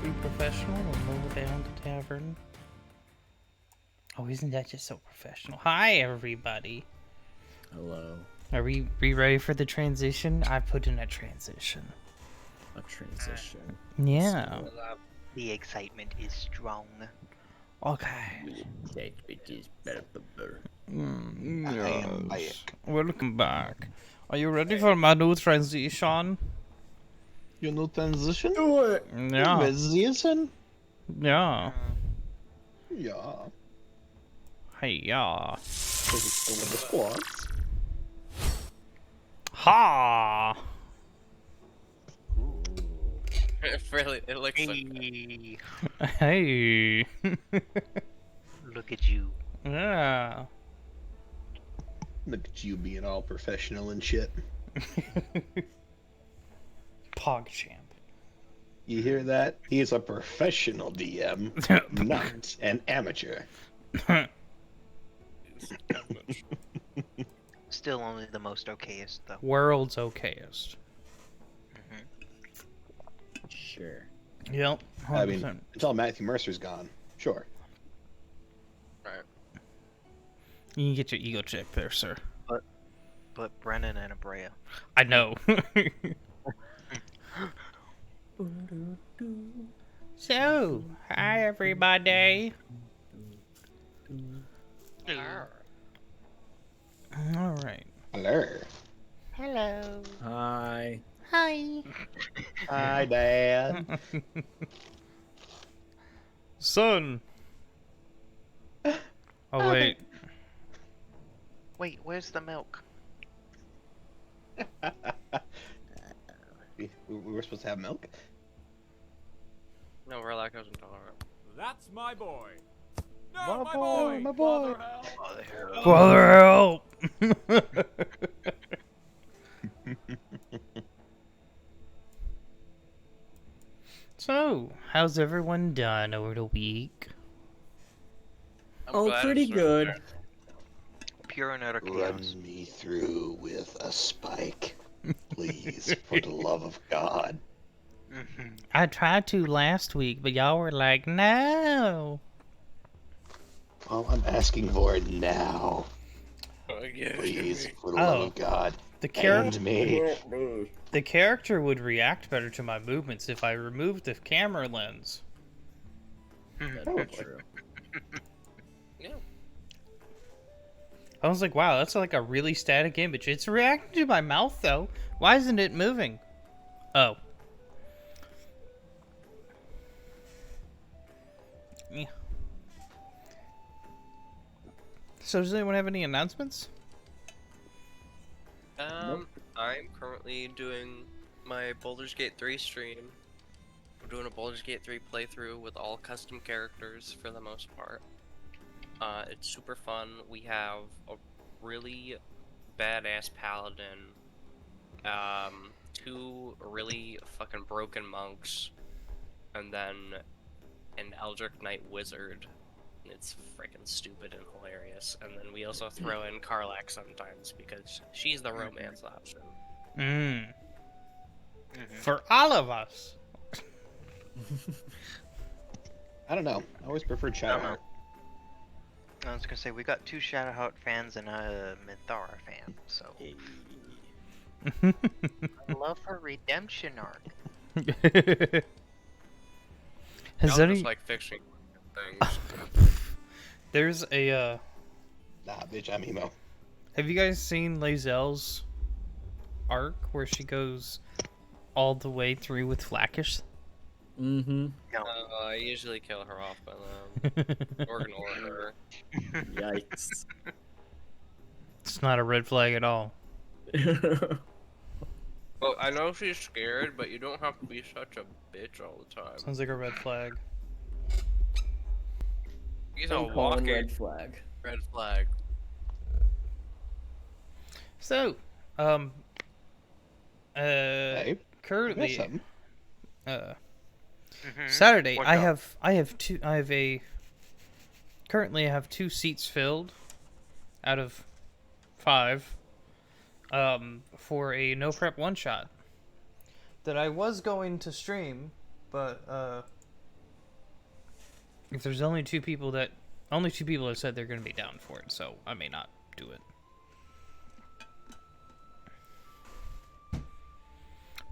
Be professional and move down the tavern. Oh, isn't that just so professional? Hi, everybody. Hello. Are we ready for the transition? I put in a transition. A transition. Yeah. The excitement is strong. Okay. Excitement is better. Yes. Welcome back. Are you ready for my new transition? Your new transition? Do it! Yeah. Transition? Yeah. Yeah. Hey, yeah. Is it still in the squads? Ha! It looks like Hey, Hey. look at you. Yeah. Look at you being all professional and shit. PogChamp. You hear that? He is a professional DM, not an amateur. Still only the most okayest, though. World's okayest. Sure. Yep. 100%. I mean, until Matthew Mercer's gone. Sure. You can get your ego check there, sir. But Brennan and A.U.R.A. I know. So, hi everybody. All right. Hello. Hello. Hi. Hi. Hi, Dad. Son. Oh wait. Wait, where's the milk? we were supposed to have milk? no, we're lactose intolerant. That's my boy. My No, my boy, boy. my boy. Father help. Brother help. So, how's everyone done over the week? I'm Oh, glad pretty it's good. there. Pure and utter Run chaos. me through with a spike. Please, for the love of God. I tried to last week, but y'all were like, no. Well, I'm asking for it now. Yeah, Please, Jimmy. for the love Oh. of God. The character, And me. the character would react better to my movements if I removed the camera lens. That's true. Yeah. I was like, wow, that's like a really static image. It's reacting to my mouth, though. Why isn't it moving? Oh. Yeah. So does anyone have any announcements? I'm currently doing my Baldur's Gate 3 stream. We're doing a Baldur's Gate 3 playthrough with all custom characters for the most part. It's super fun. We have a really badass paladin, 2 really fucking broken monks, and then an Eldritch Knight wizard. It's freaking stupid and hilarious. And then we also throw in Karlak sometimes because she's the romance option. For all of us. I don't know. I always preferred Shadowheart. I was gonna say, we got 2 Shadowheart fans and a Minthara fan, so. I love her redemption arc. Has Y'all any... just like fixing things. There's a, Nah, bitch, I'm emo. Have you guys seen Lae'zel's arc where she goes all the way through with Flackish? Mm-hmm. No. I usually kill her off by then. Or ignore her. Yikes. It's not a red flag at all. Well, I know she's scared, but you don't have to be such a bitch all the time. Sounds like a red flag. He's a Don't call him walking red flag. red flag. So, Hey, currently, that's something. Saturday, What's I up? currently I have 2 seats filled out of 5, for a no prep one shot that I was going to stream, but, If there's only two people that said they're going to be down for it, so I may not do it.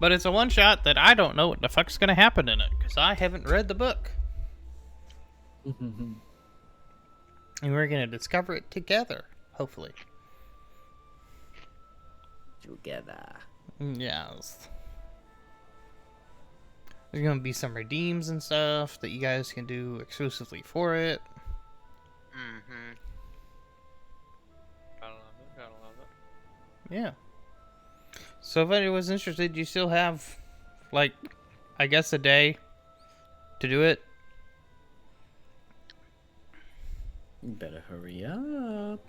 But it's a one-shot that I don't know what the fuck's going to happen in it, because I haven't read the book. And we're going to discover it together, hopefully. Together. Yes. There's going to be some redeems and stuff that you guys can do exclusively for it. Mm-hmm. Gotta love it. Gotta love it. Yeah. So if anyone's interested, you still have, like, I guess a day to do it. You better hurry up.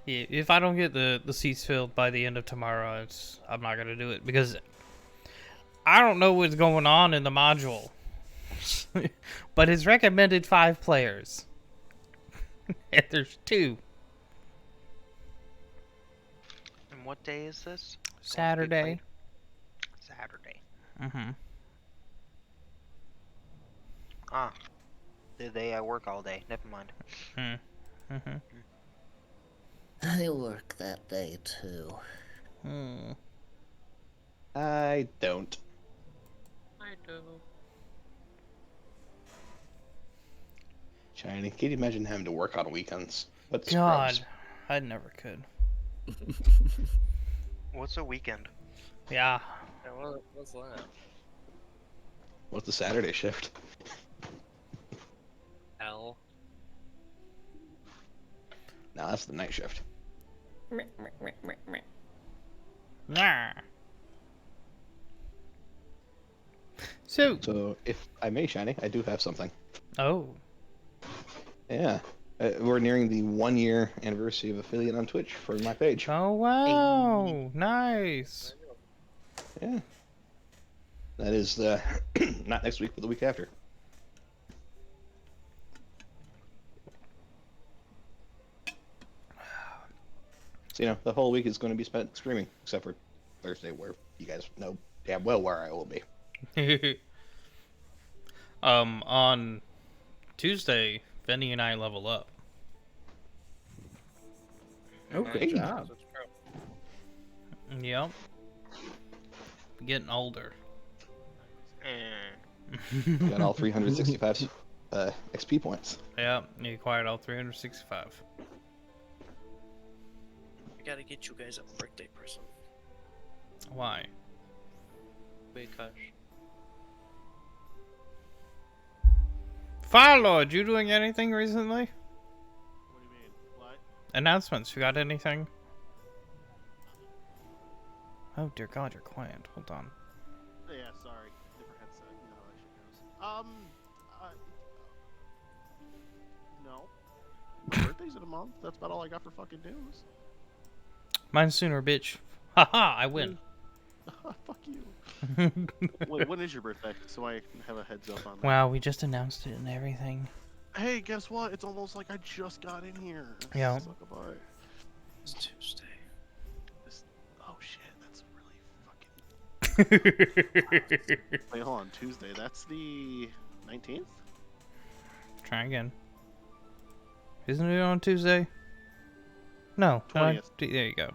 Yeah, if I don't get the seats filled by the end of tomorrow, I'm not going to do it. Because I don't know what's going on in the module. But it's recommended 5 players. And there's 2. And what day is this? Saturday. Saturday. Mm-hmm. Ah. The day I work all day. Never mind. Mm-hmm. I work that day too. I don't. I do. Shiny, can you imagine having to work on weekends? What God, scrubs? I never could. What's a weekend? Yeah. Yeah, what's that? What's the Saturday shift? L. No, that's the night shift. Nah. So. So, if I may, Shiny, I do have something. Oh. Yeah. We're nearing the 1-year anniversary of affiliate on Twitch for my page. Oh, wow. Nice. Yeah. That is not next week, but the week after. So, the whole week is going to be spent streaming, except for Thursday, where you guys know damn well where I will be. On Tuesday, Benny and I level up. Oh, good job. Yep. Getting older. Got all 365 XP points. Yep, you acquired all 365. I gotta get you guys a birthday present. Why? Because. Firelord, you doing anything recently? What do you mean? What? Announcements, you got anything? Oh dear God, you're quiet. Hold on. Yeah, sorry. Different headset. You know how that shit goes. No. My birthday's in a month. That's about all I got for fucking news. Mine sooner, bitch. Haha, I win. Fuck you. Wait, when is your birthday? So I can have a heads up on that. Wow, we just announced it and everything. Hey, guess what? It's almost like I just got in here. Yeah. Suck-a-bye. It's Tuesday. Oh shit, that's really fucking. Wait, hold on. Tuesday. That's the 19th? Try again. Isn't it on Tuesday? No. 20th. There you go.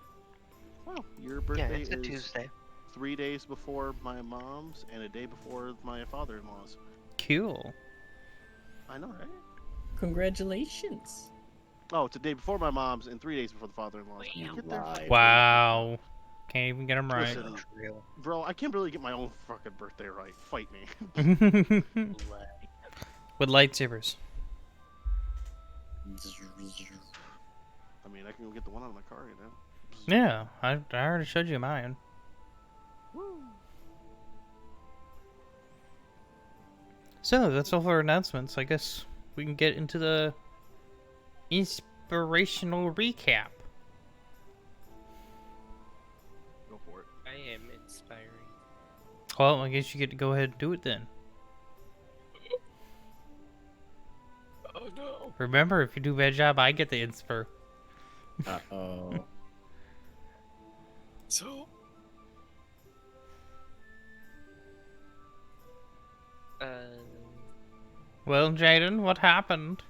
Well, your Yeah, birthday it's a is Tuesday. 3 days before my mom's and a day before my father-in-law's. Cool. I know, right? Congratulations. Oh, it's a day before my mom's and 3 days before the father-in-law's. Can you get there? Live. Wow. Can't even get them right. Listen, Real. bro, I can't really get my own fucking birthday right. Fight me. With lightsabers. I mean, I can go get the one out of my car, you know? Yeah, I already showed you mine. Woo. So, that's all for our announcements. I guess we can get into the inspirational recap. Go for it. I am inspiring. Well, I guess you get to go ahead and do it then. Oh no. Remember, if you do a bad job, I get the insper. Uh-oh. So. Well, Jaden, what happened?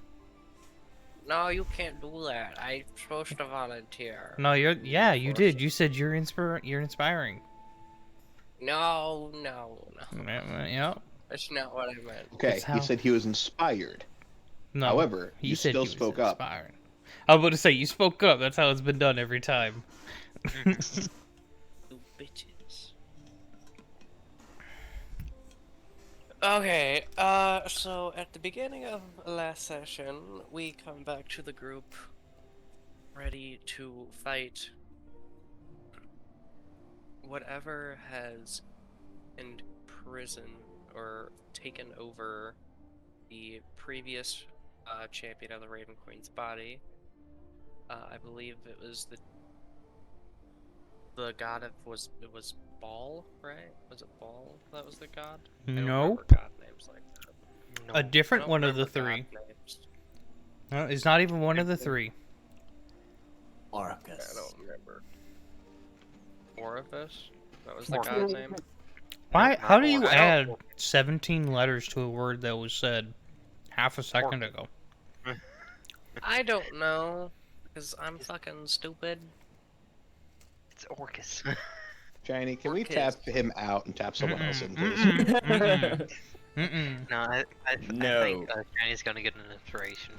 No, you can't do that. I'm supposed to volunteer. No, yeah, you For did. some- You said you're inspiring. No. Yeah. That's not what I meant. Okay, That's he how- said he was inspired. No. However, he you said still he was spoke up. inspiring. I was about to say you spoke up. That's how it's been done every time. You bitches. Okay, so at the beginning of last session, we come back to the group ready to fight whatever has imprisoned or taken over the previous champion of the Raven Queen's body. I believe it was the god of it was Baal, right? Was it Baal that was the god? I don't remember Nope. god names like that. No. A I different don't one of the remember god three. names. No, it's not even one of the three. I Orcus. don't remember. Orifice? That was the god name? Why? Not How do you Orc. add 17 letters to a word that was said half a second ago? I don't know. Because I'm fucking stupid. It's Orcus. Shiny, can we Orcus. tap him out and tap someone else in, please? Mm-mm. No, I No. think Chinese gonna get an inspiration.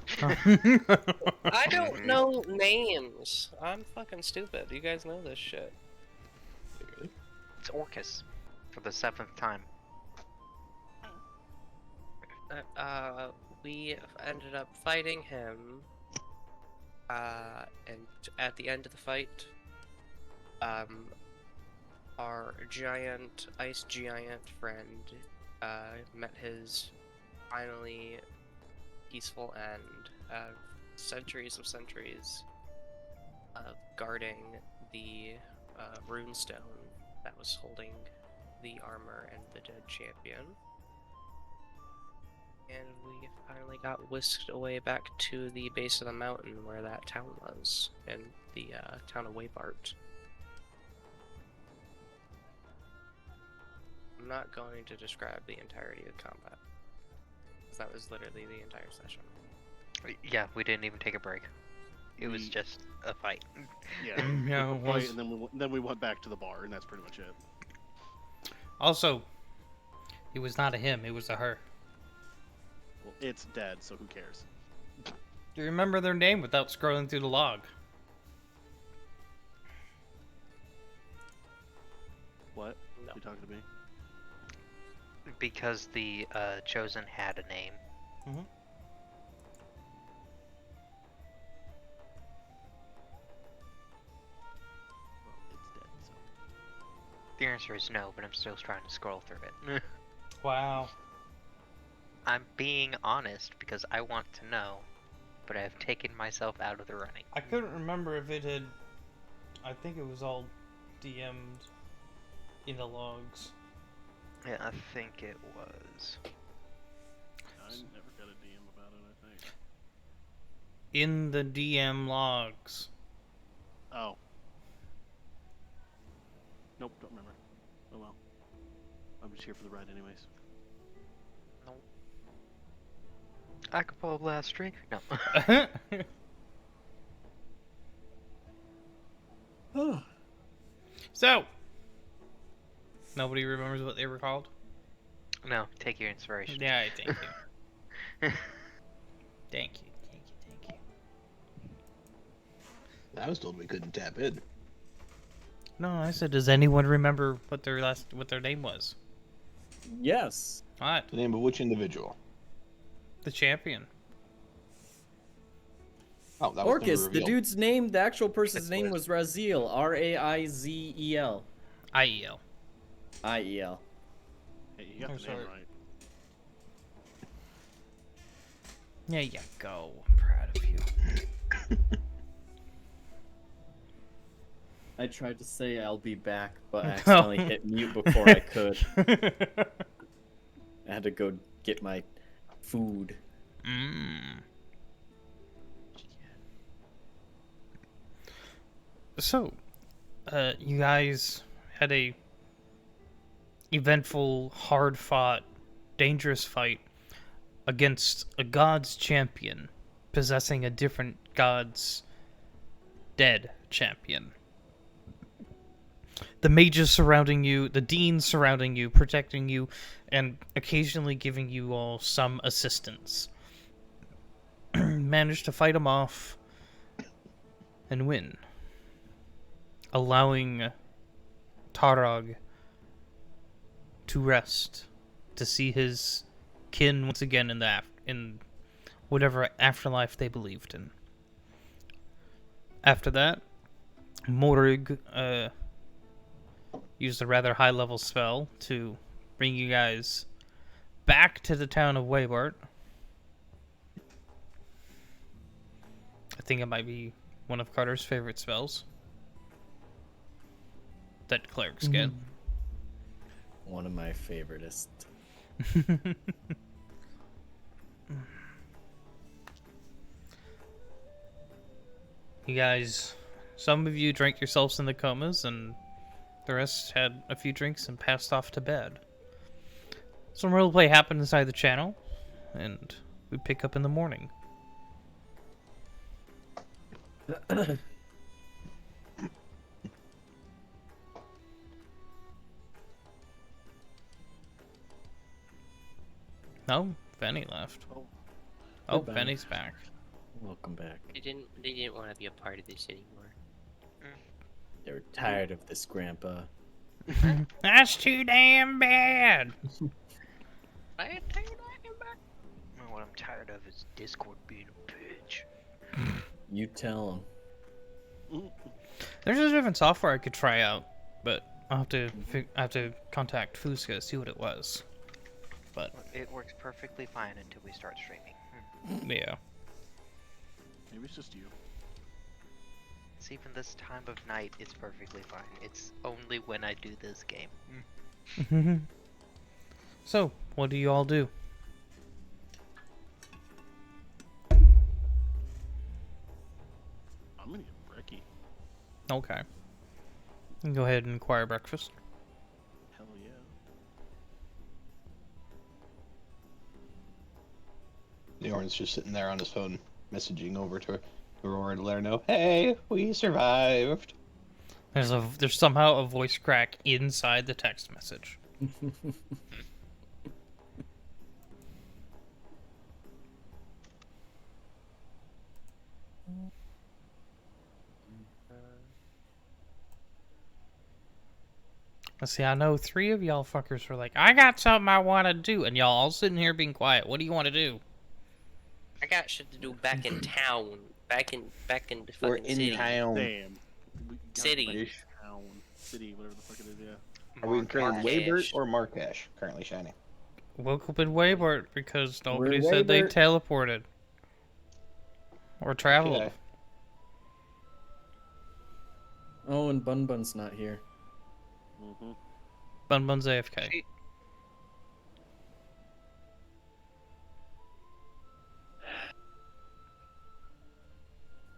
I don't know names. I'm fucking stupid. You guys know this shit. It's Orcus. For the 7th time. We ended up fighting him. And at the end of the fight, our ice giant friend, met his finally peaceful end of centuries of guarding the runestone that was holding the armor and the dead champion. And we finally got whisked away back to the base of the mountain where that town was, in the town of Waybart. I'm not going to describe the entirety of combat, 'cause that was literally the entire session. Yeah, we didn't even take a break. It was We- just a fight. Yeah. Yeah, it Right, was. and then we went back to the bar, and that's pretty much it. Also, it was not a him, it was a her. Well, it's dead, so who cares? Do you remember their name without scrolling through the log? What? No. You talking to me? Because the Chosen had a name. Well, it's dead, so. The answer is no, but I'm still trying to scroll through it. Wow. I'm being honest because I want to know, but I've taken myself out of the running. I couldn't remember if it had. I think it was all DM'd in the logs. Yeah, I think it was. I never got a DM about it, I think. In the DM logs. Oh. Nope, don't remember. Oh well. I'm just here for the ride anyways. Acapella Blast Tree? No. So, nobody remembers what they were called? No, take your inspiration. Yeah, thank you. Thank you, thank you, thank you. I was told we couldn't tap in. No, I said, does anyone remember what their name was? Yes. What? The name of which individual? The champion. Oh, that was Orcus, never the revealed. dude's name, the actual person's That's name was Raziel. R-A-I-Z-E-L. IEL. I-E-L. Hey, you got I'm the sorry. name right. There you go. I'm proud of you. I tried to say I'll be back, but I accidentally hit mute before I could. I had to go get my food. So, you guys had a eventful, hard-fought, dangerous fight against a god's champion possessing a different god's dead champion. The mages surrounding you, the deans surrounding you, protecting you, and occasionally giving you all some assistance. Manage to fight him off and win, allowing Tarog to rest, to see his kin once again in whatever afterlife they believed in. After that, Morig used a rather high-level spell to bring you guys back to the town of Waybart. I think it might be one of Carter's favorite spells that clerics get. One of my favoriteest. You guys, some of you drank yourselves in the comas, and the rest had a few drinks and passed off to bed. Some roleplay happened inside the channel, and we pick up in the morning. No, Benny left. Oh, Goodbye. Benny's back. Welcome back. They didn't want to be a part of this anymore. They were tired of this, Grandpa. That's too damn bad. I ain't taking that back. No, what I'm tired of is Discord being a bitch. You tell him. There's a different software I could try out, but I have to contact Fusca to see what it was. But It works perfectly fine until we start streaming. yeah, Maybe it's just you. It's even this time of night, it's perfectly fine. It's only when I do this game. So what do you all do? I'm gonna get brekkie. Okay, you can go ahead and acquire breakfast. Hell yeah. Leorn's just sitting there on his phone, messaging over to Aurora to let her know, "Hey, we survived." There's somehow a voice crack inside the text message. Let's see, I know 3 of y'all fuckers were like, I got something I want to do, and y'all all sitting here being quiet. What do you want to do? I got shit to do back in town. Back in the We're fucking in city. town. Damn. We got City. British Town. City, whatever the fuck it is, yeah. Are we currently Markash. Waybert or Markash currently shining? Woke up in Waybart because nobody We're said they Waybart. teleported. Or traveled. Okay. Oh, and Bun Bun's not here. Mm-hmm. Bun Bun's AFK. See-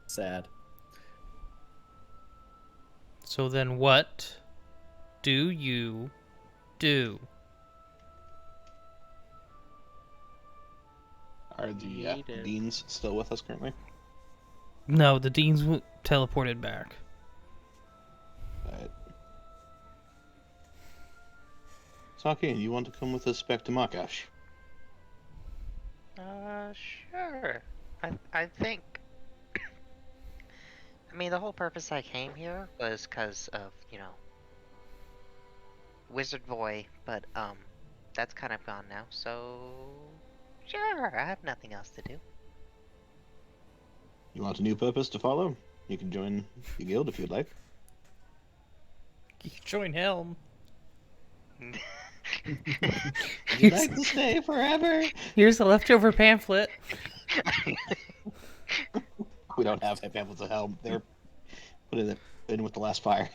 Sad. So then what do you do? Are the deans still with us currently? No, the deans teleported back. Alright. Saki, you want to come with us back to Markash? Sure. I think. I mean, the whole purpose I came here was because of, Wizard Boy, but, that's kind of gone now, so. Sure, I have nothing else to do. You want a new purpose to follow? You can join the guild if you'd like. You can join Helm. Would you like to stay forever? Here's the leftover pamphlet. We don't have pamphlets of hell. They're put in with the last fire.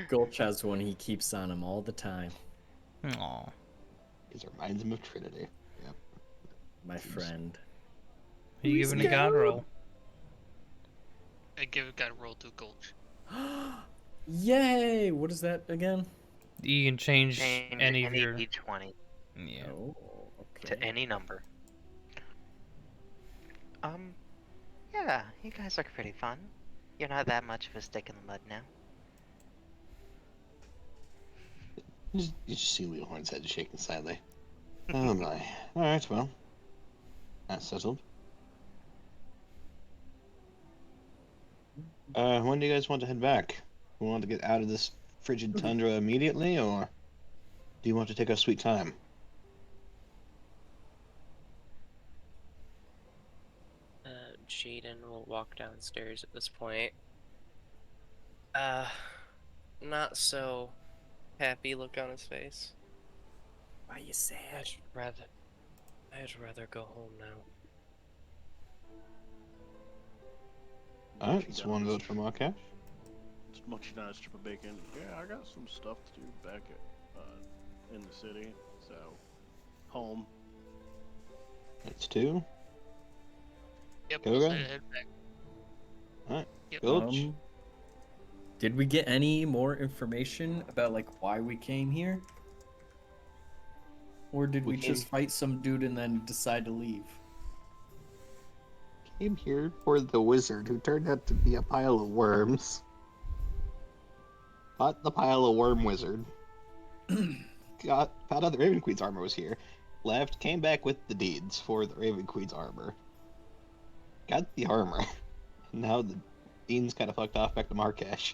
Gulch has one he keeps on him all the time. Aw. These reminds him of Trinity. Yep. My friend. Are you giving a god roll? I give a god roll to Gulch. Yay! What is that again? You can change Change any of your... D20. Yeah. Oh, To any number. Yeah, you guys look pretty fun. You're not that much of a stick in the mud now. You just see Wheelhorn's head shaking slightly. Oh my. Alright, well. That's settled. When do you guys want to head back? We want to get out of this frigid tundra immediately, or do you want to take our sweet time? Jaden will walk downstairs at this point. Not so happy look on his face. Why you sad? I'd rather go home now. Alright, so one vote for Markash. Just munching on a strip of bacon. Yeah, I got some stuff to do back at, in the city. So, home. That's two. Yep, Go we'll again. head back. Alright, Yep. Gulch. Did we get any more information about like why we came here? Or did we just fight some dude and then decide to leave? Came here for the wizard who turned out to be a pile of worms. Fought the pile of worm wizard. Found out the Raven Queen's armor was here. Left, came back with the deeds for the Raven Queen's armor. Got the armor. Now the Dean's kind of fucked off back to Markash.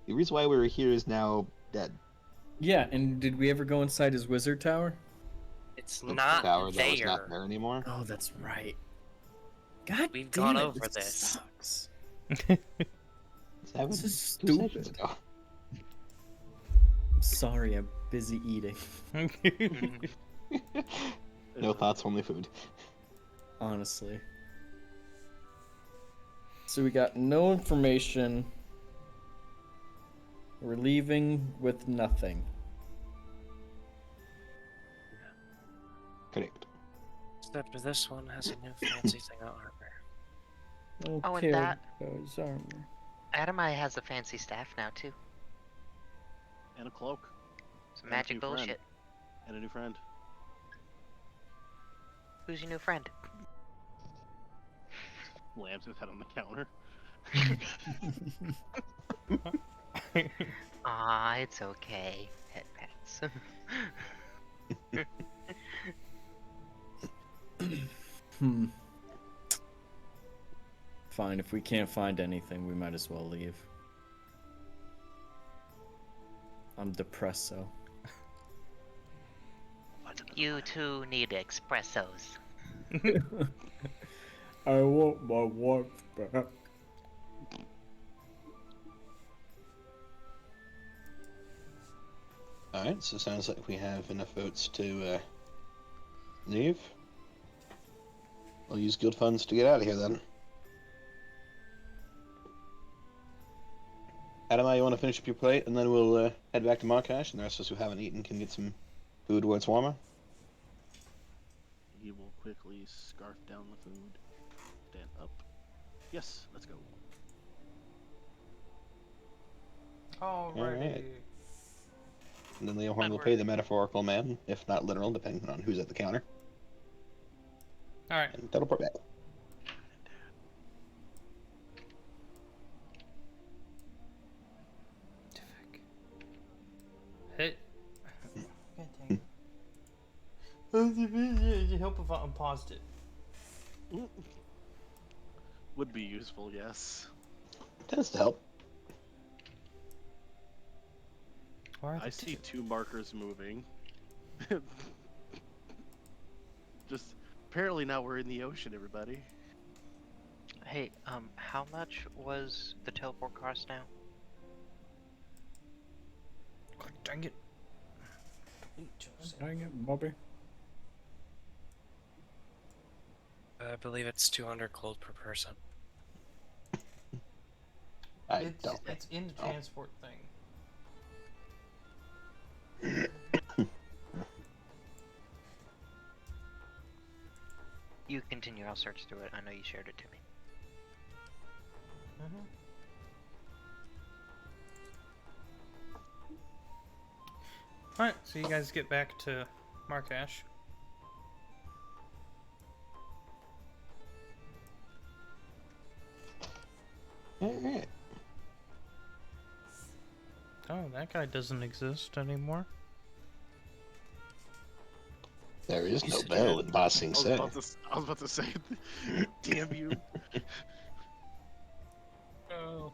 The reason why we were here is now dead. Yeah, and did we ever go inside his wizard tower? It's The not tower there. that was not there anymore. Oh, that's right. God, We've damn gone it, over this. Sucks. This is 2 sessions stupid. ago. I'm sorry, I'm busy eating. No thoughts, only food. Honestly. So we got no information. We're leaving with nothing. Correct. Except for this one has a new fancy thing on armor. Oh, and that- about his armor. Adamai has a fancy staff now, too. And a cloak. Some And a magic new friend. bullshit. And a new friend. Who's your new friend? Lambs his head on the counter. Ah, it's okay. Pet pets. Fine, if we can't find anything, we might as well leave. I'm depresso. You two need espressos. I want my wife back. Alright, so sounds like we have enough votes to leave. We'll use guild funds to get out of here then. Adamai, you want to finish up your plate, and then we'll head back to Markash, and the rest of us who haven't eaten can get some food where it's warmer. He will quickly scarf down the food. Stand up. Yes, let's go. Alrighty. And then Leohorn will pay the metaphorical man, if not literal, depending on who's at the counter, Alright. and teleport back. Hit. God dang it. It'd help if I unpaused it. Would be useful, yes. Tends to help. I see 2 markers moving. Just apparently now we're in the ocean, everybody. Hey, how much was the teleport cost now? God dang it. Dang it, Bobby. I believe it's 200 gold per person. It's in the transport thing. You continue, I'll search through it. I know you shared it to me. Alright, so you guys get back to Markash. Alright. Oh, that guy doesn't exist anymore. There is You no said you bell had- in Ba Sing I was Se. about to say, damn you. Oh.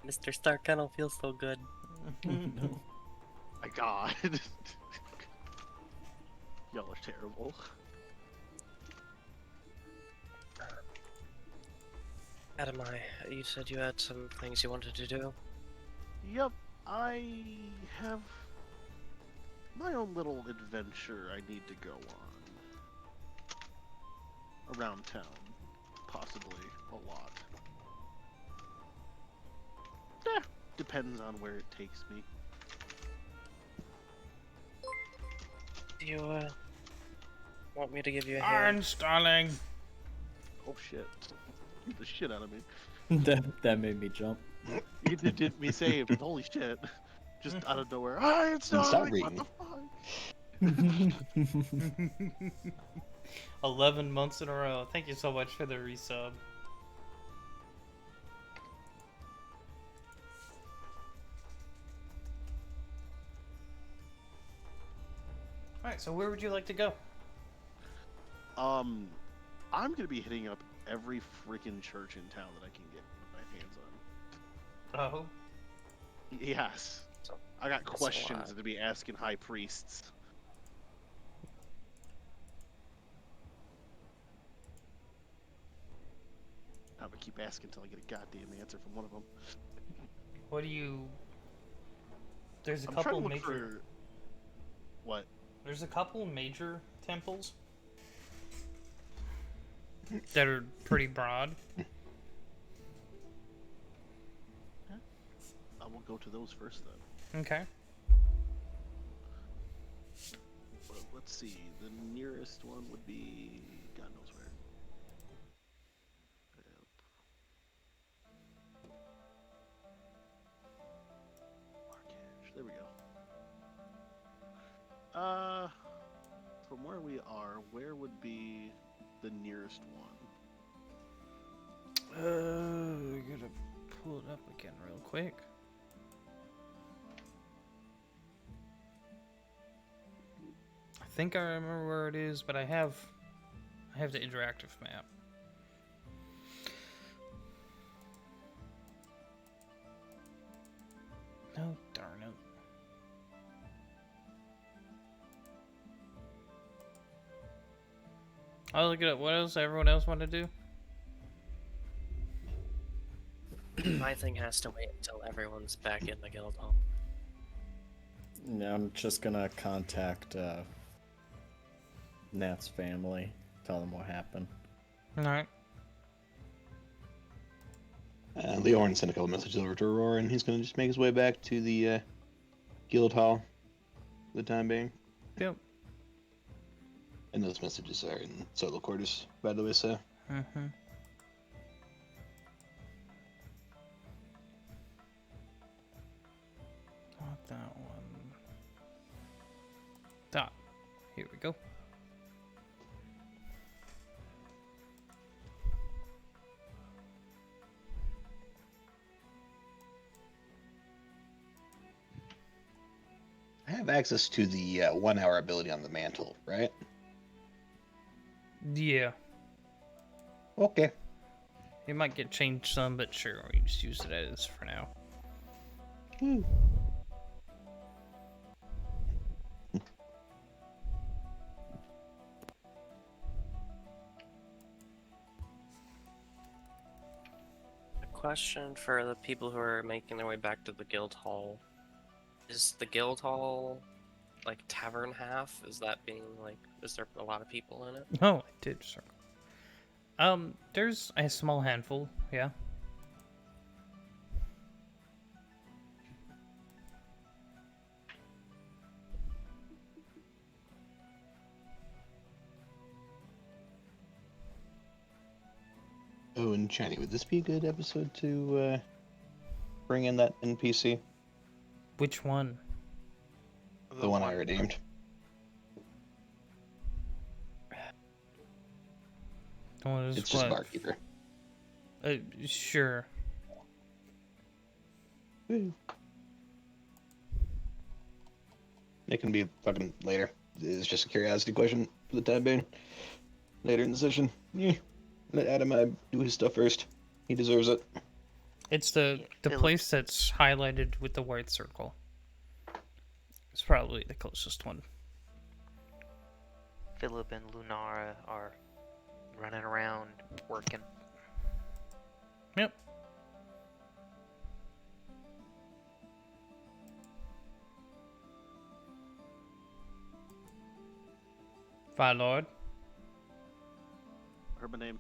Mr. Stark, I don't feel so good. My God. Y'all are terrible. Adam, you said you had some things you wanted to do. Yep, I have my own little adventure I need to go on. Around town. Possibly a lot. Depends on where it takes me. Do you, want me to give you a hand? Iron Starling. Oh shit. Beat the shit out of me. that made me jump. You did me saved. Holy shit. Just out of nowhere. Hi, it's And stop not what reading. the fuck? 11 months in a row. Thank you so much for the resub. Alright, so where would you like to go? I'm gonna be hitting up every freaking church in town that I can get my hands on. Oh. Yes. I got That's a questions lot. to be asking high priests. I'm gonna keep asking until I get a goddamn answer from one of them. What do you... There's a I'm trying couple to look major... for... What? There's a couple major temples that are pretty broad. I will go to those first then. Okay. Well, let's see. The nearest one would be... God knows where. Marrakech. There we go. From where we are, where would be the nearest one? I gotta pull it up again real quick. I think I remember where it is, but I have the interactive map. No, darn it. I'll look it up. What else everyone else want to do? My thing has to wait until everyone's back in the guild hall. Yeah, I'm just gonna contact Nat's family, tell them what happened. Alright. Leorn sent a couple messages over to A.U.R.A, and he's gonna just make his way back to the guild hall for the time being. Yep. And those messages are in solo quarters, by the way, so. Mm-hmm. Not that one. Ah, here we go. I have access to the 1 hour ability on the mantle, right? Yeah. Okay. It might get changed some, but sure, we just use it as for now. Woo. A question for the people who are making their way back to the guild hall. Is the guild hall like tavern half? Is that being like, is there a lot of people in it? Oh, I did circle. There's a small handful, yeah. Oh, and Shiny, would this be a good episode to bring in that NPC? Which one? The one I redeemed. What is It's just what? barkeeper. Sure. It can be fucking later. It's just a curiosity question for the time being. Later in the session. Yeah. Let Adam do his stuff first. He deserves it. It's the Philip. place that's highlighted with the white circle. It's probably the closest one. Philip and Lunara are running around working. Yep. Fire Lord. Heard my name.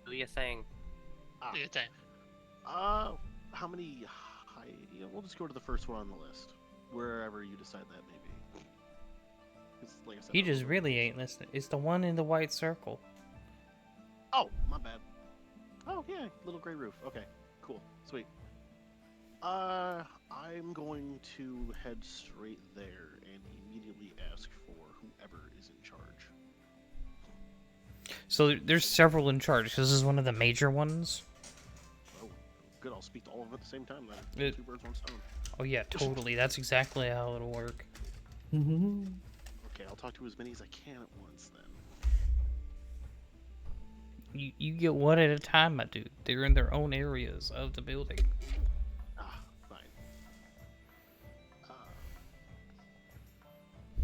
Do your thing. Ah. Do your thing. How many high... Yeah, we'll just go to the first one on the list. Wherever you decide that may be. 'Cause, like I said, He I don't just know. really ain't listening. It's the one in the white circle. Oh, my bad. Oh, yeah, little gray roof. Okay, cool. Sweet. I'm going to head straight there and immediately ask for whoever is in charge. So there's several in charge. This is one of the major ones. Oh, good. I'll speak to all of them at the same time then. It- Two birds, one stone. Oh yeah, totally. That's exactly how it'll work. Okay, I'll talk to as many as I can at once then. You get one at a time, my dude. They're in their own areas of the building. Ah, fine.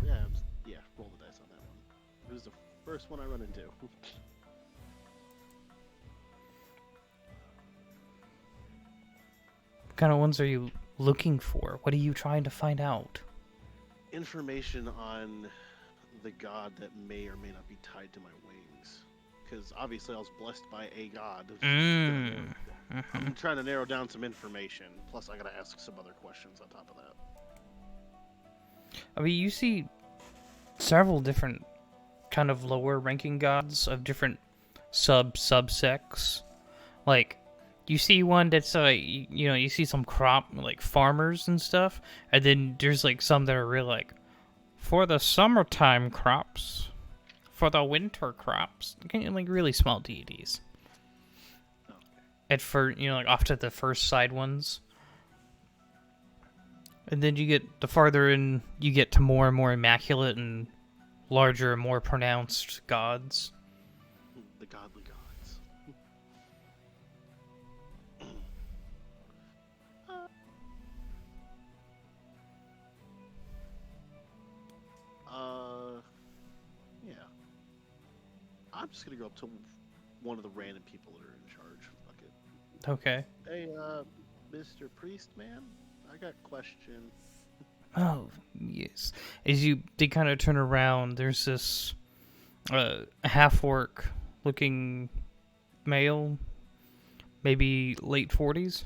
Yeah, roll the dice on that one. It was the first one I run into. What kind of ones are you looking for? What are you trying to find out? Information on the god that may or may not be tied to my wings. Because obviously I was blessed by a god. I'm trying to narrow down some information. Plus I gotta ask some other questions on top of that. I mean, you see several different kind of lower ranking gods of different subsects. Like, you see one that's you see some crop like farmers and stuff, and then there's like some that are real like for the summertime crops, for the winter crops, like really small deities. At first, like off to the first side ones. And then you get, the farther in you get to more and more immaculate and larger, more pronounced gods. The godly gods. Yeah. I'm just gonna go up to one of the random people that are in charge. Fuck it. Okay. Hey, Mr. Priest Man, I got a question. Oh, yes. They kind of turn around, there's this half-orc looking male, maybe late 40s.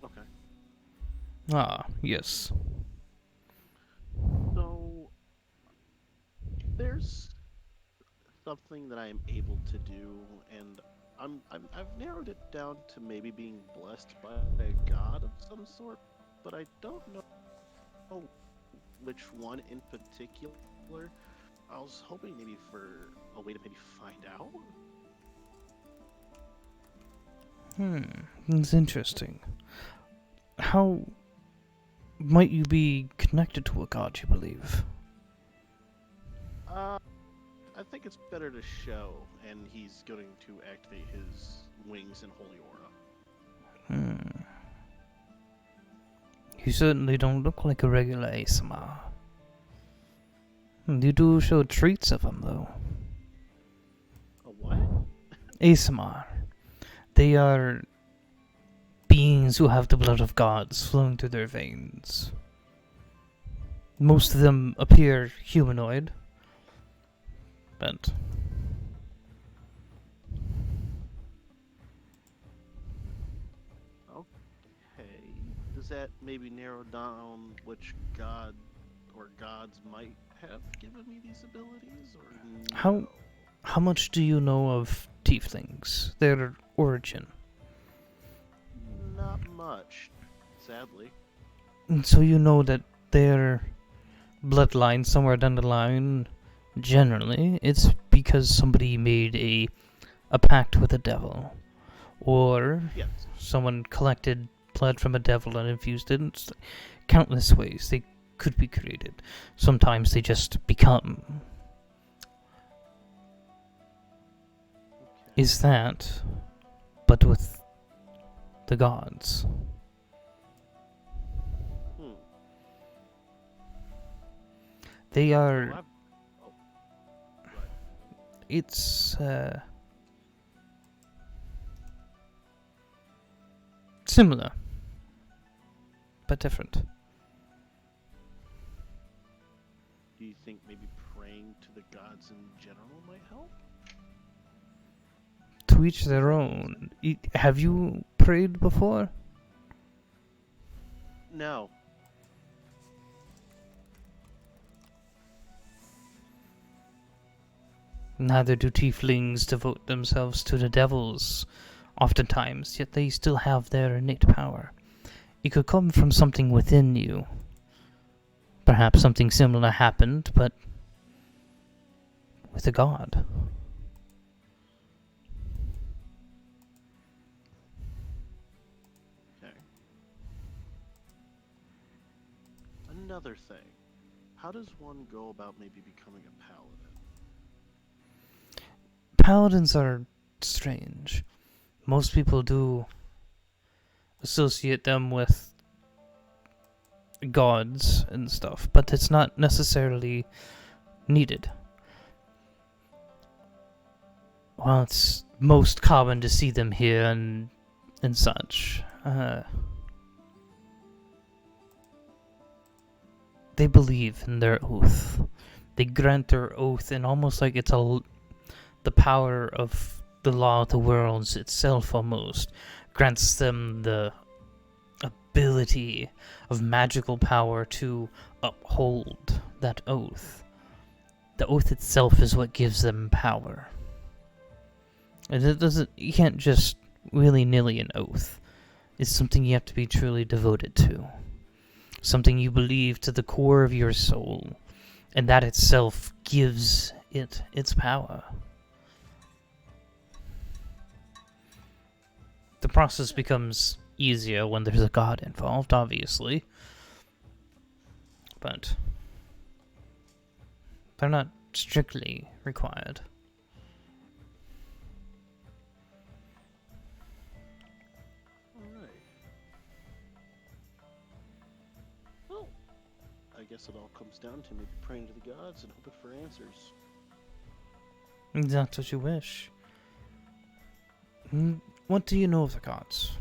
Okay. Ah, yes. So there's something that I am able to do, and I've narrowed it down to maybe being blessed by a god of some sort, but I don't know which one in particular. I was hoping maybe for a way to maybe find out. It's interesting. How might you be connected to a god, you believe? I think it's better to show, and he's going to activate his wings and holy aura. You certainly don't look like a regular ASMR. You do show traits of them, though. A what? ASMR. They are beings who have the blood of gods flowing through their veins. Most of them appear humanoid, but Okay. Does that maybe narrow down which god or gods might have given me these abilities, or no? how much do you know of tieflings? Their origin? Not much, sadly. And so you know that their bloodline somewhere down the line Generally, it's because somebody made a pact with a devil, or Yes. someone collected blood from a devil and infused it in countless ways they could be created. Sometimes they just become. Okay. Is that, but with the gods. Hmm. They So are. right. It's similar, but different. Do you think maybe praying to the gods in general might help? To each their own. Have you prayed before? No. Neither do tieflings devote themselves to the devils, oftentimes, yet they still have their innate power. It could come from something within you. Perhaps something similar happened, but with a god. Okay. Another thing. How does one go about maybe becoming a paladin? Paladins are strange. Most people do associate them with gods and stuff, but it's not necessarily needed. Well, it's most common to see them here and such. They believe in their oath. They grant their oath, and almost like it's the power of the law of the worlds itself almost grants them the ability of magical power to uphold that oath. The oath itself is what gives them power. And you can't just willy-nilly an oath. It's something you have to be truly devoted to. Something you believe to the core of your soul. And that itself gives it its power. The process becomes easier when there's a god involved, obviously. But they're not strictly required. Alright. Well, I guess it all comes down to maybe praying to the gods and hoping for answers. That's what you wish. What do you know of the gods?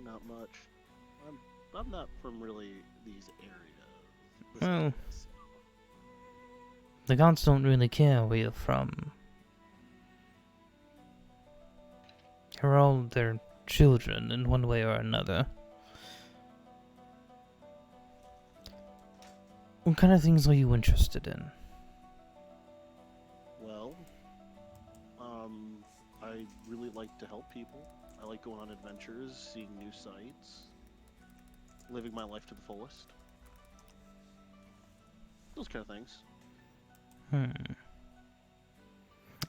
Not much. I'm not from really these areas. Well, the gods don't really care where you're from. You're all their children in one way or another. What kind of things are you interested in? Well, I really like to help people. I like going on adventures, seeing new sights, living my life to the fullest. Those kind of things.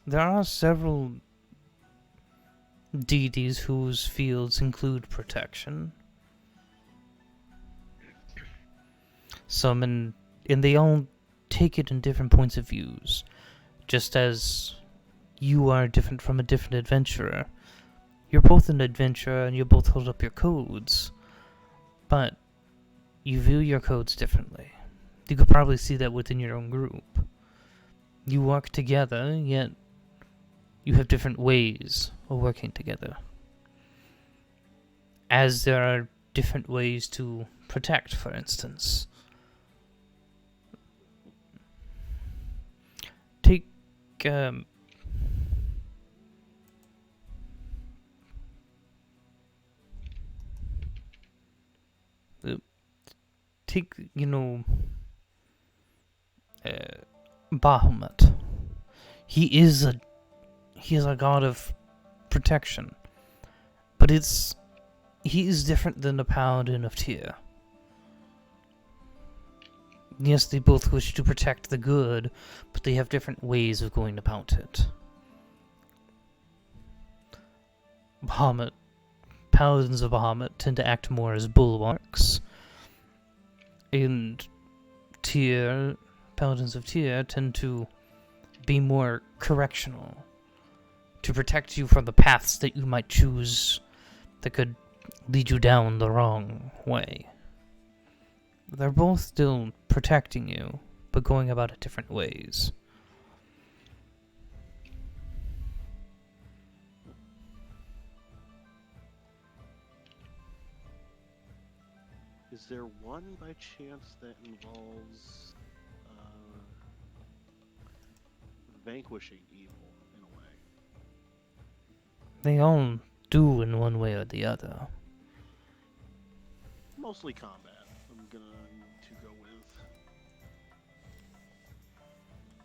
There are several deities whose fields include protection. Some and they all take it in different points of views. Just as you are different from a different adventurer. You're both an adventurer and you both hold up your codes. But you view your codes differently. You could probably see that within your own group. You work together, yet you have different ways of working together. As there are different ways to protect, for instance. Take, Bahamut. He is a god of protection. But he is different than the paladin of Tyr. Yes, they both wish to protect the good, but they have different ways of going about it. Paladins of Bahamut tend to act more as bulwarks, and Paladins of Tyr tend to be more correctional, to protect you from the paths that you might choose that could lead you down the wrong way. They're both still protecting you, but going about it different ways. Is there one by chance that involves vanquishing evil in a way? They all do in one way or the other. Mostly combat. I'm gonna to go with.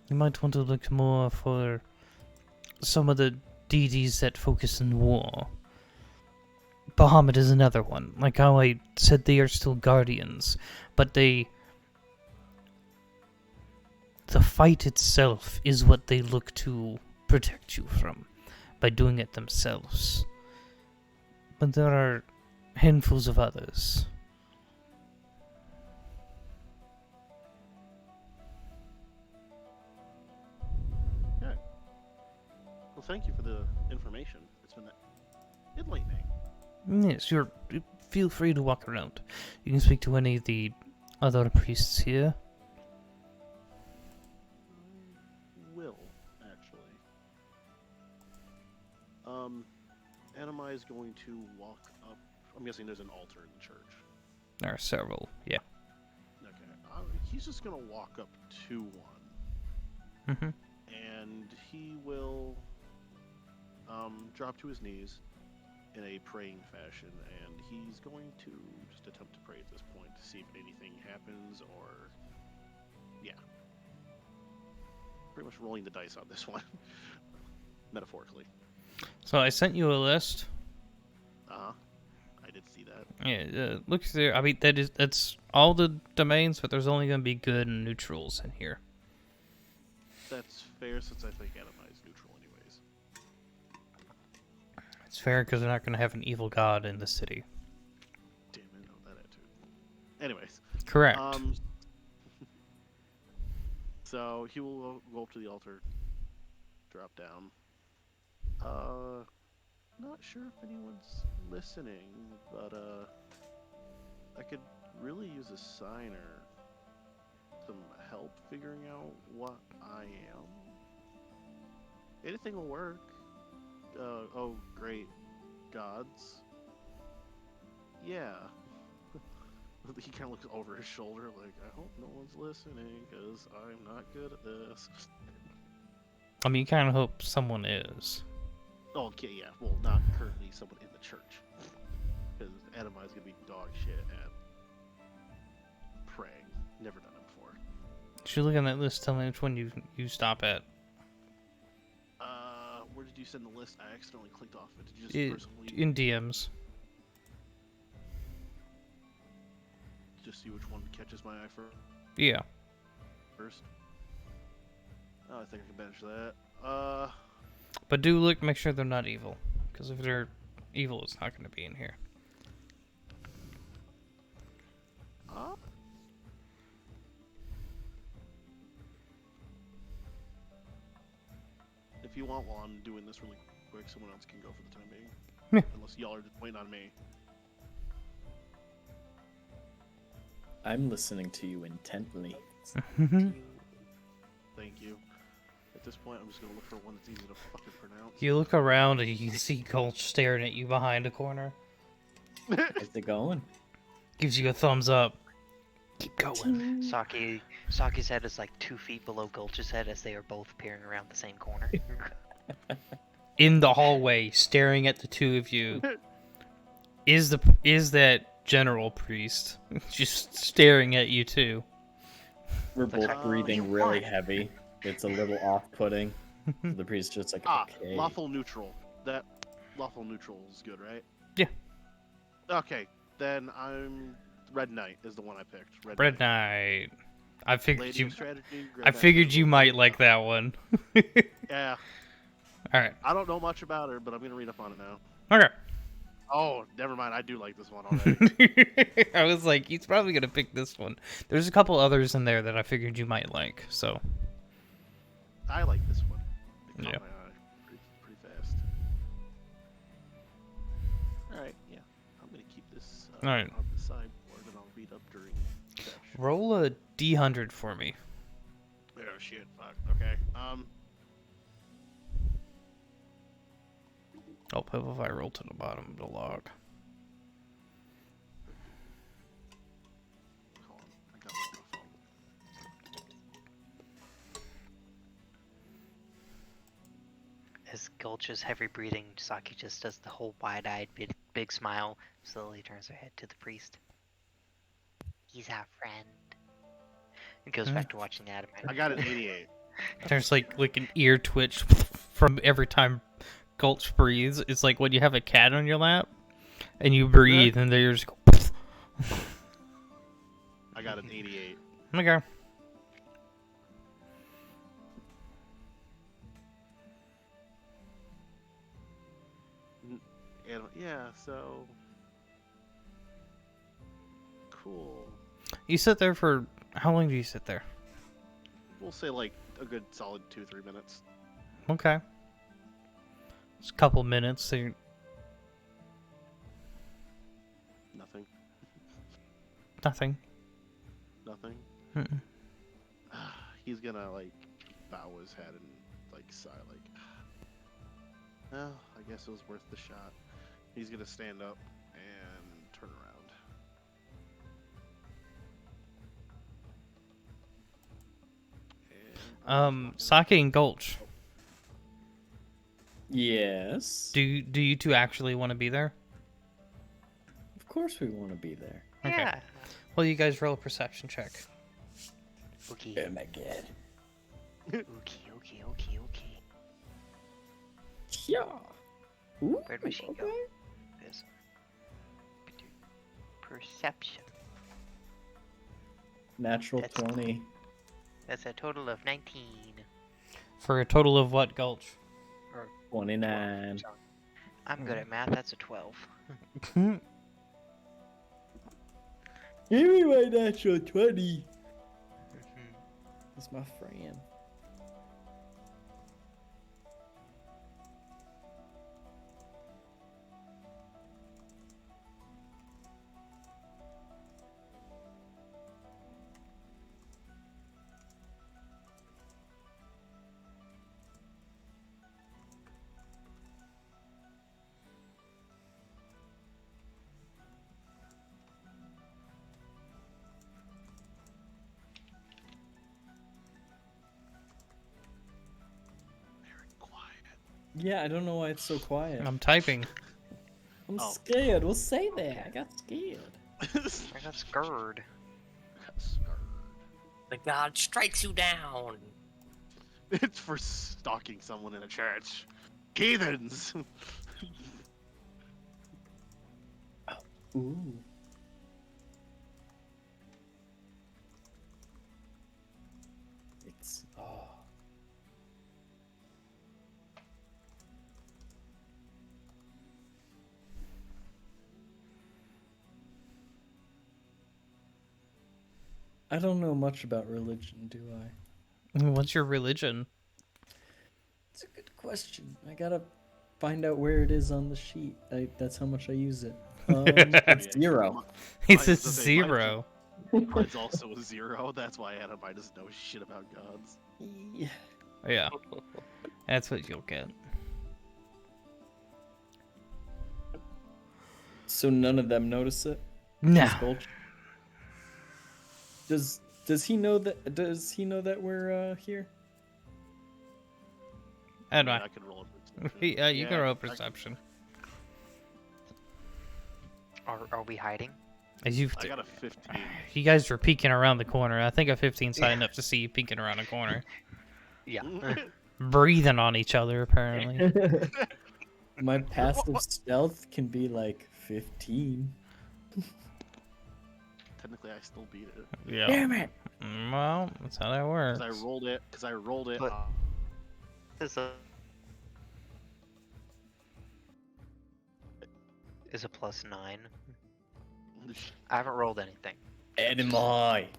You might want to look more for some of the deities that focus in war. Bahamut is another one. Like how I said, they are still guardians, but the fight itself is what they look to protect you from by doing it themselves. But there are handfuls of others. Okay. Well, thank you for the information. It's been enlightening. Yes, feel free to walk around. You can speak to any of the other priests here. Will, actually. Anima is going to walk up. I'm guessing there's an altar in the church. There are several, yeah. Okay. He's just gonna walk up to one. Mm-hmm. And he will drop to his knees in a praying fashion, and he's going to just attempt to pray at this point to see if anything happens, or yeah, pretty much rolling the dice on this one, metaphorically. So I sent you a list. I did see that. Yeah, look there. I mean, that's all the domains, but there's only going to be good and neutrals in here. That's fair, since I think Anima is neutral anyways. It's fair because they're not going to have an evil god in the city. Damn it, no, that attitude. Anyways. Correct. So he will go up to the altar, drop down. Not sure if anyone's listening, but I could really use a sign or some help figuring out what I am. Anything will work. Oh, great gods. Yeah. He kind of looks over his shoulder like, I hope no one's listening, because I'm not good at this. I mean, you kind of hope someone is. Oh, okay, yeah. Well, not currently someone in the church. Because Anima is going to be dog shit at praying. Never done it before. Should you look on that list, tell me which one you stop at. Where did you send the list? I accidentally clicked off it. Did you just personally... In DMs. Just see which one catches my eye Yeah. first. Oh, I think I can manage that. But do look, make sure they're not evil. Because if they're evil, it's not going to be in here. If you want, while I'm doing this really quick, someone else can go for the time being. Yeah. Unless y'all are just waiting on me. I'm listening to you intently. Thank you. At this point, I'm just gonna look for one that's easy to fucking pronounce. You look around and you can see Gulch staring at you behind a corner. How's it going? Gives you a thumbs up. Keep going. Saki's head is like 2 feet below Gulch's head as they are both peering around the same corner. In the hallway, staring at the two of you, is that general priest just staring at you too? We're both breathing really heavy. It's a little off-putting. The priest's just like, okay. Lawful neutral. That lawful neutral is good, right? Yeah. Okay, then I'm Red Knight is the one I picked. Red Knight. I figured Lady you. of strategy. I figured you might like that one. Yeah. All right. I don't know much about her, but I'm gonna read up on it now. Okay. Oh, never mind. I do like this one already. I was like, he's probably gonna pick this one. There's a couple others in there that I figured you might like. So. I like this one. It caught Yeah. my eye pretty fast. All right. Yeah. I'm gonna keep this All right. on the sideboard, and I'll read up during. Fetch. Roll a D100 for me. Oh shit! Fuck. Okay. Oh, what if I roll to the bottom of the log? Hold on. I got it on my phone. As Gulch's heavy breathing, Saki just does the whole wide-eyed, big smile, slowly turns her head to the priest. He's our friend. And goes back to watching Adam. I got an 88. There's like an ear twitch from every time Gulch breathes. It's like when you have a cat on your lap and you breathe and they just go. I got an 88. Okay. And yeah, so cool. You sit there for how long do you sit there? We'll say like a good solid 2-3 minutes. Okay. It's a couple minutes. So you're... Nothing. Nothing. Nothing. Mm-mm. He's gonna like bow his head and like sigh like, well, I guess it was worth the shot. He's gonna stand up and turn around. And Sake and Gulch. Yes. Do you two actually want to be there? Of course we want to be there. Okay. Yeah. Well, you guys roll a perception check. Okay. Oh my god. Okay. Yeah. Ooh, Where'd my sheet go? okay. This. Perception. Natural That's- 20. That's a total of 19. For a total of what, Gulch? Or 29. sorry. I'm good at math. That's a 12. Give me my natural 20. That's my friend. very quiet. Yeah, I don't know why it's so quiet. I'm typing. I'm Oh. scared. We'll say that. I got scared. I got scared. The god strikes you down. It's for stalking someone in a church. Heathens! Ooh. It's I don't know much about religion, do I? What's your religion? It's a good question. I gotta find out where it is on the sheet. That's how much I use it. It's 0. It's a Mine's the same. 0. Mine's also a 0. That's why Adam I doesn't know shit about gods. Yeah. Yeah. That's what you'll get. So none of them notice it? No. Just Gulch? Does he know that? Does he know that we're here? I don't I know. can roll a perception. Yeah, you can roll I perception. Are we hiding? As you, I got a 15. you guys were peeking around the corner. I think a 15's high enough to see you peeking around the corner, Yeah. breathing on each other. Apparently. My passive stealth can be like 15. Technically, I still beat it. Yeah. Damn it! Well, that's how that works. Because I rolled it. But- Is a +9. I haven't rolled anything. Enemy.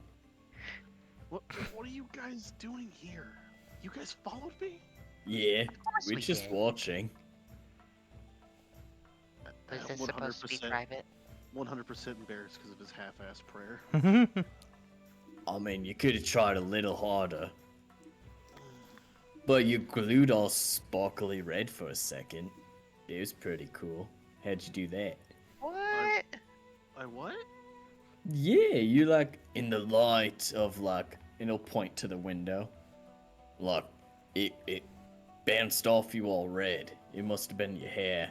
What are you guys doing here? You guys followed me? Yeah, course we're we just did. watching. Was this supposed to be private? 100% embarrassed because of his half-assed prayer. I mean, you could have tried a little harder. But you glued all sparkly red for a second. It was pretty cool. How'd you do that? What? I what? Yeah, you like in the light of like, and it'll point to the window. Like, it bounced off you all red. It must have been your hair.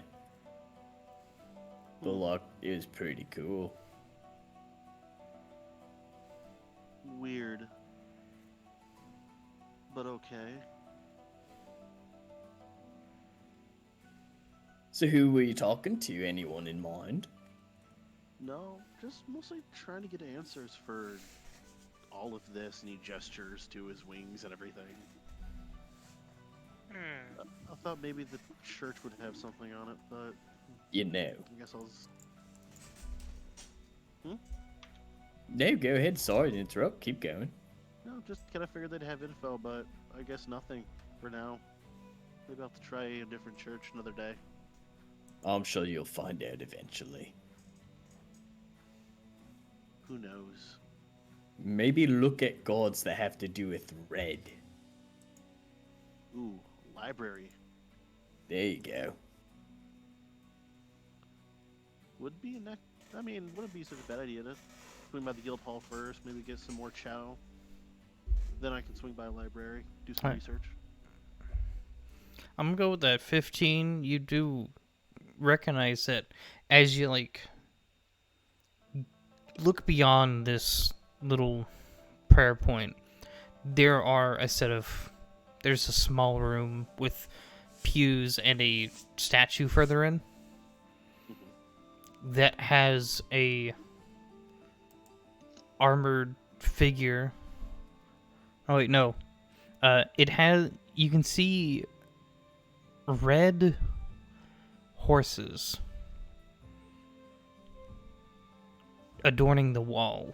But like, it was pretty cool. Weird. But okay. So who were you talking to? Anyone in mind? No, just mostly trying to get answers for all of this, and he gestures to his wings and everything. I thought maybe the church would have something on it, but You know. I guess I'll... No, go ahead. Sorry to interrupt. Keep going. No, just kind of figured they'd have info, but I guess nothing for now. Maybe I'll have to try a different church another day. I'm sure you'll find out eventually. Who knows? Maybe look at gods that have to do with red. Ooh, library. There you go. Would be a wouldn't be such a bad idea to swing by the guild hall first, maybe get some more chow. Then I can swing by a library, do some Alright. research. I'm gonna go with that 15. You do recognize that as you like look beyond this little prayer point, there's a small room with pews and a statue further in that has a armored figure. Oh wait, no. You can see red horses adorning the wall.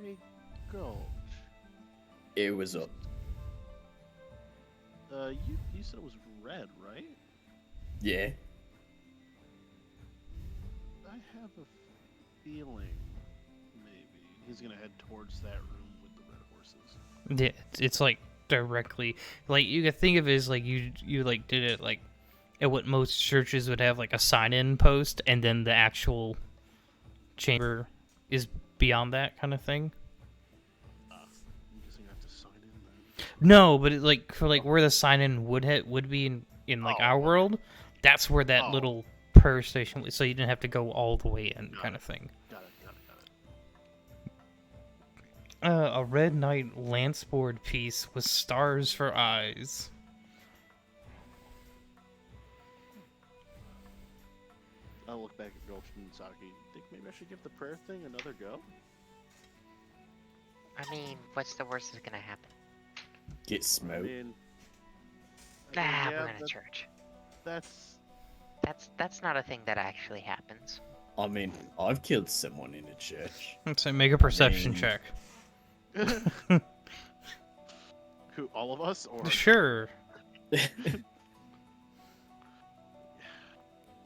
Hey, Gulch. It was up. You said it was red, right? Yeah. I have a feeling maybe he's gonna head towards that room with the red horses. Yeah, it's like directly, like you could think of it as like you like did it like at what most churches would have, like a sign-in post, and then the actual chamber is beyond that kind of thing. I'm guessing I have to sign in then. No, but it, like for like where the sign-in would be in like our world, that's where that Oh. little prayer station was, so you didn't have to go all the way in, kind of thing. Got it. A red knight lance board piece with stars for eyes. I'll look back at Gulch and Saki. Think maybe I should give the prayer thing another go? I mean, what's the worst that's gonna happen? Get I smoked. mean, We're in a church. That's That's not a thing that actually happens. I mean, I've killed someone in a church. Let's say make a perception mean- check. who, all of us, or Sure. I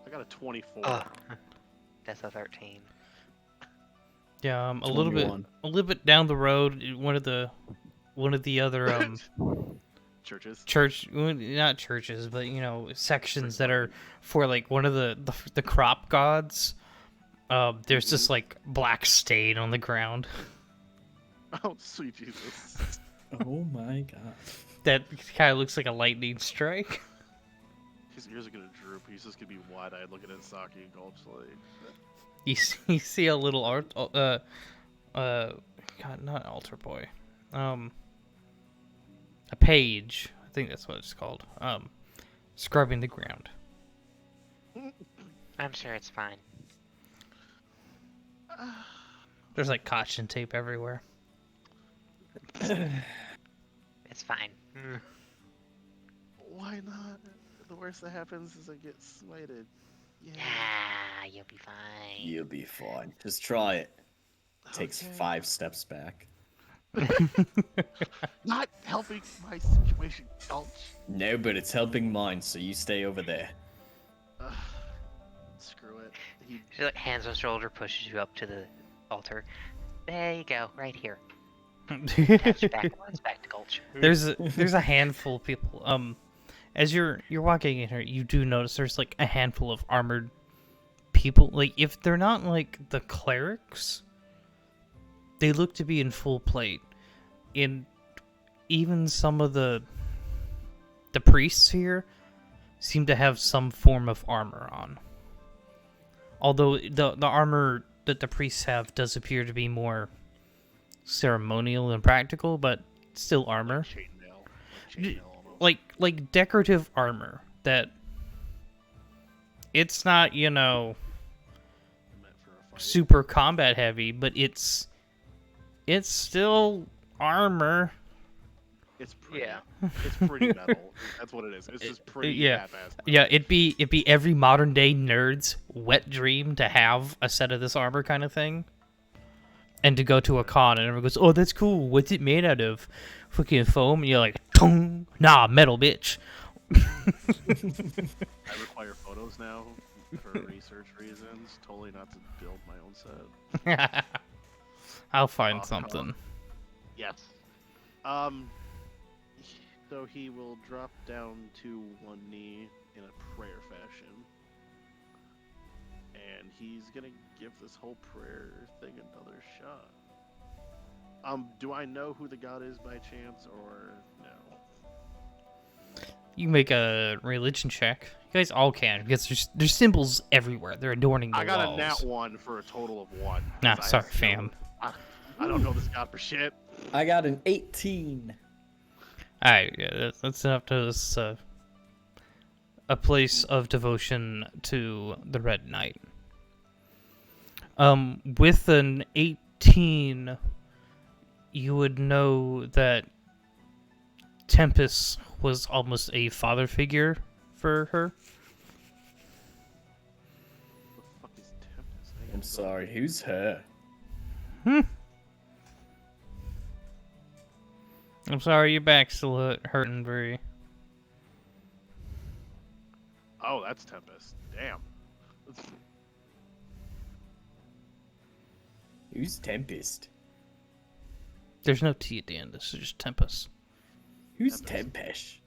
got a 24. Ugh. That's a 13. Yeah, a 21. little bit down the road, one of the other Churches. not churches, but sections that are for like one of the crop gods. There's this like black stain on the ground Oh, sweet Jesus. Oh my god. that kind of looks like a lightning strike. His ears are gonna droop. He's just gonna be wide-eyed looking at Saki and Gulch like... You see a little God, not altar boy, a page. I think that's what it's called. Scrubbing the ground. I'm sure it's fine. There's like caution tape everywhere. It's fine. Why not? The worst that happens is I get smited. Yeah. Ah, you'll be fine. You'll be fine. Just try it. Takes Okay. 5 steps back. Not helping my situation, Gulch. No, but it's helping mine, so you stay over there. Screw it. He She like, hands on shoulder, pushes you up to the altar. There you go, right here. Taps you back, runs back to Gulch. There's a handful of people. As you're walking in here, you do notice there's like a handful of armored people. Like if they're not like the clerics, they look to be in full plate. And even some of the priests here seem to have some form of armor on. Although the armor that the priests have does appear to be more ceremonial and practical, but still armor. chainmail almost. Like decorative armor that it's not, Meant for a fight. super combat heavy, but it's still armor. It's pretty. Yeah. It's pretty metal. That's what it is. It's just pretty yeah. half-assed. Yeah, it'd be every modern day nerd's wet dream to have a set of this armor kind of thing. And to go to a con and everyone goes, "Oh, that's cool. What's it made out of? Fucking foam?" And you're like, "Tung, nah, metal, bitch." I require photos now for research reasons. Totally not to build my own set. I'll find Off something. Yes. So he will drop down to one knee in a prayer fashion. And he's gonna give this whole prayer thing another shot. Do I know who the god is by chance, or no? You make a religion check. You guys all can, because there's symbols everywhere. They're adorning the I got walls. a nat 1 for a total of 1. Nah, 'cause I sorry, have fam. I don't know this god for shit. I got an 18. Alright, yeah, that's enough to this, a place of devotion to the Red Knight. With an 18, you would know that Tempest was almost a father figure for her. What the fuck is Tempest? I I'm don't sorry, who's her? I'm sorry, your back's still hurting, Bree. Oh, that's Tempest. Damn. Who's Tempest? There's no T at the end, this is just Tempest. Who's Tempesh?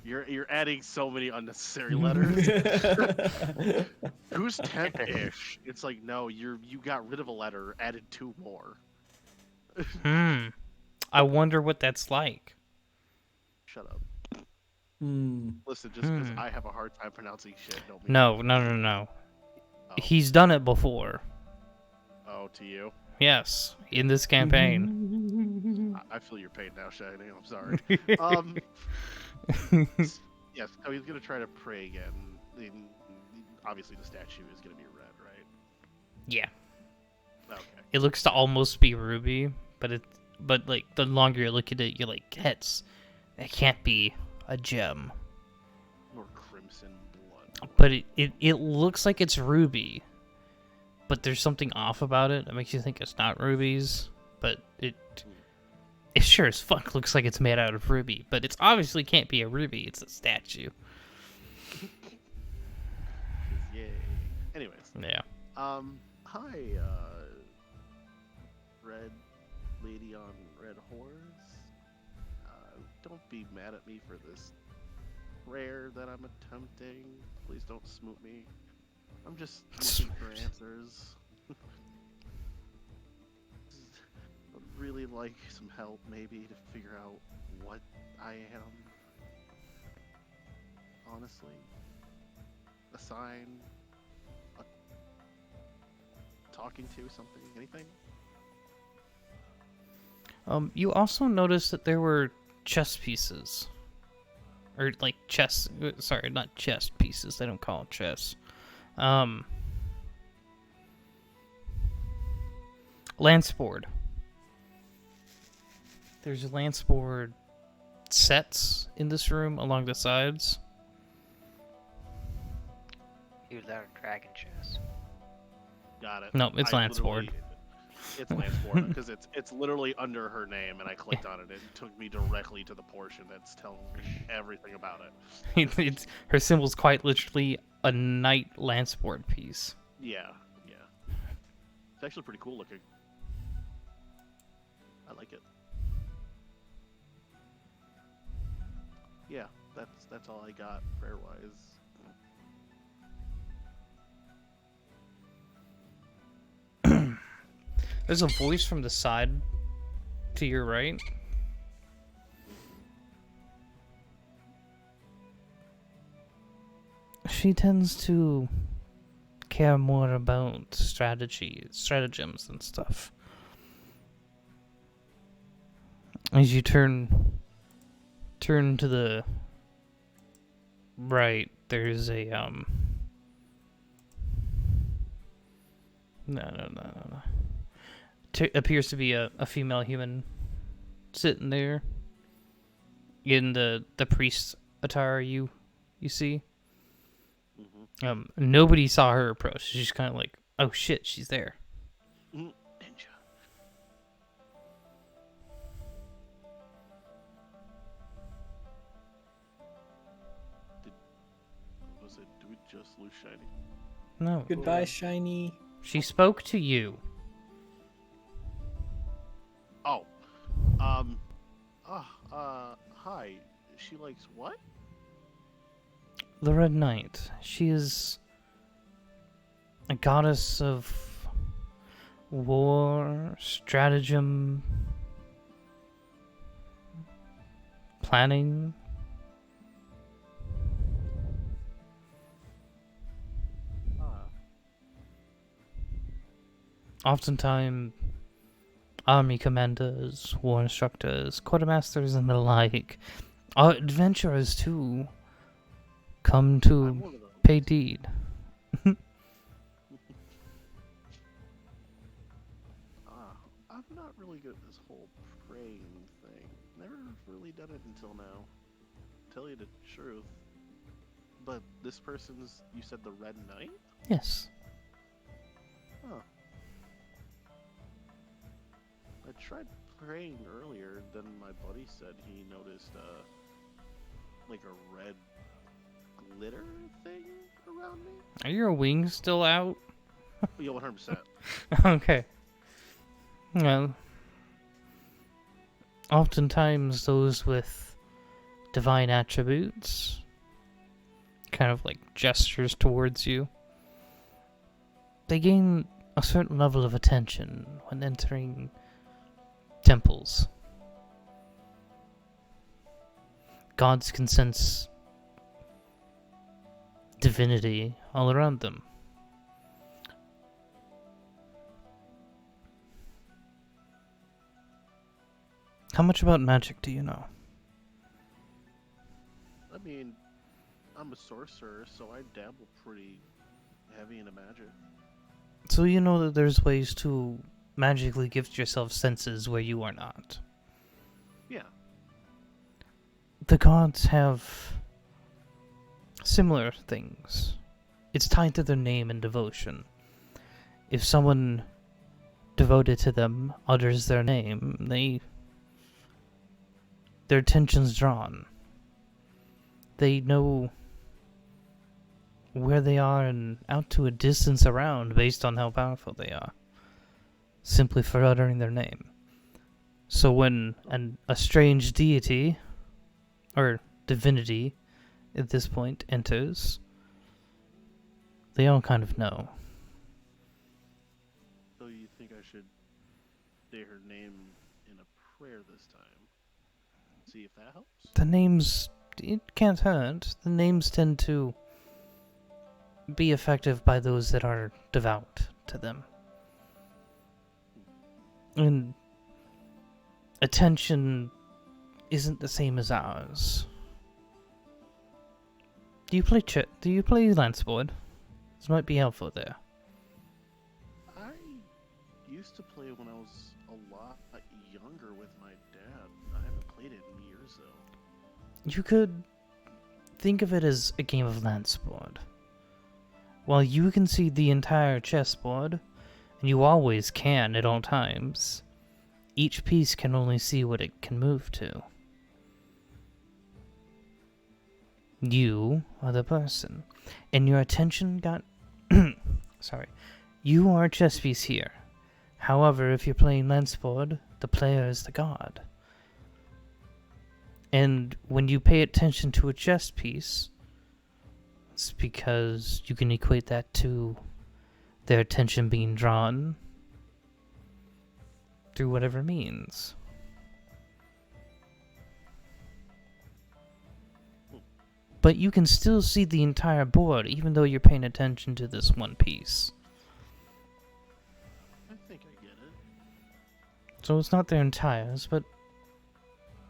You're adding so many unnecessary letters. Who's Tempish? It's like, no, you got rid of a letter, added 2 more. I wonder what that's like. Shut up. Hmm. Listen, just because I have a hard time pronouncing shit, don't mean. No. Oh. He's done it before. Oh, to you. Yes, in this campaign. I feel your pain now, Shiny. I'm sorry. Yes, so he's gonna try to pray again. Obviously, the statue is gonna be red, right? Yeah. Okay. It looks to almost be ruby, but like the longer you look at it, you're like, that can't be a gem. Or crimson blood. But it looks like it's ruby. But there's something off about it that makes you think it's not rubies. But it sure as fuck looks like it's made out of ruby. But it's obviously can't be a ruby, it's a statue. Yay. Anyways. Yeah. Hi, red lady on red horse. Don't be mad at me for this prayer that I'm attempting. Please don't smoot me. I'm just looking for answers. I'd really like some help, maybe, to figure out what I am. Honestly. A sign. Talking to something, anything? You also noticed that there were chess pieces. Or, like, chess... Sorry, not chess pieces. They don't call it chess. Lance board. There's lance board sets in this room along the sides. Either that or dragon chest. Got it. No, it's lance board. It's lance board because it's literally under her name, and I clicked on it. It took me directly to the portion that's telling me everything about it. It's her symbol's quite literally a knight lance board piece. Yeah, yeah. It's actually pretty cool looking. I like it. Yeah, that's all I got prayer wise. There's a voice from the side to your right. She tends to care more about stratagems and stuff. As you turn to the right, there's a no. Appears to be a female human sitting there in the priest attire you see. Mm-hmm. Nobody saw her approach. She's kind of like, oh shit, she's there. Ninja. Did we just lose Shiny? No. Goodbye, Shiny. She spoke to you. Oh. Hi. She likes what? The Red Knight. She is a goddess of war, stratagem, planning. Oftentimes, army commanders, war instructors, quartermasters, and the like, adventurers too, come I'm to one of those. pay deed. I'm not really good at this whole praying thing. Never really done it until now. Tell you the truth. But this person's, you said the Red Knight? Yes. Huh. I tried praying earlier, then my buddy said he noticed, like a red glitter thing around me. Are your wings still out? Yeah, 100%. Okay. Well, oftentimes those with divine attributes kind of like gestures towards you. They gain a certain level of attention when entering temples. Gods can sense divinity all around them. How much about magic do you know? I mean, I'm a sorcerer, so I dabble pretty heavy into magic. So you know that there's ways to magically gift yourself senses where you are not. Yeah. The gods have similar things. It's tied to their name and devotion. If someone devoted to them utters their name, their attention's drawn. They know where they are and out to a distance around based on how powerful they are, simply for uttering their name. So when a strange deity, or divinity at this point, enters, they all kind of know. So you think I should say her name in a prayer this time? See if that helps? The names, it can't hurt. The names tend to be effective by those that are devout to them. And attention isn't the same as ours. Do you play Lanceboard? This might be helpful there. I used used to play when I was a lot younger with my dad. I haven't played it in years, though. You could think of it as a game of Lanceboard. While you can see the entire chessboard, and you always can at all times, each piece can only see what it can move to. You are the person, and your attention got... Sorry. You are a chess piece here. However, if you're playing Lanceboard, the player is the god. And when you pay attention to a chess piece, it's because you can equate that to their attention being drawn through whatever means. But you can still see the entire board, even though you're paying attention to this one piece. I think I get it. So it's not their entires, but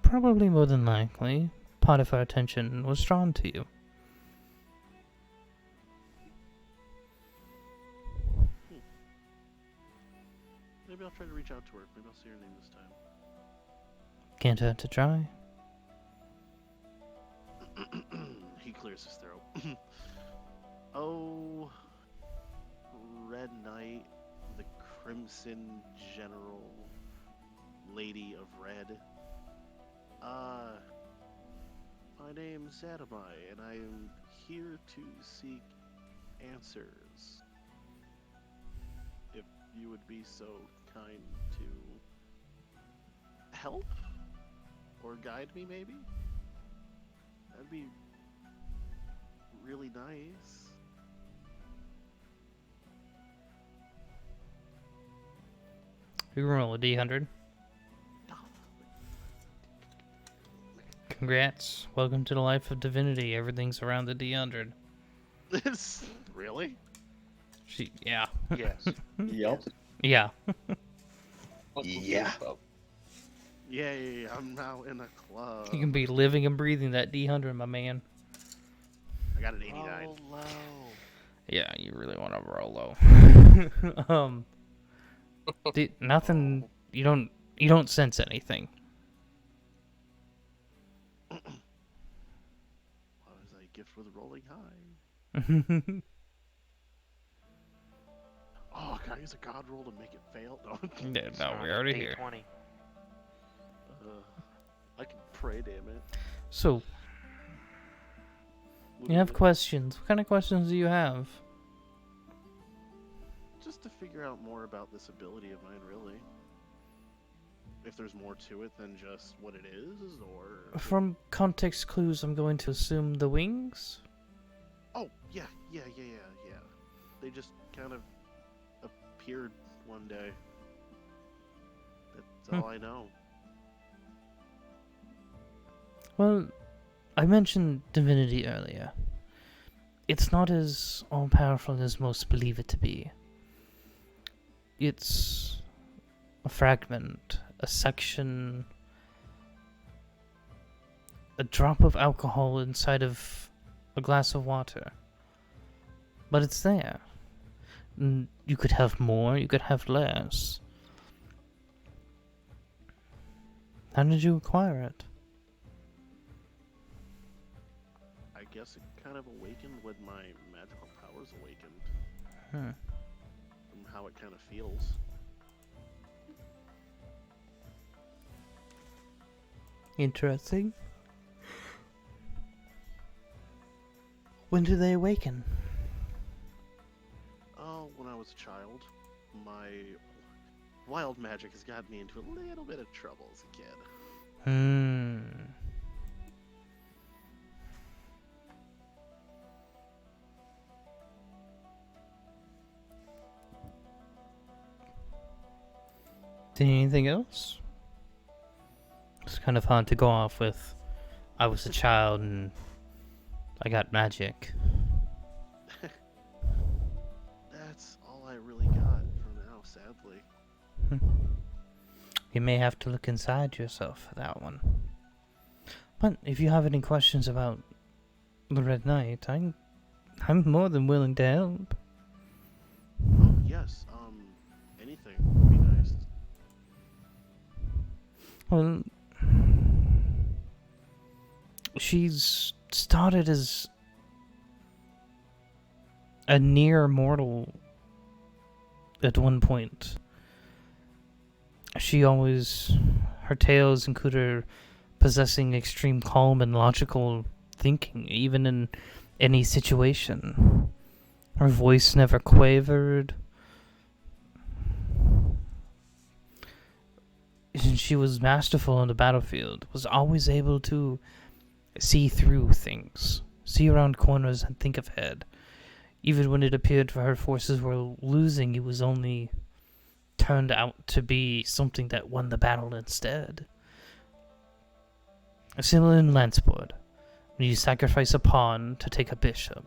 probably more than likely, part of our attention was drawn to you. Maybe I'll try to reach out to her. Maybe I'll see her name this time. Can't hurt to try. He clears his throat. Oh, Red Knight, the Crimson General, Lady of Red. My name's Adamai, and I am here to seek answers. If you would be so kind to help or guide me, maybe? That'd be really nice. You can roll a D100. Congrats. Welcome to the life of divinity. Everything's around the D100. This really? Yeah. Yes. Yup. Yeah. Yeah. Yay, I'm now in a club. You can be living and breathing that D100, my man. I got an 89. Oh, low. Yeah, you really want to roll low. Nothing. You don't sense anything. What is a gift with rolling high? Oh, can I use a god roll to make it fail? No. Yeah, no, we're already here. D20. I can pray, damn it. So, you have questions. What kind of questions do you have? Just to figure out more about this ability of mine, really. If there's more to it than just what it is, or... From context clues, I'm going to assume the wings? Oh, yeah. They just kind of appeared one day. That's all I know. Well, I mentioned divinity earlier. It's not as all-powerful as most believe it to be. It's a fragment, a section, a drop of alcohol inside of a glass of water. But it's there. You could have more, you could have less. How did you acquire it? I guess it kind of awakened when my magical powers awakened. From how it kind of feels. Interesting. When do they awaken? Oh, when I was a child. My wild magic has gotten me into a little bit of trouble as a kid. Anything else? It's kind of hard to go off with, I was a child and I got magic. That's all I really got for now, sadly. You may have to look inside yourself for that one. But if you have any questions about the Red Knight, I'm more than willing to help. Oh, yes, anything would be nice. Well, she's started as a near mortal at one point. Her tales include her possessing extreme calm and logical thinking, even in any situation. Her voice never quavered. She was masterful on the battlefield, was always able to see through things, see around corners and think ahead. Even when it appeared her forces were losing, it was only turned out to be something that won the battle instead. Similar in Lanceport, when you sacrifice a pawn to take a bishop.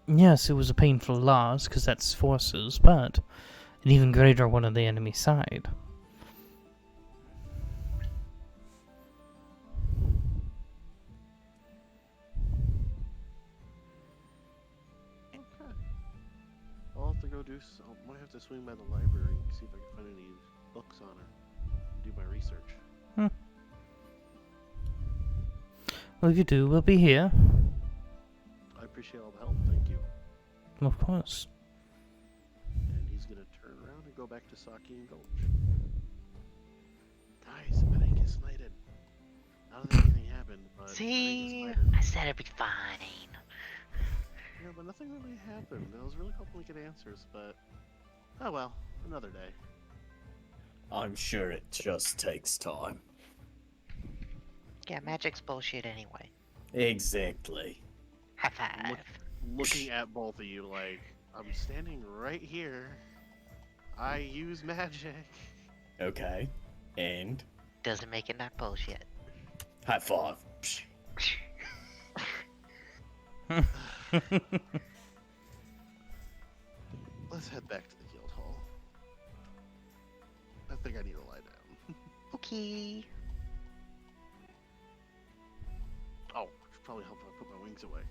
Yes, it was a painful loss, because that's forces, but an even greater one on the enemy side. Okay. I'll have to go I might have to swing by the library and see if I can find any books on her. Do my research. Well, if you do, we'll be here. I appreciate all the help. Thank you. Of course. And he's gonna turn around and go back to Saki and Gulch. Guys, I think it's smited. I don't think anything happened, but See, I think it's I said it'd be fine. yeah, but nothing really happened. I was really hoping we could answers, but oh well, another day. I'm sure it just takes time. Yeah, magic's bullshit anyway. Exactly. High five. Looking at both of you like I'm standing right here. I use magic. Okay. And Doesn't make it not bullshit. high five. Let's head back to the guild hall. I think I need to lie down. Okay. Oh, should probably help if I put my wings away.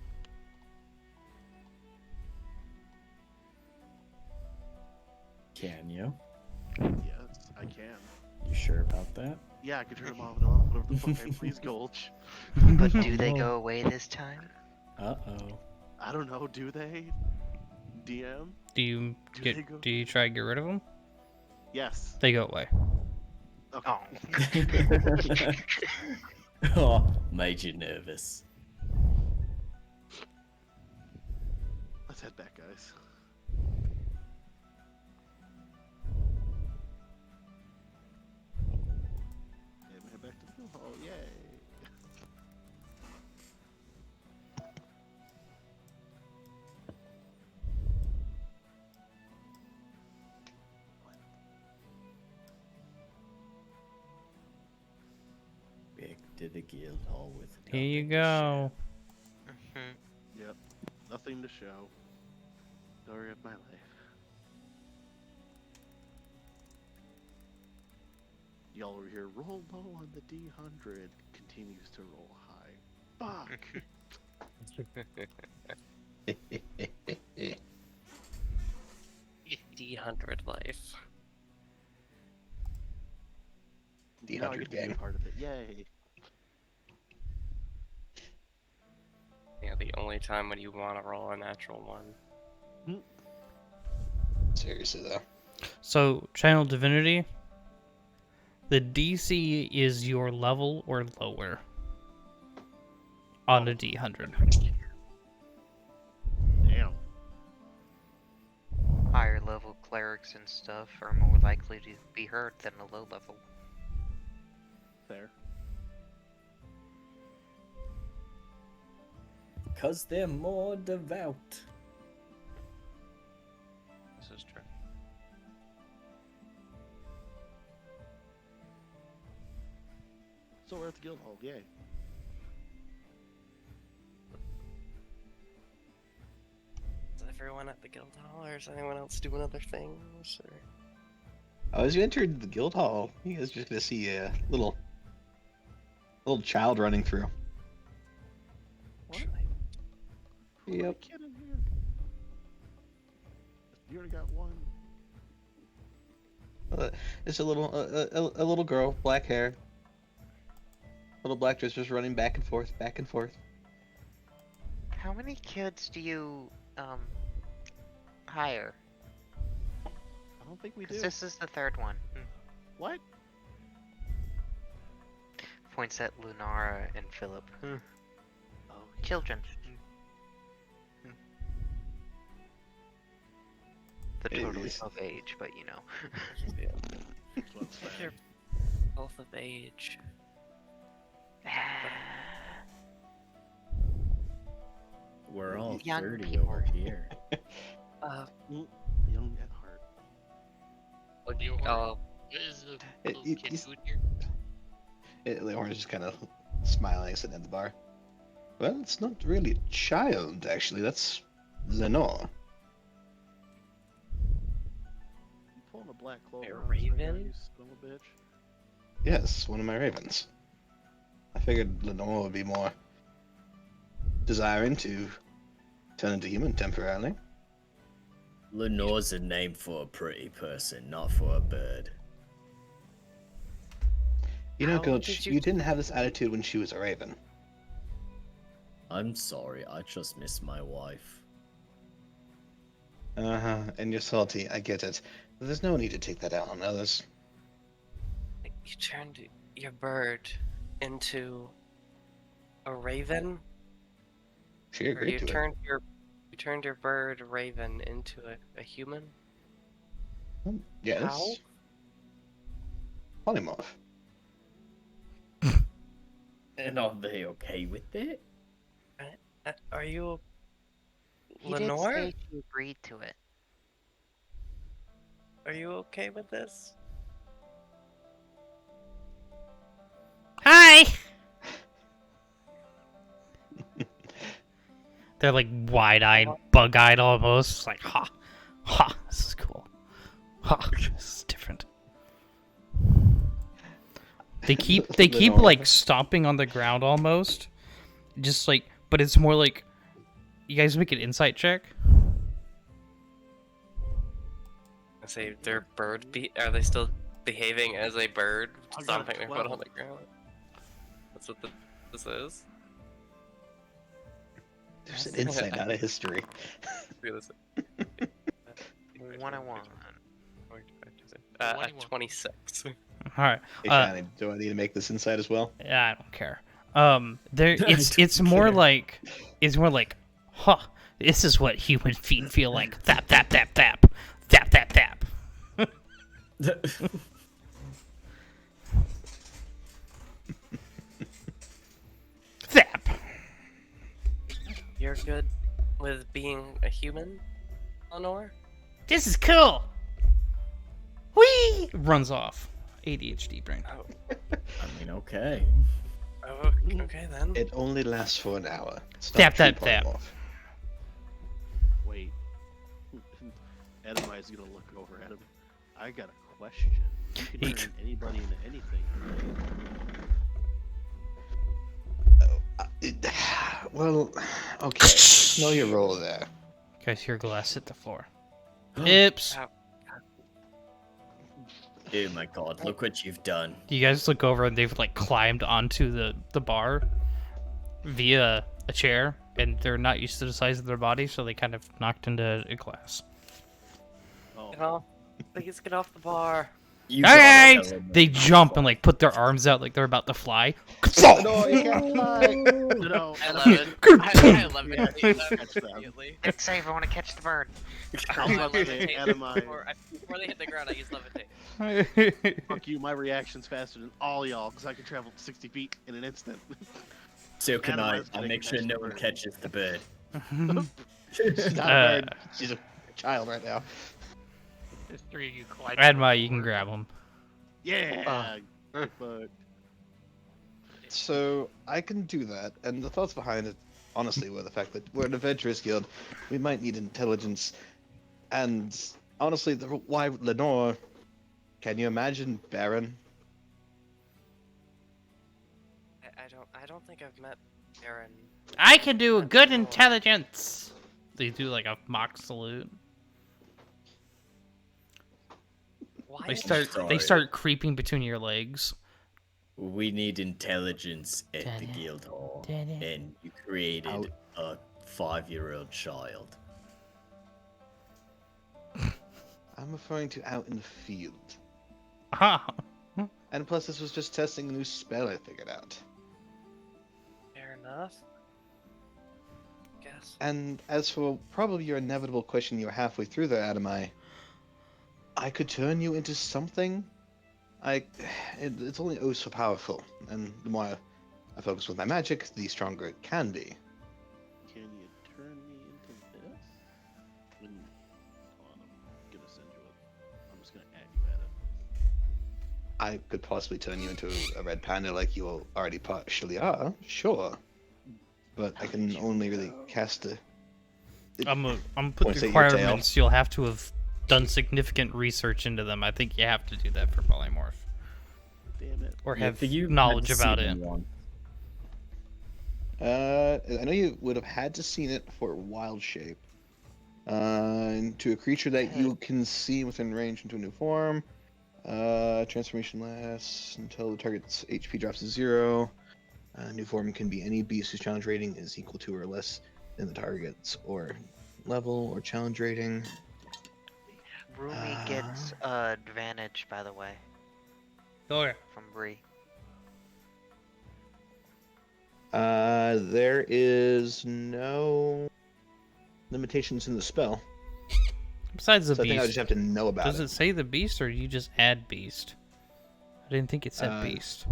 Can you? Yes, I can. You sure about that? Yeah, I can turn them off and on, whatever the fuck I please, Gulch. But do they go away this time? Uh-oh. I don't know, do they? DM? Do you Do they go- do you try to get rid of them? Yes. They go away. Okay. Oh, made you nervous. Let's head back, guys. And head back to the guild hall, yay! Back to the guild hall with Here you nothing to go. Yep, nothing to show. Story of my life. Y'all over here, roll low on the D100, continues to roll high. Fuck! D100 life. Now I D100 get to be a gang. part of it, yay! Yeah, the only time when you want to roll a natural one. Seriously though. So, Channel Divinity, the DC is your level or lower on a D100. Damn. Higher level clerics and stuff are more likely to be hurt than a low level. Fair. Because they're more devout. This is true. So we're at the guild hall, yay. Is everyone at the guild hall, or is anyone else doing other things? Or... As you entered the guild hall, you guys just gonna see a little child running through. What? Yep. Kid in here. You already got one. It's a little girl, black hair, little black dress, just running back and forth, back and forth. How many kids do you hire? I don't think we do. 'Cause this is the third one. What? Points at Lunara and Philip. Oh, Children. They're It totally is. of age, but you know. They're both of age. We're all Young 30 people. over here. young at heart. You Oh, what is the It- little it- kid it's- doing here? Leon's just kind of smiling, sitting at the bar. Well, it's not really a child, actually. That's Lenore. You pulling a black clover A on us right now, raven? you son of a bitch. Yes, one of my ravens. I figured Lenore would be more desiring to turn into human temporarily. Lenore's a name for a pretty person, not for a bird. You know, How Coach, did you you- didn't have this attitude when she was a raven. I'm sorry, I just miss my wife. Uh-huh, and you're salty, I get it. But there's no need to take that out on others. you turned your bird into a raven, She or agreed you to it. turned your bird raven into a human. Yes. How? Polymorph. And are they okay with it? Are you He did Lenore? say she agreed to it. Are you okay with this? Hi! They're like wide-eyed, bug-eyed almost. It's like, ha, ha, this is cool. Ha, this is different. They keep Lenore. like stomping on the ground almost, just like, but it's more like, you guys make an insight check. I say their bird are they still behaving as a bird, I got stomping their foot 12. on the ground? That's what this is. There's an insight, not a history. Look at this. 101. A 21. 26. All right. Hey, Shani, do I need to make this insight as well? Yeah, I don't care. There, I it's don't more care. like, huh, this is what human feet feel like. Thap, thap, thap, thap, thap, thap, thap. Thap. You're good with being a human, Lenore? This is cool. Whee! Runs off. ADHD brain. Oh, I mean, okay. okay then. It only lasts for an hour. It's Tap, not tap, true tap. polymorph. Wait. Edemi's gonna look over at him. I got a question. You can turn anybody into anything. Well, okay. Know your role there. Guys, hear glass hit the floor. Ips. Ow. Oh my god, look what you've done. You guys look over and they've like climbed onto the bar via a chair, and they're not used to the size of their body, so they kind of knocked into a glass. Oh, Get off. Please get off the bar. You Okay! gotta tell them They that. jump and like put their arms out like they're about to fly. No, you can't fly. no. I love it. I love Yeah, it. catch them. Immediately. Let's save, I want to catch the bird. I'll levitate Edemi. before they hit the ground. I use levitate. Fuck you, my reaction's faster than all y'all, because I can travel 60 feet in an instant. So can I? Edemi's I'll gonna make sure catch no the one bird. catches the bird. She's not a bird. She's a child right now. There's three of you colliding. Adma, you can grab them. Yeah! But So I can do that, and the thoughts behind it, honestly, were the fact that we're an adventurers guild. We might need intelligence, and honestly, why Lenore? Can you imagine Baron? I don't think I've met Aaron. I can do a good intelligence. They do like a mock salute. Why? They sorry. start creeping between your legs. We need intelligence at the Da-da. guild hall, Da-da. and you created a 5-year-old child. I'm referring to out in the field. Ah. And plus, this was just testing a new spell I figured out. Fair enough. Guess. And as for probably your inevitable question you're halfway through there, Adamai, I could turn you into something. It's only oh so powerful, and the more I focus with my magic, the stronger it can be. Can you turn me into this? Hold on, I'm gonna send you I'm just gonna add you at it. I could possibly turn you into a red panda like you already partially are, sure. But I can only really cast a... I'm gonna Wanna put say the your tail? requirements. You'll have to have done significant research into them. I think you have to do that for polymorph, Damn it. or Yeah, have but you knowledge hadn't about seen it. one. I know you would have had to seen it for wild shape. To a creature that you can see within range into a new form. Transformation lasts until the target's HP drops to 0. New form can be any beast whose challenge rating is equal to or less than the target's or level or challenge rating. Rumi gets advantage, by the way, Oh yeah. from Bree. There is no limitations in the spell. Besides the So I think I beast, just have to know about does it. it say the beast, or do you just add beast? I didn't think it said Uh, beast.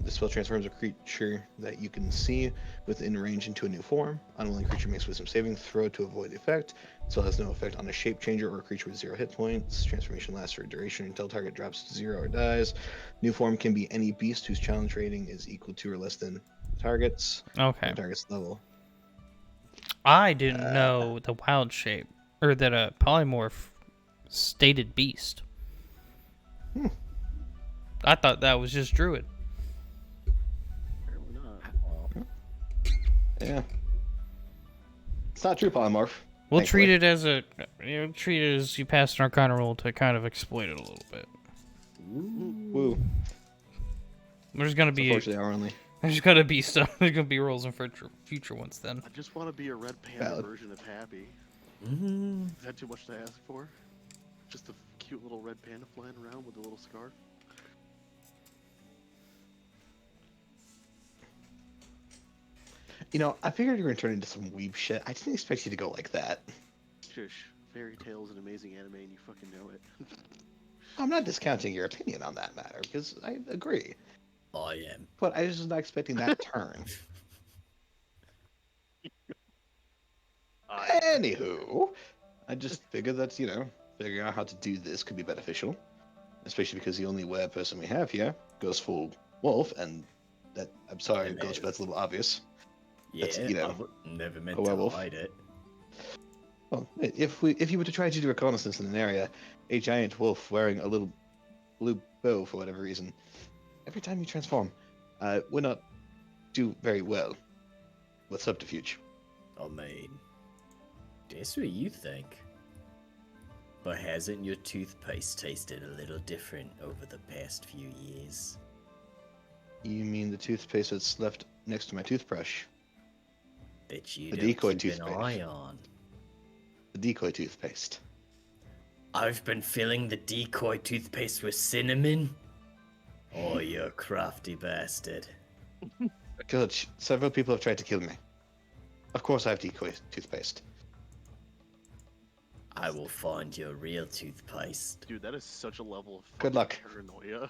The spell transforms a creature that you can see within range into a new form. Unwilling creature makes wisdom saving throw to avoid the effect. Spell has no effect on a shape changer or a creature with 0 hit points. Transformation lasts for a duration until target drops to 0 or dies. New form can be any beast whose challenge rating is equal to or less than target's. Okay. And target's level. I didn't know the wild shape, or that a polymorph stated beast. Hmm. I thought that was just druid. Apparently not. Yeah. It's not true polymorph. We'll thankfully. treat it as you passed an Arcana roll to kind of exploit it a little bit. Woo. There's gonna It's be unfortunately our only. there's gonna be stuff. There's gonna be rolls in future ones then. I just want to be a red panda Valid. version of Happy. Mm-hmm. Is that too much to ask for? Just a cute little red panda flying around with a little scarf? You know, I figured you were gonna turn into some weeb shit. I didn't expect you to go like that. Shush. Fairy Tale is an amazing anime and you fucking know it. I'm not discounting your opinion on that matter because I agree, I am. but I was just not expecting that turn. Anywho, I just figured that figuring out how to do this could be beneficial, especially because the only weird person we have here goes full wolf, and that I'm sorry, Hello. Ghost, but that's a little obvious. Yeah, That's, I've never meant a to werewolf. hide it. Well, if you were to try to do reconnaissance in an area, a giant wolf wearing a little blue bow for whatever reason, every time you transform, would not do very well with subterfuge. I mean, that's what you think. But hasn't your toothpaste tasted a little different over the past few years? You mean the toothpaste that's left next to my toothbrush? That you The don't decoy keep an toothpaste. eye on. The decoy toothpaste. I've been filling the decoy toothpaste with cinnamon. Oh, you crafty bastard. Good. Several people have tried to kill me. Of course I have decoy toothpaste. I will find your real toothpaste. Dude, that is such a level of Good fucking luck. paranoia.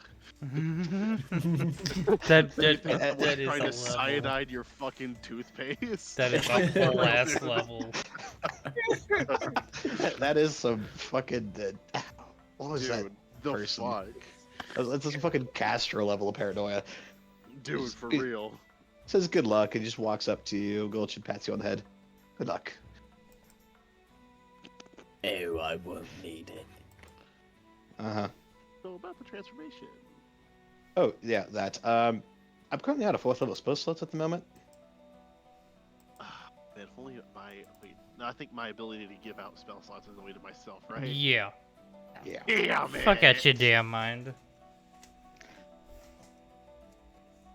that Someone that is trying a to level. cyanide your fucking toothpaste. That is a whole ass level. That is some fucking. What was that? Dude, the person? fuck? That's some fucking Castro level of paranoia. Dude, for Good- real. Says good luck and just walks up to you. Gulch and pats you on the head. Good luck. Oh, I won't need it. Uh-huh. So about the transformation. Oh, yeah, that. I'm currently out of 4th level spell slots at the moment. Man, if only my... Wait, no, I think my ability to give out spell slots is only to myself, right? Yeah. Yeah. Damn it. Fuck out your damn mind.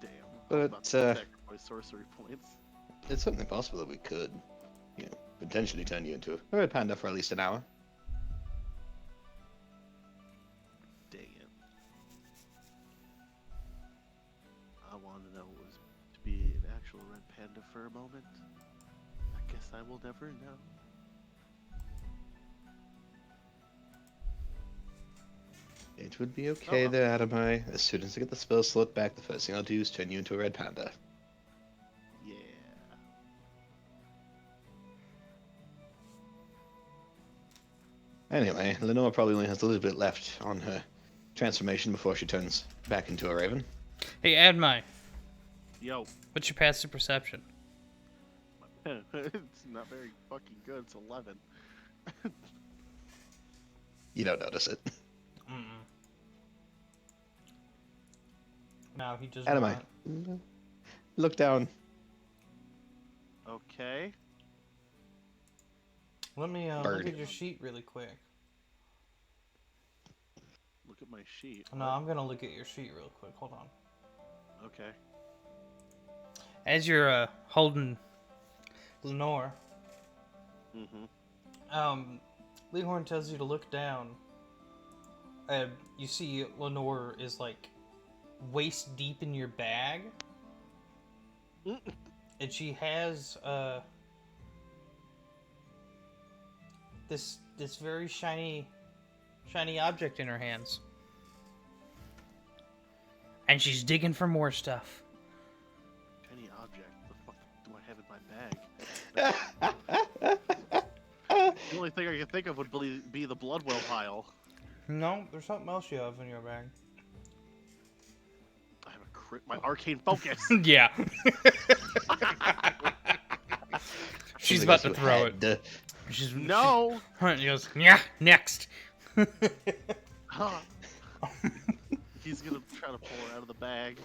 Damn. But, I'm about to sacrifice sorcery points. It's certainly possible that we could, potentially turn you into a red panda for at least an hour. Dang it. I want to know what it was to be an actual red panda for a moment. I guess I will never know. It would be okay there, Adamai. As soon as I get the spell slot back, the first thing I'll do is turn you into a red panda. Yeah. Anyway, Lenore probably only has a little bit left on her transformation before she turns back into a raven. Hey, Admai, Yo. what's your passive perception? It's not very fucking good. It's 11. You don't notice it. Mm-mm. No, he does Adamai, not. look down. Okay. Let me look Bird. at your sheet really quick. Look at my sheet. No, I'm gonna look at your sheet real quick. Hold on. Okay. As you're holding Lenore, Mm-hmm. Leehorn tells you to look down. And you see Lenore is like waist deep in your bag. And she has this very shiny object in her hands. And she's digging for more stuff. Shiny object. The fuck do I have in my bag? The only thing I can think of would be the Bloodwell pile. No, there's something else you have in your bag. I have my arcane focus. Yeah. She's about to throw it. She's No. She goes, yeah, next. Huh. He's gonna try to pull her out of the bag.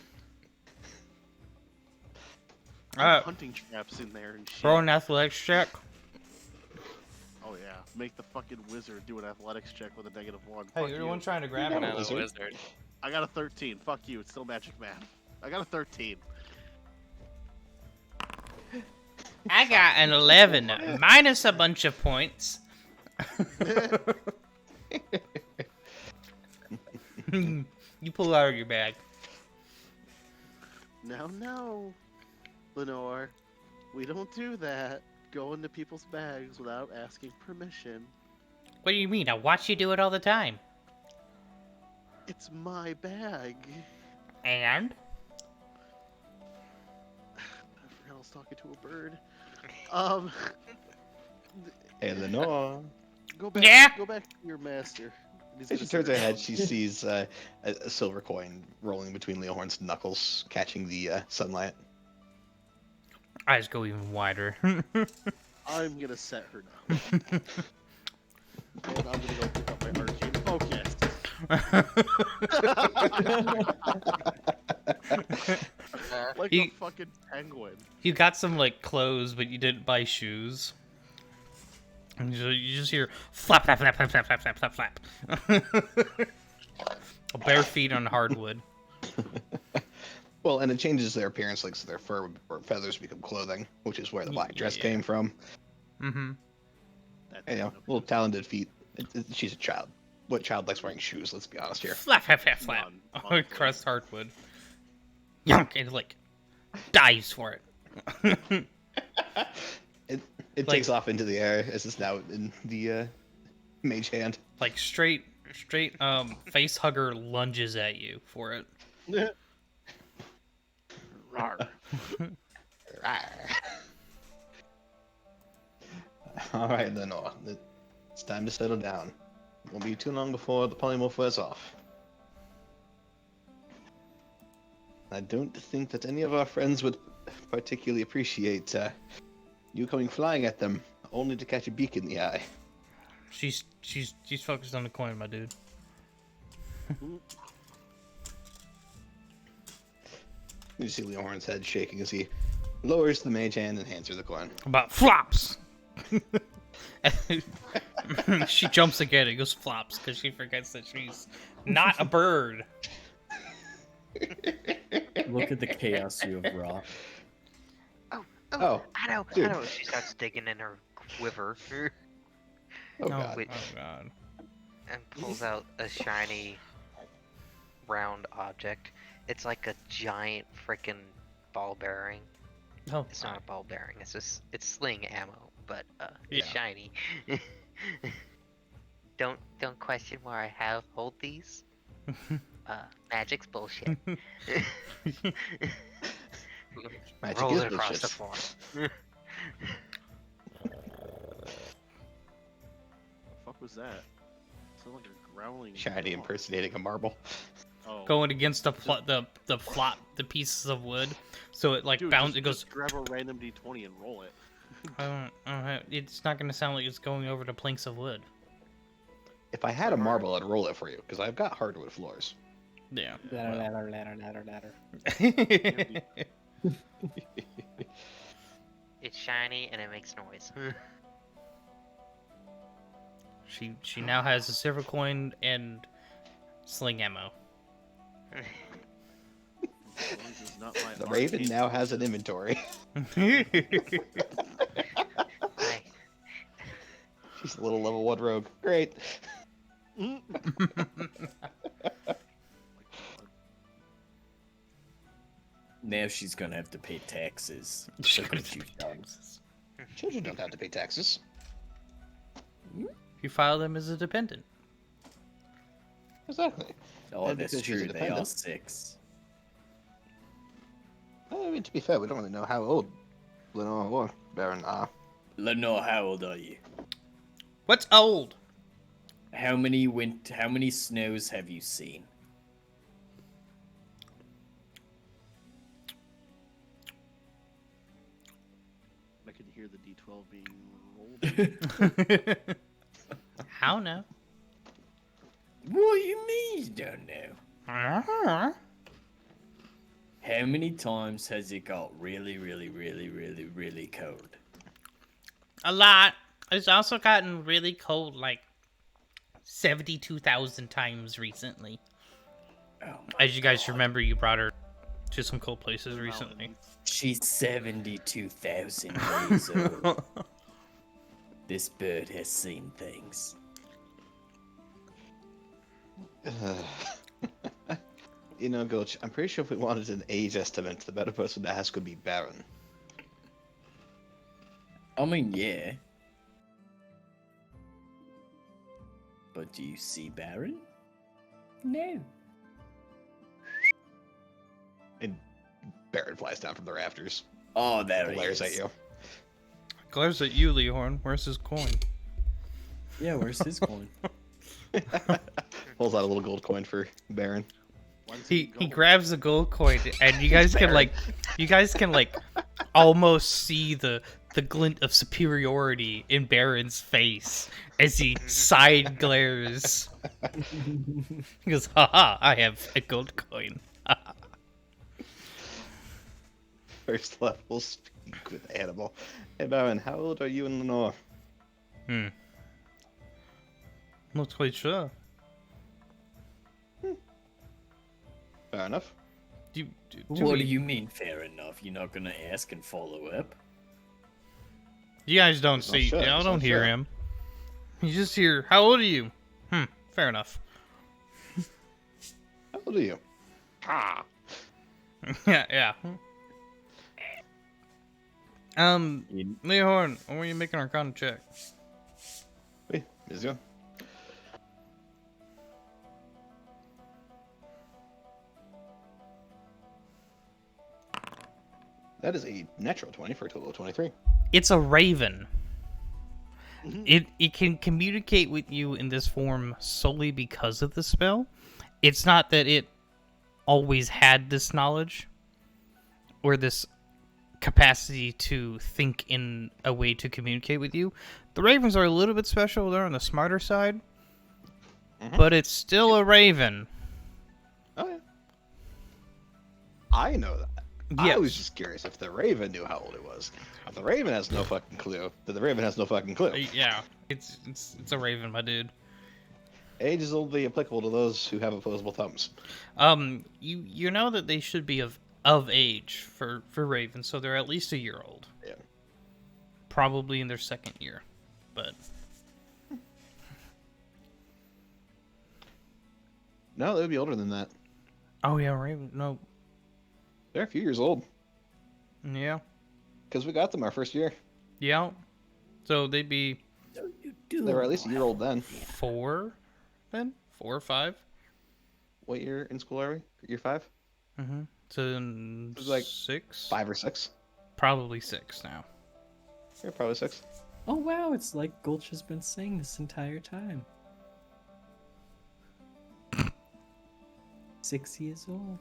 Hunting traps in there and shit. Throw an athletics check. Oh yeah, make the fucking wizard do an athletics check with a -1. Hey, Fuck you're the you. one trying to grab You it. got Now it. the wizard. I got a 13. Fuck you. It's still magic math. I got a 13. I got an 11, minus a bunch of points. You pull it out of your bag. No, Lenore. We don't do that. Go into people's bags without asking permission. What do you mean? I watch you do it all the time. It's my bag. And? I forgot I was talking to a bird. Hey, Lenore. Go back. Yeah? Go back to your master. And he's As she gonna turns sit her head, down. she sees a silver coin rolling between Leohorn's knuckles, catching the sunlight. Eyes go even wider. I'm gonna set her down. And I'm gonna go pick up my arcane focus. Like a fucking penguin. You got some like clothes, but you didn't buy shoes. And you just hear flap, flap, flap, flap, flap, flap, flap, flap, flap. Bare feet on hardwood. Well, and it changes their appearance, like so their fur or feathers become clothing, which is where the black dress came from. Mm-hmm. You know, little talented feet. She's a child. What child likes wearing shoes? Let's be honest here. Flap, flap, flap, flap. None, Across hardwood. Yonk, and like dives for it. It takes off into the air as it's now in the mage hand. Like straight face hugger lunges at you for it. Rawr. All right, Lenore. It's time to settle down. It won't be too long before the polymorph wears off. I don't think that any of our friends would particularly appreciate you coming flying at them, only to catch a beak in the eye. She's focused on the coin, my dude. You see Leorn's head shaking as he lowers the mage hand and hands her the coin. About flops. She jumps again. It goes flops because she forgets that she's not a bird. Look at the chaos you have wrought. Oh, I know. dude. I know. She starts digging in her quiver Oh god. Wait. Oh god. and pulls out a shiny, round object. It's like a giant freaking ball bearing. Oh, It's not a ball bearing. It's sling ammo, but it's Yeah. shiny. Don't question why I hold these. Magic's bullshit. Magic Rolls is it across the bullshit. floor. Fuck was that? Sounds like a growling. Shiny dog. impersonating a marble. Oh. going against the pieces of wood, so it like Dude, bounce. just, It goes. just grab a random d20 and roll it. I don't have, it's not gonna sound like it's going over the planks of wood. If I had a marble, I'd roll it for you, because I've got hardwood floors. Yeah. Ladder. It's shiny and it makes noise. She now has a silver coin and sling ammo. Noise is not my The art. Raven now has an inventory. I, She's a little level 1 rogue. Great. Now she's gonna have to pay taxes. She's Look gonna what you've done. Children don't have to pay taxes. You file them as a dependent. Exactly. Oh, And that's because she's true. a They are dependent. 6. I mean, to be fair, we don't really know how old Lenore or Baron are. Lenore, how old are you? What's old? How many snows have you seen? I could hear the d12 being rolled. How now? What do you mean you don't know? How many times has it got really, really, really, really, really cold? A lot. It's also gotten really cold, like 72,000 times recently. Oh, As you guys remember, you brought her to some cold places recently. she's 72,000 years old. This bird has seen things. You know, Gulch, I'm pretty sure if we wanted an age estimate, the better person to ask would be Baron. I mean, yeah. But do you see Baron? No. And Baron flies down from the rafters, Oh, there he glares is. at you. Glares at you, Leohorn. Where's his coin? Yeah, where's his coin? Pulls out a little gold coin for Baron. Why does He go? grabs the gold coin, and you guys can like almost see the glint of superiority in Baron's face as he side glares. He goes, "Haha! I have a gold coin." First level speak with animal. Hey Baron, how old are you in Lenore? Not quite sure. Fair enough. What do you mean, fair enough? You're not gonna ask and follow up? You guys don't Not see. sure, Y'all not don't hear sure. him. You just hear, "How old are you?" Fair enough. How old are you? Ah. Yeah. Leohorn, when are you making our con check? Wait, is you? That is a natural 20 for a total of 23. It's a raven. It can communicate with you in this form solely because of the spell. It's not that it always had this knowledge or this capacity to think in a way to communicate with you. The ravens are a little bit special. They're on the smarter side. But it's still a raven. Oh, yeah. I know that. I was Yes. just curious if the Raven knew how old it was. If the Raven has no fucking clue, then the Raven has no fucking clue. Yeah. It's a raven, my dude. Age is only applicable to those who have opposable thumbs. You know that they should be of age for ravens, so they're at least a year old. Yeah. Probably in their second year, but No, they would be older than that. oh yeah, raven. No, They're a few years old. yeah, Because we got them our first year. yeah. So they'd be So you do. They were at least a year old then. 4, then 4 or 5. What year in school are we? Year 5? Mm-hmm. So then It was like 6, 5 or 6. probably 6 now. Yeah, probably 6. Oh wow, it's like Gulch has been saying this entire time. 6 years old.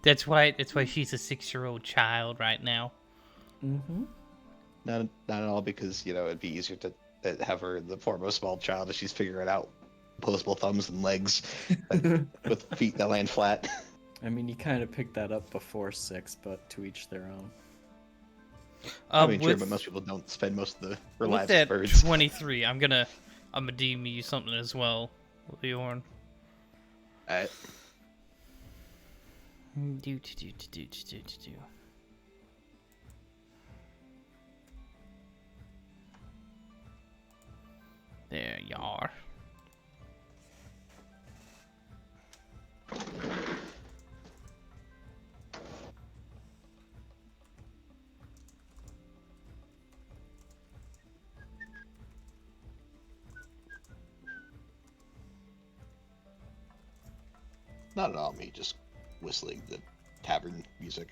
That's why she's a 6-year-old child right now. Mm-hmm. Not at all, because it'd be easier to have her the foremost small child as she's figuring out opposable thumbs and legs with feet that land flat. I mean, you kind of picked that up before 6, but to each their own. I mean, true, With, but most people don't spend most of their with lives that as birds. 23, I'm gonna DM you something as well, Leorn. Alright. Do. There you are. Not at all me, just whistling the tavern music.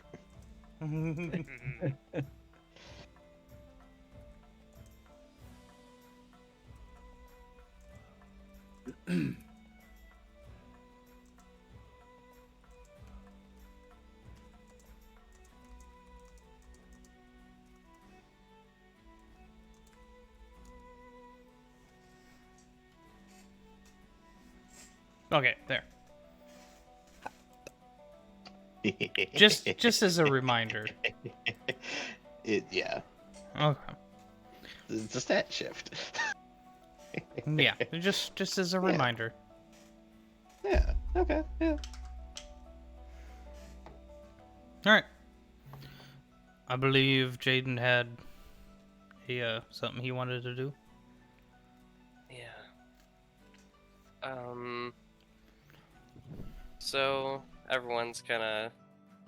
Okay, there. Just as a reminder. Yeah. Okay. It's a stat shift. Yeah, just as a reminder. Yeah. Okay. Yeah. All right. I believe Jaden had something he wanted to do. Yeah. So everyone's kind of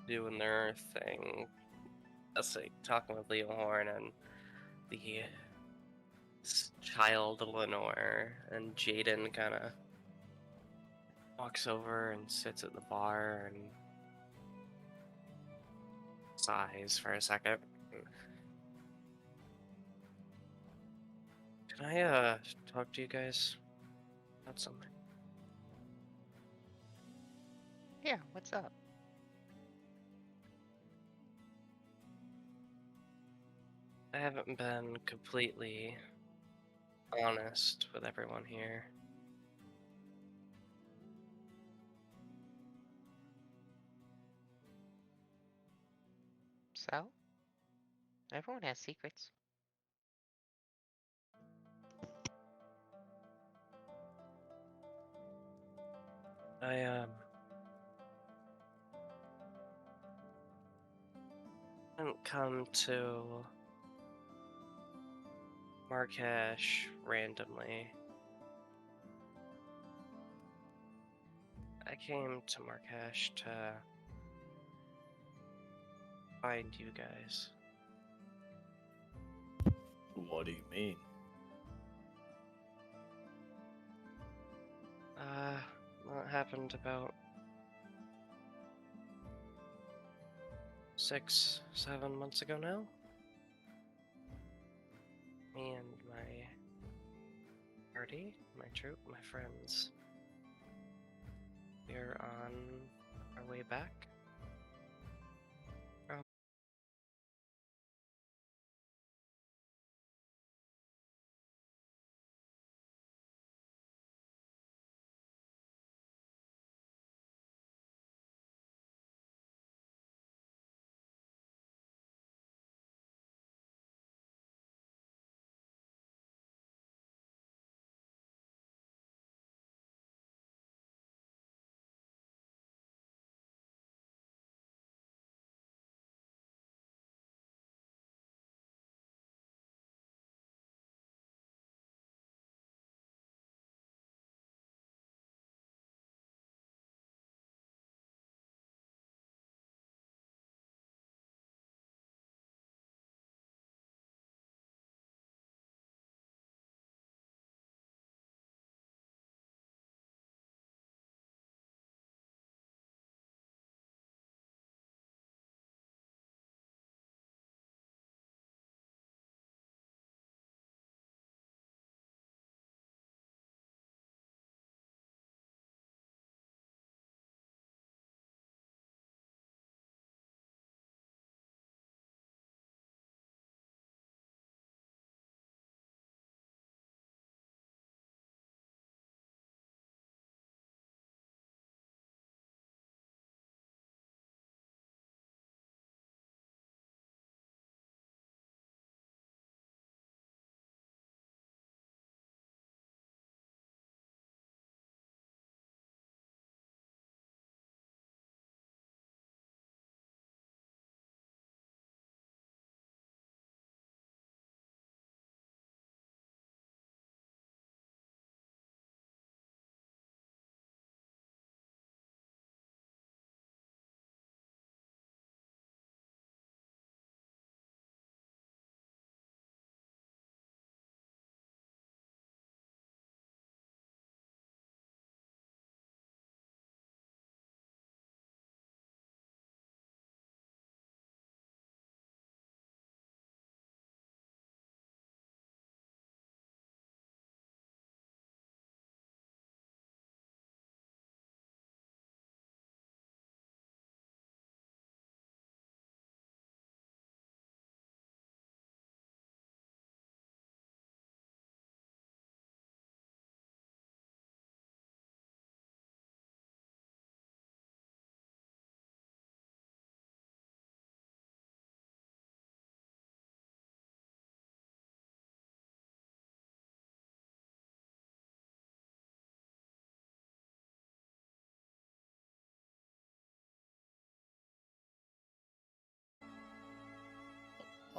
doing their thing. That's like talking with Leo Horn and the child Lenore, and Jaden kind of walks over and sits at the bar and sighs for a second. Can I talk to you guys about something? Yeah, what's up? I haven't been completely honest with everyone here. So? Everyone has secrets. I didn't come to Marrakesh randomly. I came to Marrakesh to find you guys. What do you mean? That happened about 6, 7 months ago now. Me and my party, my troop, my friends, we're on our way back.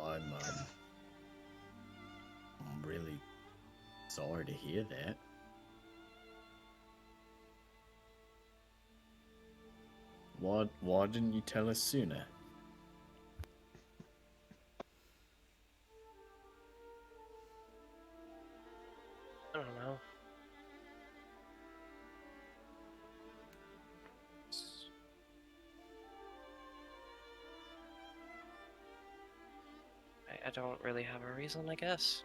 I'm really sorry to hear that. Why didn't you tell us sooner? I don't know. I don't really have a reason, I guess.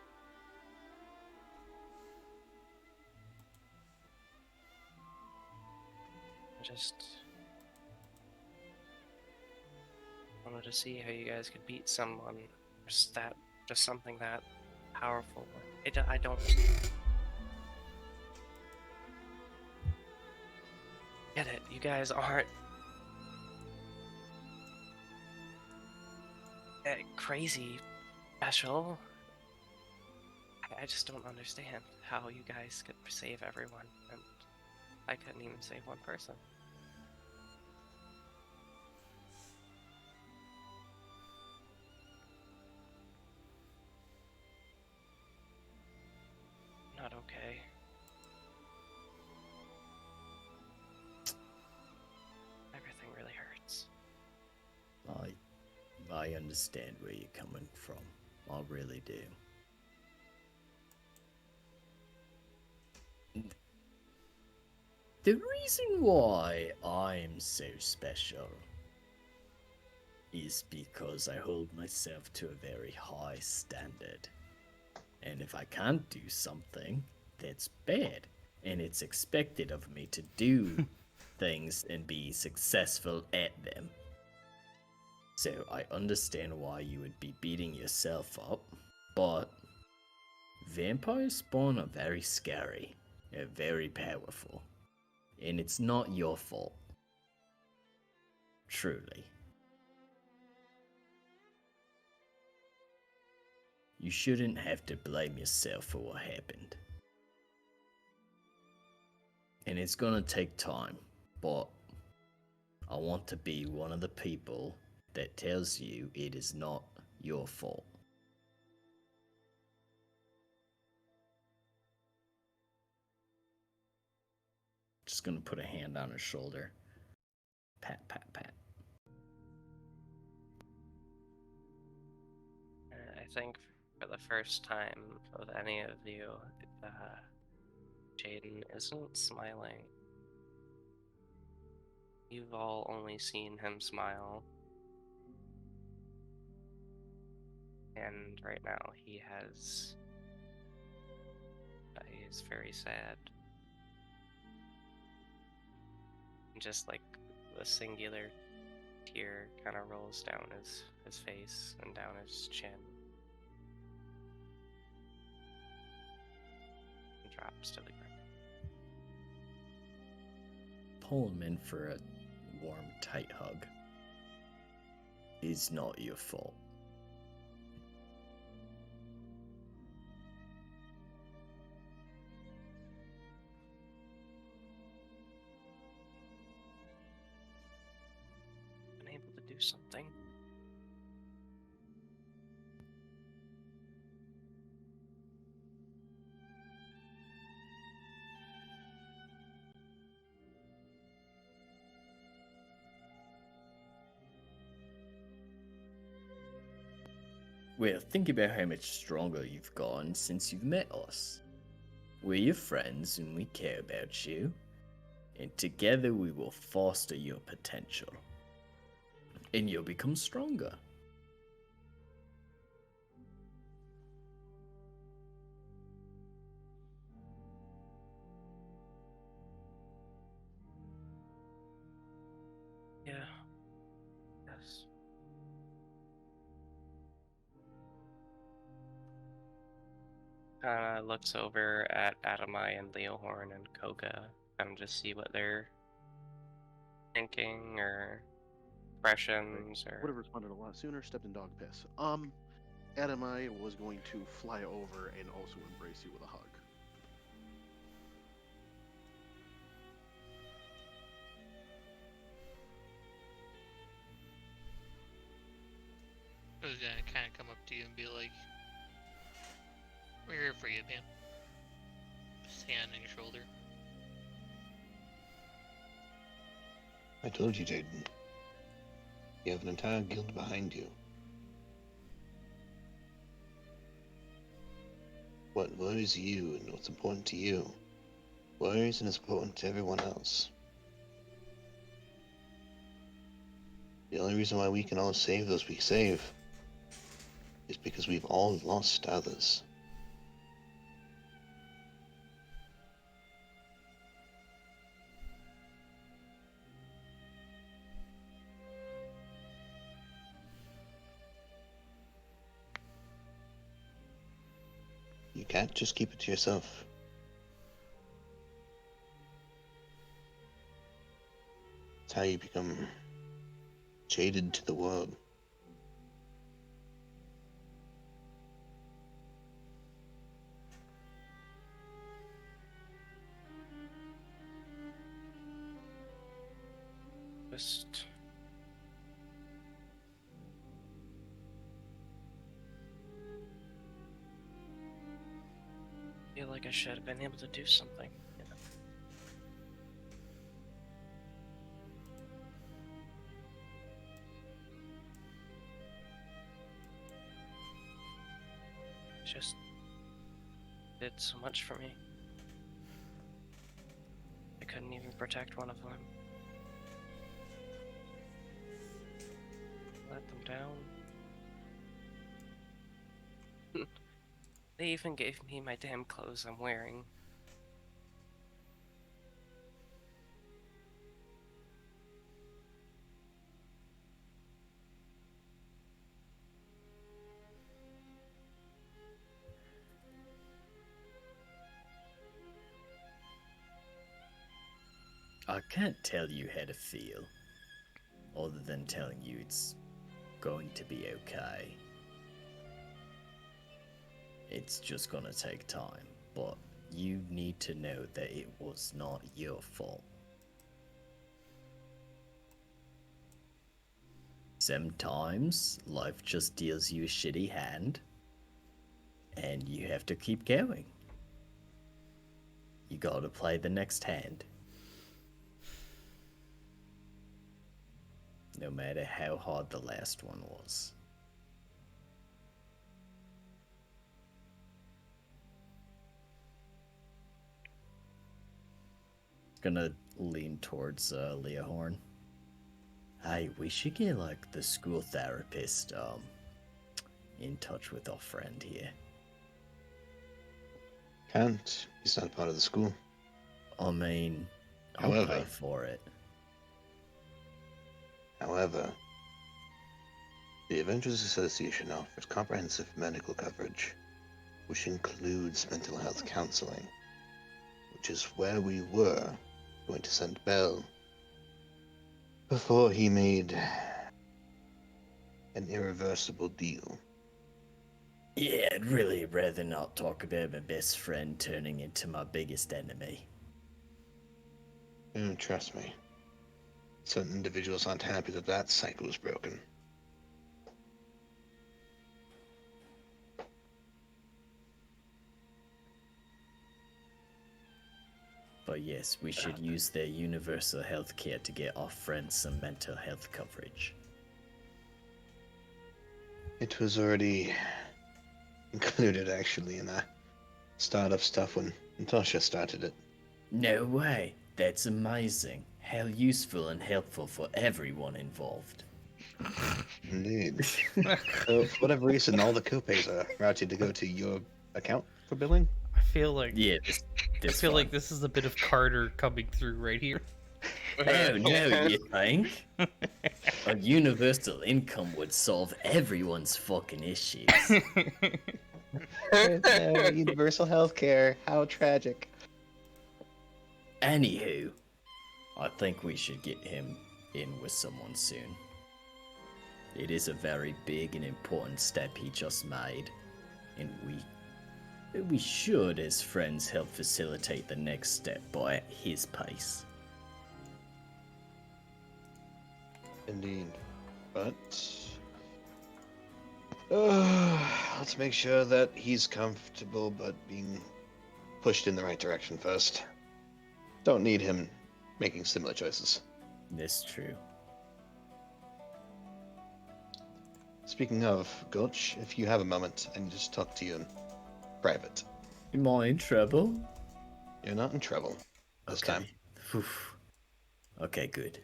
I just wanted to see how you guys could beat someone just something that powerful. I don't get it. You guys aren't crazy special. I just don't understand how you guys could save everyone, and I couldn't even save one person. Not okay. Everything really hurts. I understand where you're coming from. I really do. The reason why I'm so special is because I hold myself to a very high standard. And if I can't do something, that's bad. And it's expected of me to do things and be successful at them. So I understand why you would be beating yourself up, but vampire spawn are very scary and very powerful. And it's not your fault. Truly. You shouldn't have to blame yourself for what happened. And it's gonna take time, but I want to be one of the people that tells you it is not your fault. Just gonna put a hand on her shoulder. Pat, pat, pat. I think for the first time of any of you, Jaden isn't smiling. You've all only seen him smile. And right now he is very sad. And just like the singular tear kind of rolls down his face and down his chin. And drops to the ground. Pull him in for a warm, tight hug. It's not your fault. Been able to do something. Well, think about how much stronger you've gotten since you've met us. We're your friends and we care about you. And together we will foster your potential. And you'll become stronger. Yeah. Yes. Looks over at Adamai and Leohorn and Koga and just see what they're thinking or expressions Would or have responded a lot sooner, stepped in dog piss. Adamai was going to fly over and also embrace you with a hug. Arthur's gonna kind of come up to you and be like, "We're here for you, man." His hand on your shoulder. I told you, Jaden. You have an entire guild behind you. What worries you and what's important to you worries and is important to everyone else. The only reason why we can all save those we save is because we've all lost others. You can't just keep it to yourself. It's how you become jaded to the world. Just feel like I should have been able to do something. You know? Just did so much for me. I couldn't even protect one of them. Let them down. They even gave me my damn clothes I'm wearing. I can't tell you how to feel, other than telling you it's going to be okay. It's just gonna take time, but you need to know that it was not your fault. Sometimes life just deals you a shitty hand, and you have to keep going. You gotta play the next hand. No matter how hard the last one was. Gonna lean towards Leahorn. Hey, we should get like the school therapist in touch with our friend here. Can't. He's not part of the school. I mean, I'll However- pay for it. However, the Avengers Association offers comprehensive medical coverage, which includes mental health counseling, which is where we were going to send Bell before he made an irreversible deal. Yeah, I'd really rather not talk about my best friend turning into my biggest enemy. Trust me. Certain individuals aren't happy that that cycle is broken. But yes, we should use their universal health care to get our friends some mental health coverage. It was already included, actually, in the startup stuff when Natasha started it. No way! That's amazing. How useful and helpful for everyone involved. Indeed. So, for whatever reason, all the copays are routed to go to your account for billing. I feel like Yeah, I this feel fine. like this is a bit of Carter coming through right here. Oh no, you think? A universal income would solve everyone's fucking issues. Universal healthcare. How tragic. Anywho, I think we should get him in with someone soon. It is a very big and important step he just made, and we should, as friends, help facilitate the next step by at his pace. Indeed. But Let's make sure that he's comfortable, but being pushed in the right direction first. Don't need him making similar choices. That's true. Speaking of, Gulch, if you have a moment, I need to just talk to you in private. Am I in trouble? You're not in trouble this time. Phew. Okay, good.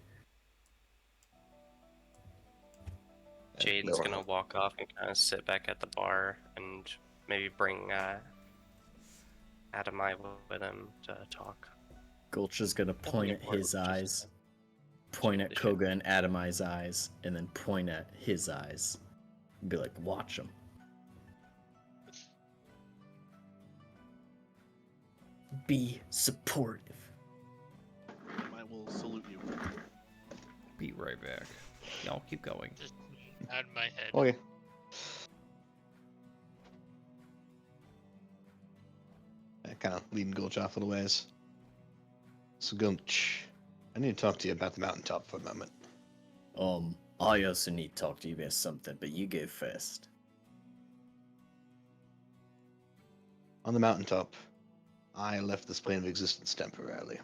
Jaden's gonna walk off and kind of sit back at the bar and maybe bring Adamai with him to talk. Gulch is gonna point at his eyes, point at Koga and Adamai's eyes, and then point at his eyes. And be like, watch him. Be supportive. I will salute you. Be right back. Y'all keep going. Just out of my head. Okay. Kind of leading Gulch off a little ways. So Gulch, I need to talk to you about the mountaintop for a moment. I also need to talk to you about something, but you go first. On the mountaintop, I left this plane of existence temporarily.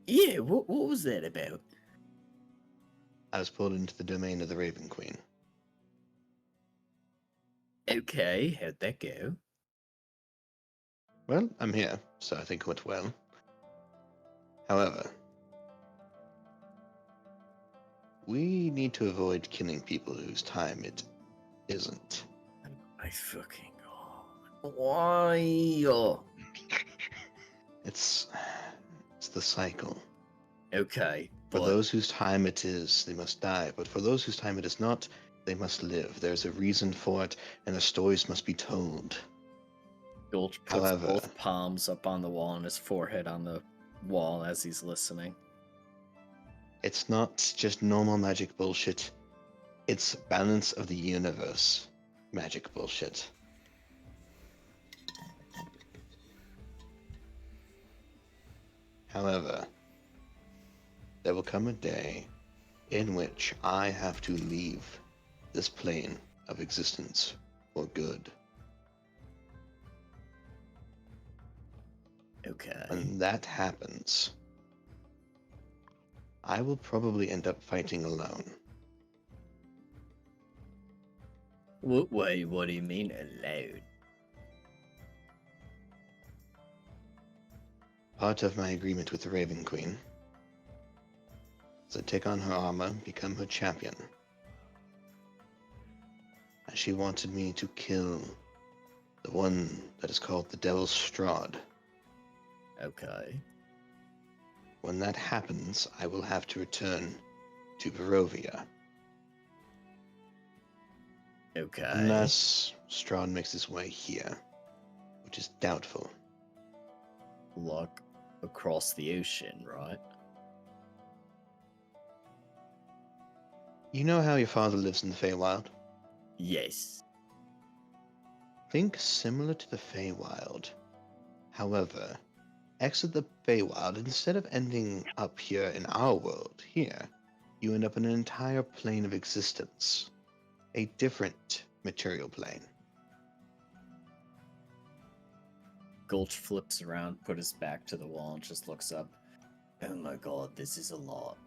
Yeah, what was that about? I was pulled into the domain of the Raven Queen. Okay, how'd that go? Well, I'm here, so I think it went well. However, we need to avoid killing people whose time it isn't. I fucking why? It's the cycle. Okay, For but those whose time it is, they must die. But for those whose time it is not, they must live. There's a reason for it, and the stories must be told. Gulch puts However, both palms up on the wall and his forehead on the wall as he's listening. it's not just normal magic bullshit. It's balance of the universe magic bullshit. However, there will come a day in which I have to leave this plane of existence for good. Okay. When that happens, I will probably end up fighting alone. Wait, what do you mean alone? Part of my agreement with the Raven Queen is to take on her armor, become her champion. And she wanted me to kill the one that is called the Devil's Strahd. Okay. When that happens, I will have to return to Barovia. Okay. Unless Strahd makes his way here, which is doubtful. Look across the ocean, right? You know how your father lives in the Feywild? Yes. Think similar to the Feywild. However, exit the Feywild, instead of ending up here in our world, here, you end up in an entire plane of existence. A different material plane. Gulch flips around, put his back to the wall, and just looks up. Oh my god, this is a lot.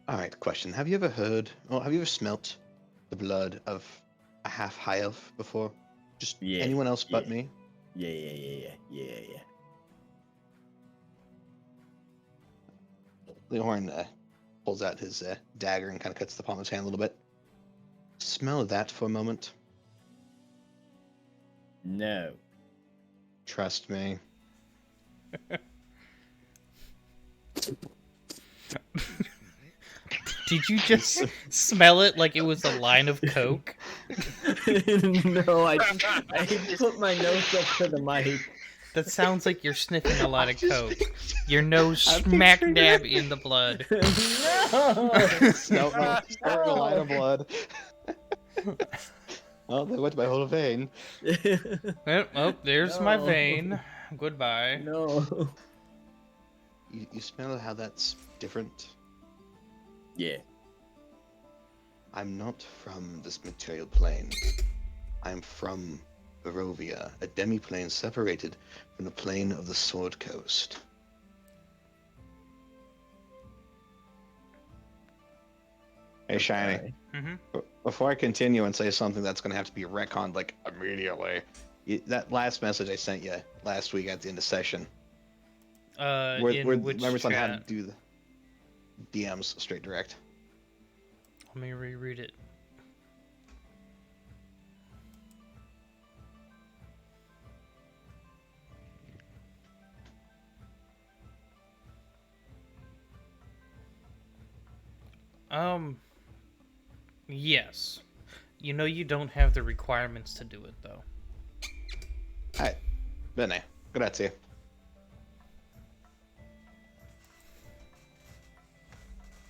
Alright, question. Have you ever smelt the blood of a half high elf before? Just Yeah, anyone else but yeah. me? Yeah. Leorn pulls out his dagger and kind of cuts the palm of his hand a little bit. Smell that for a moment. No. Trust me. Did you just smell it like it was a line of coke? No, I put my nose up to the mic. That sounds like you're sniffing a line of coke. Your nose smack dab in the blood. No! A line of blood. Well, they went to my whole vein. Oh, there's my No. vein. Goodbye. No. You smell how that's different? Yeah. I'm not from this material plane. I'm from Barovia, a demi-plane separated from the plane of the Sword Coast. Hey, Shiny. Okay. Mm-hmm. Before I continue and say something that's going to have to be retconned, like, immediately, that last message I sent you last week at the end of session, where In which members on how to chat? do the DMs straight direct. Let me reread it. Yes. You know you don't have the requirements to do it, though. Bene, grazie.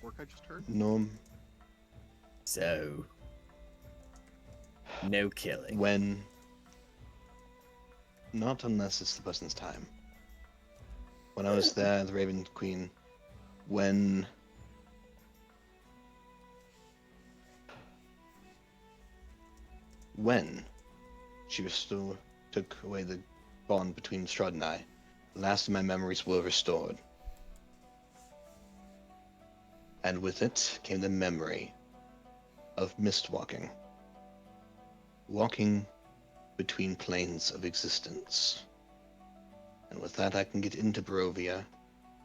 Work I just heard? No, So, no killing. when... Not unless it's the person's time. When I was there, the Raven Queen, when... When she took away the bond between Strahd and I, the last of my memories were restored. And with it came the memory of mistwalking. Walking between planes of existence. And with that I can get into Barovia,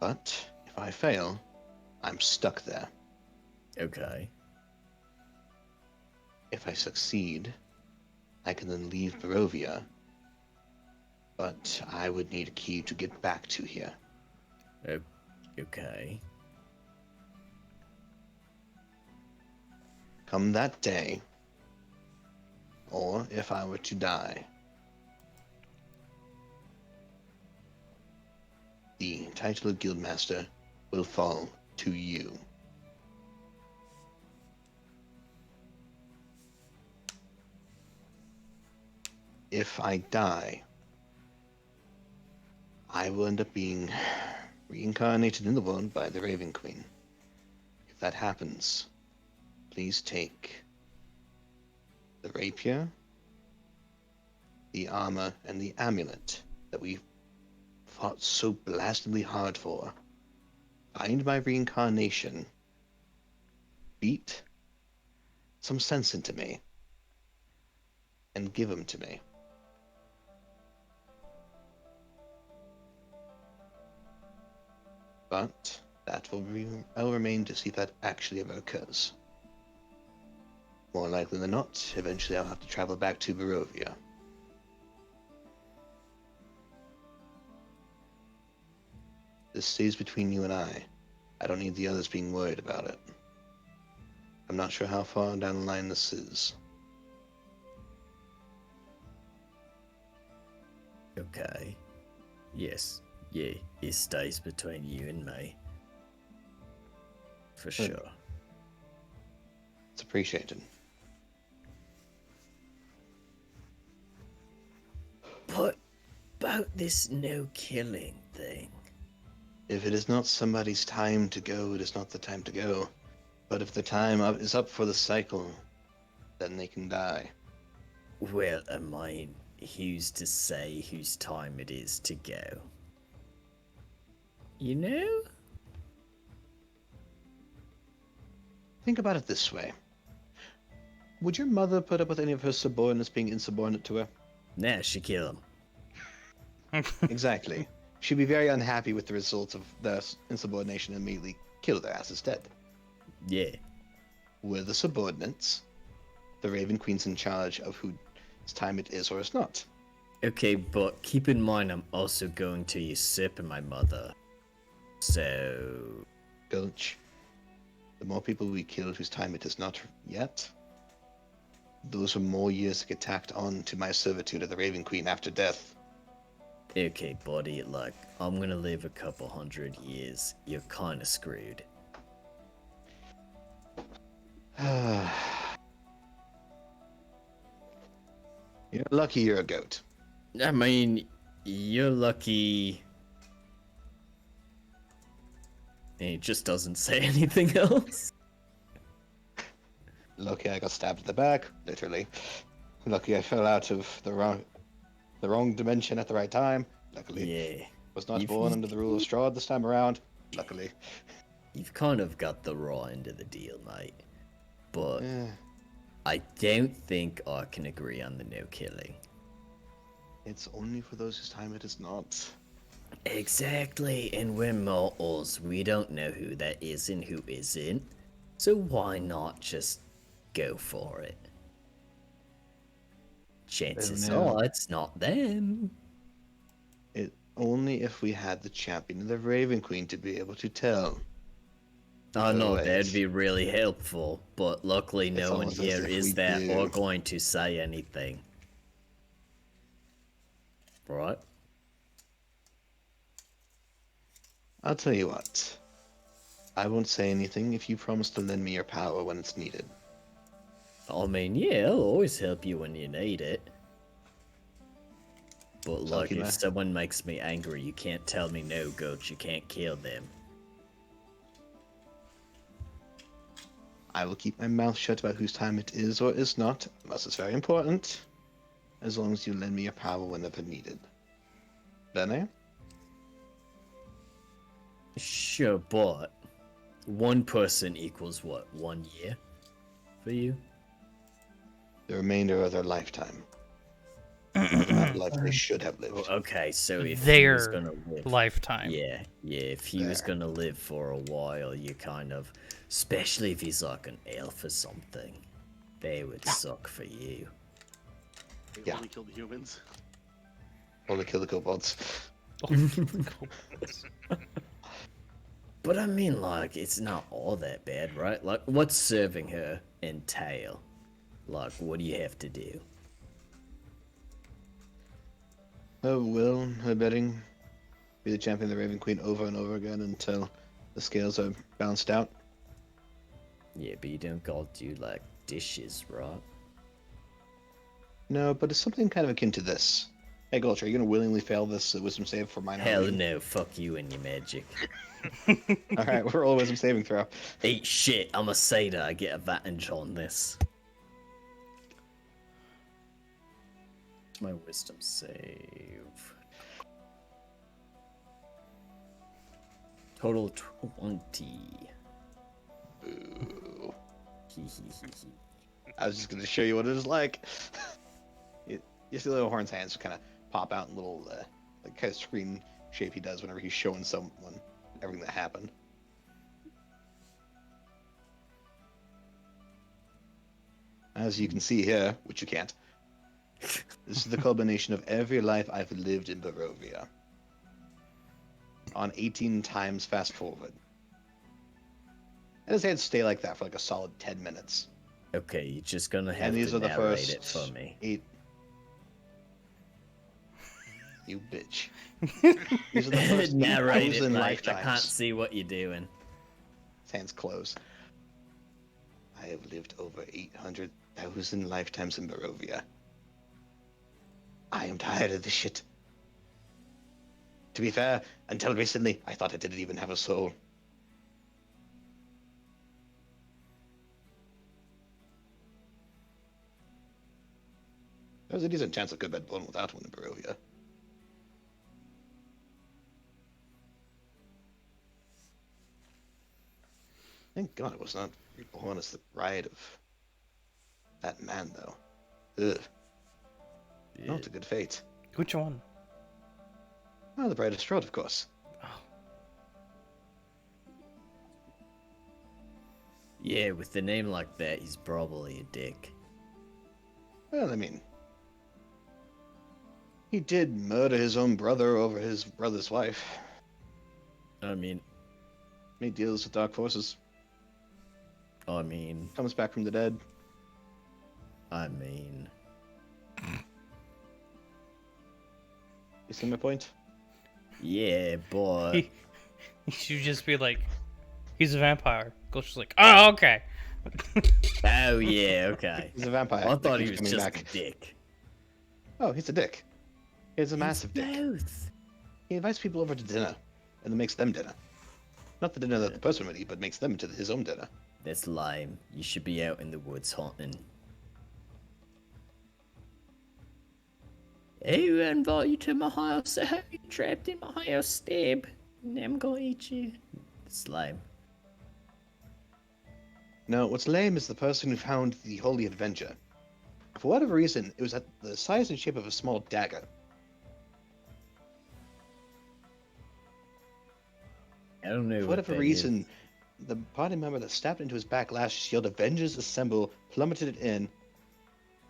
but if I fail, I'm stuck there. Okay. If I succeed, I can then leave Barovia, but I would need a key to get back to here. Okay. Come that day, or if I were to die, the title of Guildmaster will fall to you. If I die, I will end up being reincarnated in the world by the Raven Queen. If that happens, please take the rapier, the armor, and the amulet that we fought so blastedly hard for. Find my reincarnation. Beat some sense into me. And give them to me. But that will remain to see if that actually ever occurs. More likely than not, eventually I'll have to travel back to Barovia. This stays between you and I. I don't need the others being worried about it. I'm not sure how far down the line this is. Okay. Yes. Yeah, it stays between you and me. For sure. It's appreciated. What about this no killing thing? If it is not somebody's time to go, it is not the time to go. But if the time is up for the cycle, then they can die. Well, I mean, who's to say whose time it is to go? You know? Think about it this way. Would your mother put up with any of her subordinates being insubordinate to her? Nah, she kill him. Exactly. She'd be very unhappy with the results of their insubordination and immediately kill their asses dead. Yeah. We're the subordinates. The Raven Queen's in charge of whose time it is or is not. Okay, but keep in mind I'm also going to usurp my mother. So... Gulch. The more people we killed whose time it is not yet, those are more years to get tacked on to my servitude of the Raven Queen after death. Okay, buddy, like, I'm gonna live a couple 100 years. You're kinda screwed. You're lucky you're a goat. I mean, you're lucky... He just doesn't say anything else. Lucky I got stabbed in the back, literally. Lucky I fell out of the wrong dimension at the right time. Luckily, Yeah. was not You've- born under the rule of straw this time around. Luckily. You've kind of got the raw end of the deal, mate. But Eh, I don't think I can agree on the no killing. it's only for those whose time it is not. Exactly, and we're mortals. We don't know who that is and who isn't. So why not just go for it? Chances no. are it's not them. It only if we had the champion of the Raven Queen to be able to tell. Oh no, wait. that'd be really helpful, but luckily It's no one almost as here if is we that or do. going to say anything. Right? I'll tell you what. I won't say anything if you promise to lend me your power when it's needed. I mean, yeah, I'll always help you when you need it. But look, Lucky if man. someone makes me angry, you can't tell me no, Goat, you can't kill them. I will keep my mouth shut about whose time it is or is not, unless it's very important, as long as you lend me your power whenever needed. Bene? Sure, but one person equals what, 1 year for you? The remainder of their lifetime. The amount of life they should have lived. Well, okay, so if he was Their gonna live, lifetime. yeah, if he was There. gonna live for a while, you kind of, especially if he's like an elf or something, they would suck for you. They Yeah. only kill the humans. Only kill the kobolds. But I mean, like, it's not all that bad, right? Like, what's serving her entail? Like, what do you have to do? Her will, her bidding, be the champion of the Raven Queen over and over again until the scales are balanced out. Yeah, but you don't gotta do, like, dishes, right? No, but it's something kind of akin to this. Hey, Gulch, are you going to willingly fail this wisdom save for minor Hell illusion? no, fuck you and your magic. Alright, we're all a wisdom saving throw. Eat shit, I'm a satyr, I get advantage on this. What's my wisdom save? Total 20. Ooh. Hehehehe. I was just going to show you what it is like. You see little Horn's hands kind of pop out in little, like, kind of screen shape he does whenever he's showing someone everything that happened. As you can see here, which you can't, this is the culmination of every life I've lived in Barovia. On 18 times fast forward. And his hands stay like that for like a solid 10 minutes. Okay, you're just gonna have And these to are the narrate it first for me. 8. You bitch. These are the first Narrate it, 8,000 mate. I lifetimes. can't see what you're doing. His hands close. I have lived over 800,000 lifetimes in Barovia. I am tired of this shit. To be fair, until recently, I thought I didn't even have a soul. There's a decent chance I could have been born without one in Barovia. Thank God I was not reborn as the bride of that man, though. Ugh. Not a good fate. Which one? Oh, the bride of Strahd, of course. Yeah, with a name like that, he's probably a dick. Well, I mean, he did murder his own brother over his brother's wife. I mean, Made deals with dark forces. Comes back from the dead. I mean, You see my point? yeah, but He should just be like, he's a vampire. Ghost is like, oh, okay. oh yeah, okay. He's a vampire. I thought He he keeps was coming just back. a dick. Oh, he's a dick. He's a massive dick. Both. He invites people over to dinner, and then makes them dinner. Not the dinner that the person would eat, but makes them into his own dinner. That's lame. You should be out in the woods hunting. I invite you to my house. I have you trapped in my house, stab. And I'm gonna eat you. It's lame. No, what's lame is the person who found the Holy Avenger. For whatever reason, it was at the size and shape of a small dagger. I don't know. For what whatever that reason, is. the party member that stabbed into his back last yelled Avengers Assemble, plummeted it in,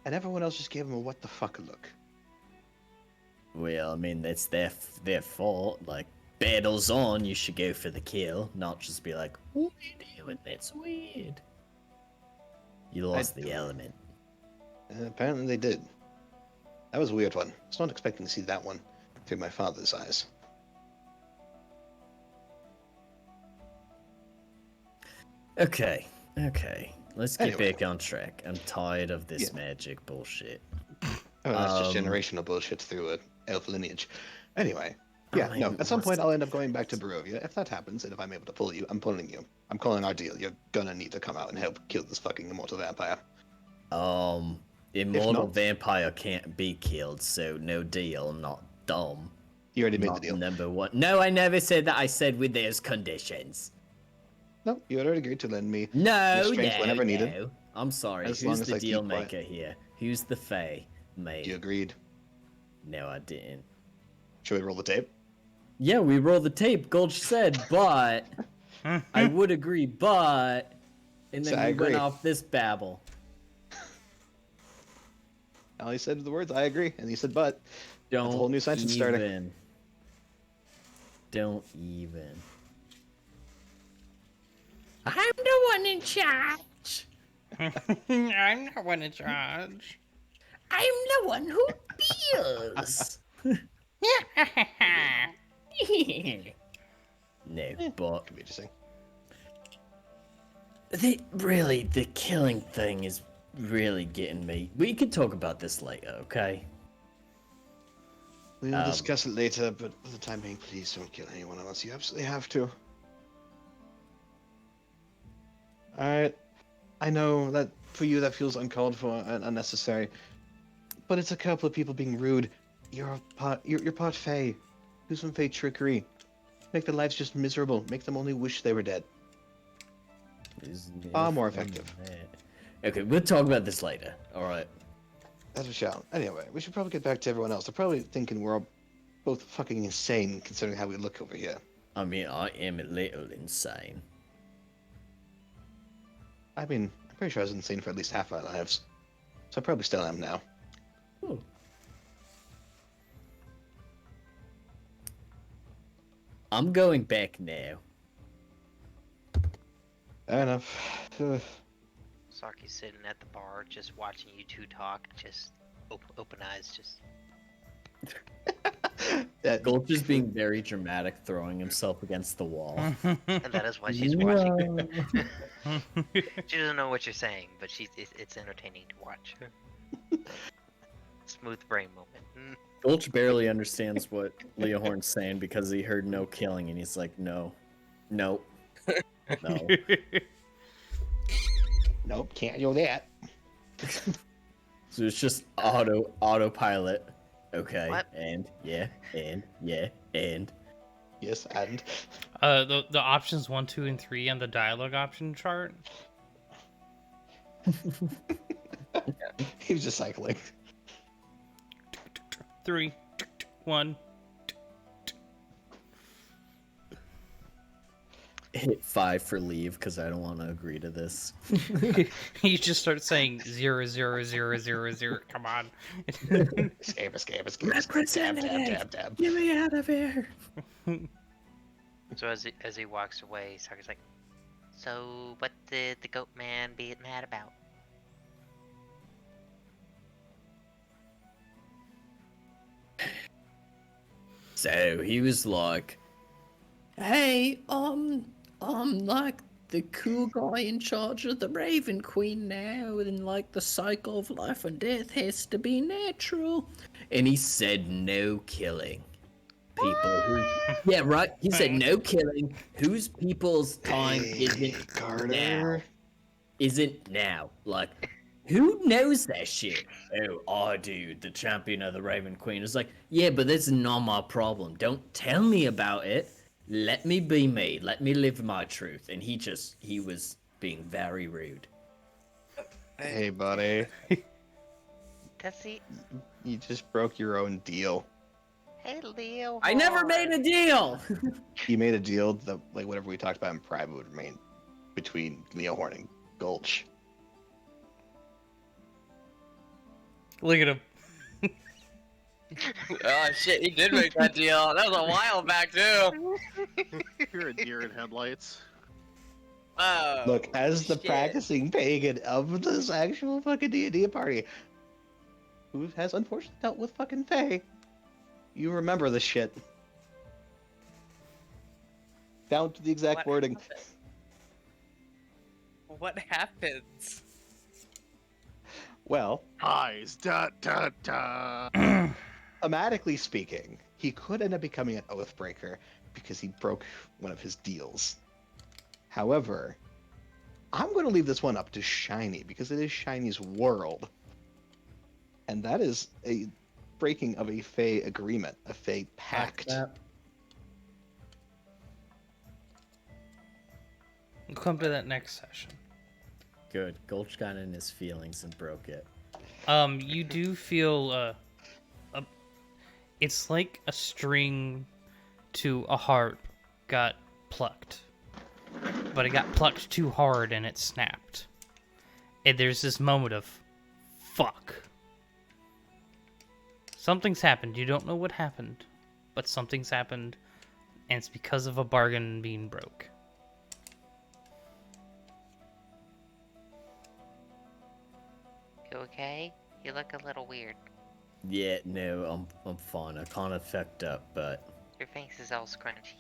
and everyone else just gave him a what the fuck look. Well, I mean, that's their fault. Like, battle's on, you should go for the kill, not just be like, what are you doing? That's weird. You lost the element. Apparently they did. That was a weird one. I was not expecting to see that one through my father's eyes. Okay. Let's get Anyway. back on track. I'm tired of this magic bullshit. Oh, that's just Um, generational bullshit through an elf lineage. Anyway, yeah, I no, at some point must- I'll end up going back to Barovia. If that happens, and if I'm able to pull you, I'm pulling you. I'm calling our deal. You're gonna need to come out and help kill this fucking immortal vampire. Immortal not- vampire can't be killed, so no deal. I'm not dumb. You already made Not the deal. number one. No, I never said that. I said with those conditions. No, you had already agreed to lend me No, your strength no, whenever needed. no. I'm sorry. As long Who's as the I keep deal quiet. maker here? Who's the fae? Me. You agreed. No, I didn't. Should we roll the tape? Yeah, we roll the tape. Gulch said, but I would agree, but and then So I we agree. went off this babble. All he said the words, I agree, and he said, but. Don't whole new sentence even. starting. Don't even. I'm the one in charge. I'm not one in charge. I'm the one who feels. No, but Could be interesting. the killing thing is really getting me. We could talk about this later, okay? We'll discuss it later, but for the time being, please don't kill anyone unless you absolutely have to. Alright. I know that for you that feels uncalled for and unnecessary, but it's a couple of people being rude. You're part Fae. Do some Fae trickery. Make their lives just miserable. Make them only wish they were dead. Far more effective. Okay, we'll talk about this later. Alright. As we shall. Anyway, we should probably get back to everyone else. They're probably thinking we're all both fucking insane considering how we look over here. I mean, I am a little insane. I mean, I'm pretty sure I was insane for at least half my lives. So I probably still am now. Ooh. I'm going back now. Fair enough. Saki's sitting at the bar, just watching you two talk, just open eyes, just. Gulch is being very dramatic, throwing himself against the wall. And that is why she's watching. She doesn't know what you're saying, but it's entertaining to watch. Smooth brain moment. Gulch barely understands what Leohorn's saying because he heard no killing, and he's like, no. No. Nope, can't do that. So it's just autopilot. Okay. What? And yeah, and. Yes, and The options 1, 2, and 3 on the dialogue option chart. he was just cycling. 3, 1. Hit 5 for leave because I don't want to agree to this. He just starts saying 0, 0, 0, 0, 0. Come on. Escape. Dab. Get me out of here. So as he walks away, Saki's like, "So what did the goat man be mad about?" So he was like, "Hey, I'm like the cool guy in charge of the Raven Queen now, and like the cycle of life and death has to be natural." And he said no killing. People who, yeah, right. He said no killing. Whose people's time isn't Carter. now? isn't now. Like, who knows that shit? Oh, I do, the champion of the Raven Queen. It's like, yeah, but that's not my problem. Don't tell me about it. Let me be me. Let me live my truth. And he was being very rude. Hey, buddy. Does he? You just broke your own deal. Hey, Leo. I never made a deal! You made a deal that, like, whatever we talked about in private would remain between Leohorn and Gulch. Look at him. Oh shit, he did make that deal. That was a while back too. You're a deer in headlights. Oh. Look, as the shit. practicing pagan of this actual fucking D&D party, who has unfortunately dealt with fucking Fae, you remember this shit. Down to the exact What wording. happened? What happens? Well, Eyes, da da da. thematically speaking, he could end up becoming an Oathbreaker because he broke one of his deals. However, I'm going to leave this one up to Shiny because it is Shiny's world. And that is a breaking of a Fae agreement, a Fae pact. We'll come to that next session. Good. Gulch got in his feelings and broke it. You do feel it's like a string to a harp got plucked, but it got plucked too hard and it snapped. And there's this moment of, fuck. Something's happened. You don't know what happened, but something's happened, and it's because of a bargain being broke. You okay? You look a little weird. Yeah, no, I'm fine. I kind of fucked up, but Your face is all scrunchy.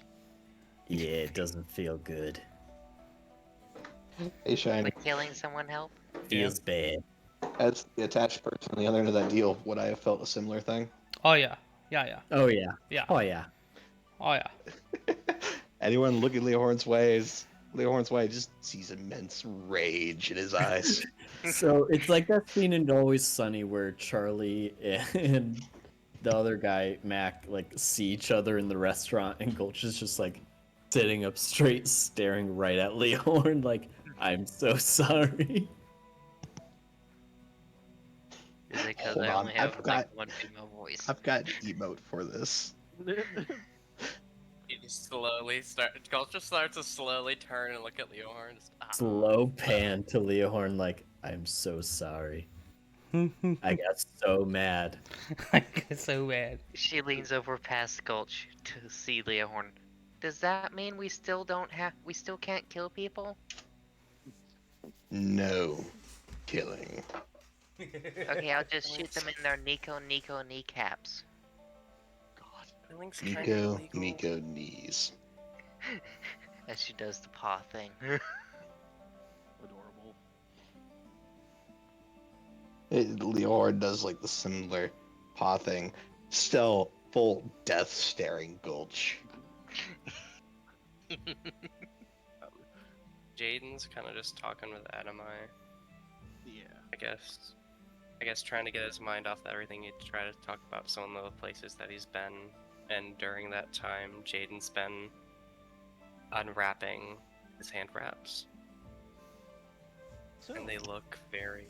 yeah, it doesn't feel good. Hey, Shiny. Would killing someone help? Feels bad. As the attached person on the other end of that deal, would I have felt a similar thing? Oh yeah, yeah. Oh yeah. Yeah. Oh yeah. Oh yeah. Anyone look at Leohorn's ways? Leohorn's way just sees immense rage in his eyes. So it's like that scene in Always Sunny where Charlie and the other guy, Mac, like see each other in the restaurant and Gulch is just like sitting up straight, staring right at Leohorn like, I'm so sorry. Is it because Hold I on, only have I've like got- one female voice? I've got an emote for this. He slowly Gulch just starts to slowly turn and look at Leohorn. Slow pan to Leohorn like, I'm so sorry. I got so mad. I get so mad. She leans over past Gulch to see Leohorn. Does that mean we still can't kill people? No killing. Okay, I'll just shoot them in their Nico kneecaps. God, killing's kind of illegal. Miko knees. As she does the paw thing. Adorable. Leor does like the similar paw thing. Still full death staring Gulch. Jaden's kind of just talking with Adamai. Yeah. I guess trying to get his mind off everything, he'd try to talk about some of the places that he's been, and during that time, Jaden's been unwrapping his hand wraps, So, and they look very.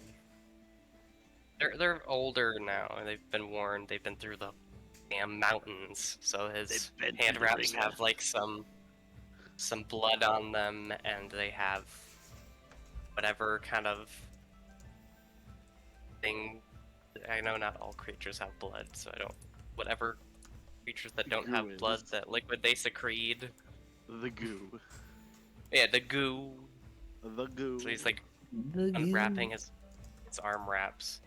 They're older now, and they've been worn. They've been through the damn mountains, so his They've been hand through the wraps ringer. have like some blood on them, and they have whatever kind of thing. I know not all creatures have blood, so I don't. Whatever creatures that don't have Goo blood, is- that liquid they secrete. the goo. Yeah, the goo. The goo. So he's like unwrapping his arm wraps,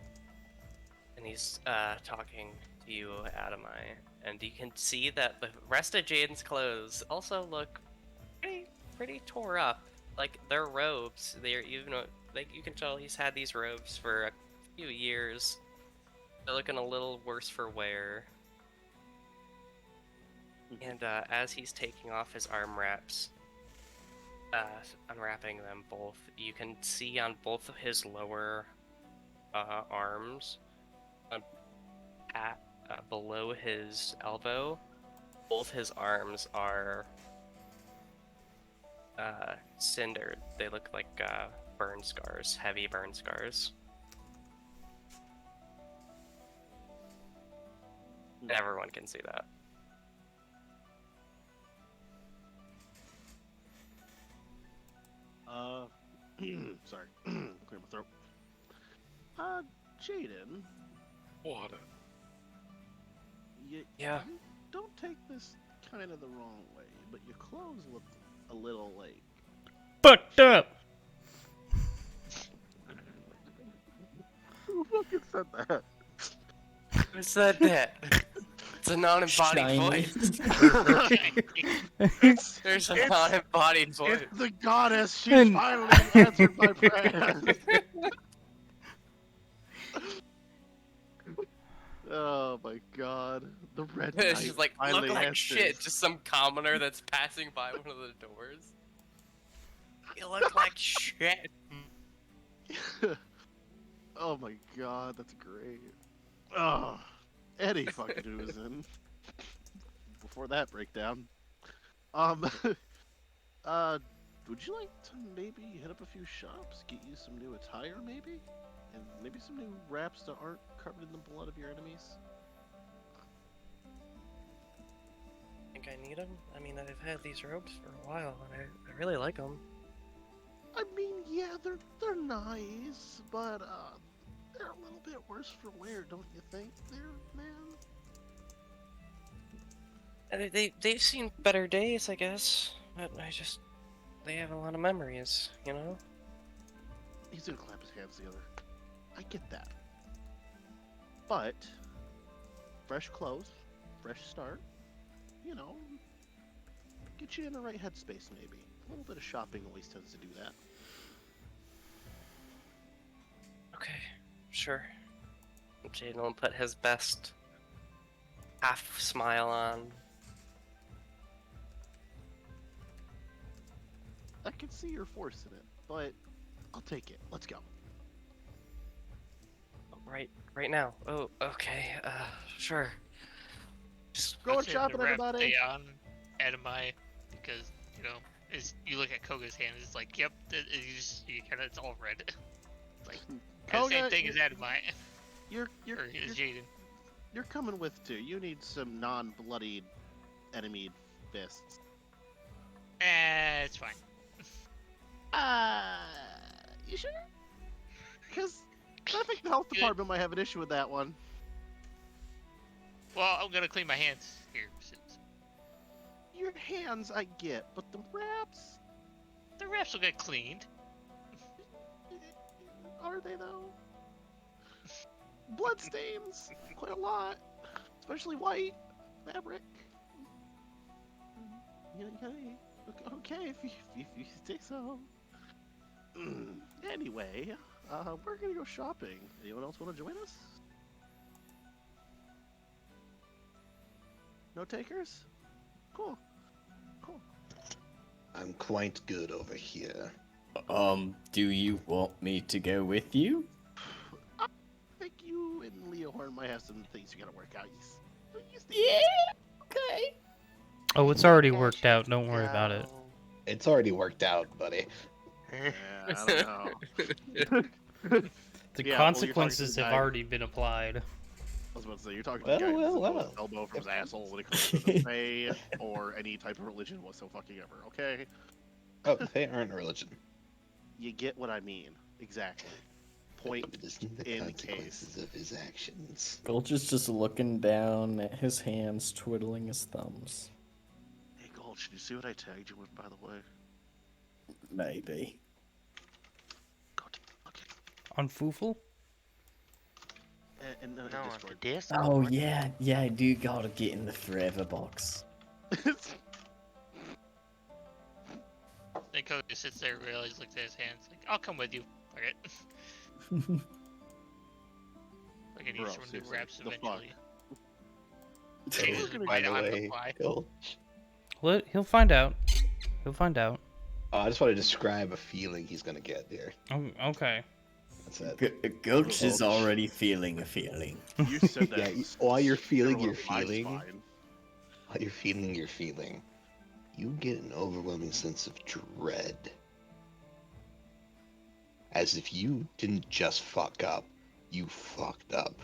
and he's talking to you, Adamai, and you can see that the rest of Jaden's clothes also look pretty tore up. Like their robes, they're like you can tell he's had these robes for a few years. They're looking a little worse for wear. And as he's taking off his arm wraps, unwrapping them both, you can see on both of his lower arms, below his elbow, both his arms are cindered. They look like burn scars, heavy burn scars. Everyone can see that. Sorry, clear my throat. Jaden. Water. Yeah. You don't take this kind of the wrong way, but your clothes look a little like. Fucked up. Who fucking said that? Who said that? It's a non-embodied Shiny. voice. There's a non-embodied voice. It's the goddess. She finally answered my prayer. Oh my god, the red knight. It's just like, finally look like answers. shit. Just some commoner that's passing by one of the doors. You look like shit. Oh my god, that's great. Oh, Eddie fucking Doozen. Before that breakdown, would you like to maybe hit up a few shops, get you some new attire, maybe, and maybe some new wraps that aren't covered in the blood of your enemies? I think I need them. I mean, I've had these robes for a while, and I really like them. I mean, yeah, they're nice, but they're a little bit worse for wear, don't you think, there, man? They've seen better days, I guess. But they have a lot of memories, you know? He's gonna clap his hands together. I get that. But, fresh clothes, fresh start, you know, get you in the right headspace, maybe. A little bit of shopping always tends to do that. Okay, sure. Jaden will put his best half smile on. I can see your force in it, but I'll take it. Let's go. Right now. Oh, okay. Sure. Just Going I'd say shopping, to wrap everybody. the, Edamai, because, you know, you look at Koga's hand, it's like, yep, it's all red. It's like, Koga, same thing as Edamai, You're or as Jaden. you're coming with two. You need some non-bloodied enemy fists. It's fine. You sure? Because I think the health Good. department might have an issue with that one. Well, I'm gonna clean my hands here. Since Your hands, I get, but the wraps, the wraps will get cleaned. are they though? Bloodstains, quite a lot, especially white fabric. Okay, if you say so. Anyway, we're gonna go shopping. Anyone else want to join us? No takers? Cool. I'm quite good over here. Do you want me to go with you? I think you and Leo Horn might have some things you gotta work out. Okay. Oh, it's already worked out. Don't worry about it. It's already worked out, buddy. Yeah, I don't know. The Yeah, well, consequences you're talking to the have guy- already been applied. I was about to say, you're talking to the guy who doesn't know his elbow from his asshole when it comes to the Fae or any type of religion whatsoever, okay? Oh, they aren't a religion. You get what I mean. Exactly. Point It isn't the in consequences of his actions. Gulch is just looking down at his hands, twiddling his thumbs. Hey, Gulch, did you see what I tagged you with, by the way? Maybe. Go take a look. On Foofle? And No, on the Discord. disc. Oh yeah, I do gotta get in the forever box. Then Koga sits there, realizes, looks at his hands, like, I'll come with you. Fuck it. Like I need Bro, some new seriously, wraps the fuck? eventually. We're Jaden's gonna right By the on way, fly. Gulch, He'll find out. He'll find out. I just want to describe a feeling he's gonna get here. Oh, okay. That's it. Gulch is Gulch. already feeling a feeling. You said that. Yeah, while you're feeling several your times feeling, fine. while you're feeling your feeling, you get an overwhelming sense of dread. As if you didn't just fuck up, you fucked up.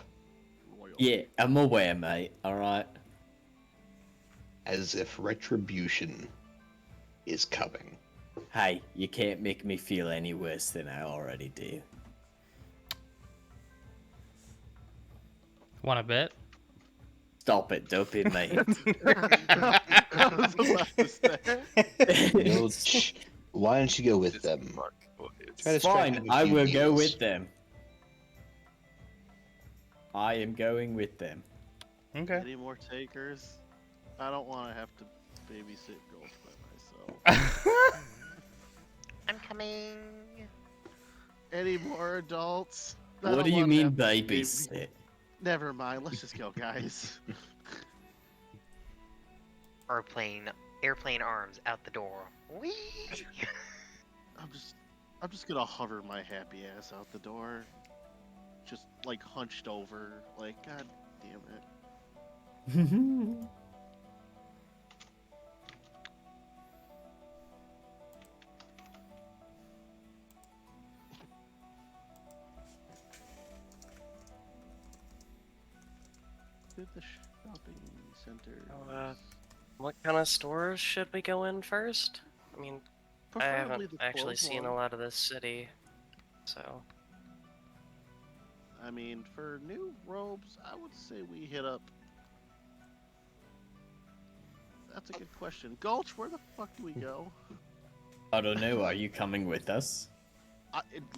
Royal. Yeah, I'm aware, mate. Alright. As if retribution is coming. Hey, you can't make me feel any worse than I already do. Want to bet? Stop it, don't be mean. I was about to say. Gulch, why don't you go with them? Try to strike Fine, up a I few will go deals. with them. I am going with them. Okay. Any more takers? I don't want to have to babysit Gulch by myself. I'm coming. Any more adults? I What don't do you wanna mean have to babysit? Never mind. Let's just go, guys. Airplane arms out the door. Whee! I'm just gonna hover my happy ass out the door. Just like hunched over. Like, god damn it. To the shopping center. What kind of stores should we go in first? I mean, I haven't actually seen a lot of this city, so. I mean, for new robes, I would say we hit up. That's a good question. Gulch, where the fuck do we go? I don't know, are you coming with us?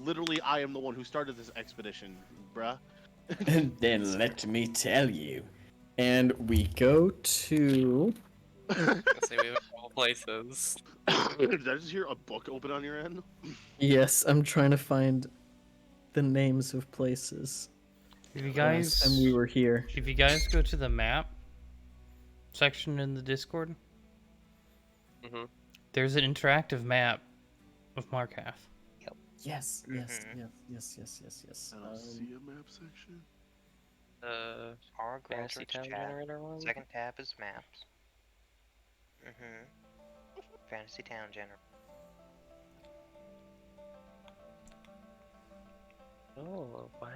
Literally, I am the one who started this expedition, bruh. Then let me tell you. And we go to... Let's see, we have all places. Did I just hear a book open on your end? Yes, I'm trying to find the names of places. If you Last guys, time we were here. if you guys go to the map section in the Discord, Mm-hmm. there's an interactive map of Markaf. Yes, yes, Mhm. yes. I don't see a map section. Our Grand Fantasy Search Town tab. Generator one? Second tab is maps. Fantasy Town Generator. Oh, wow.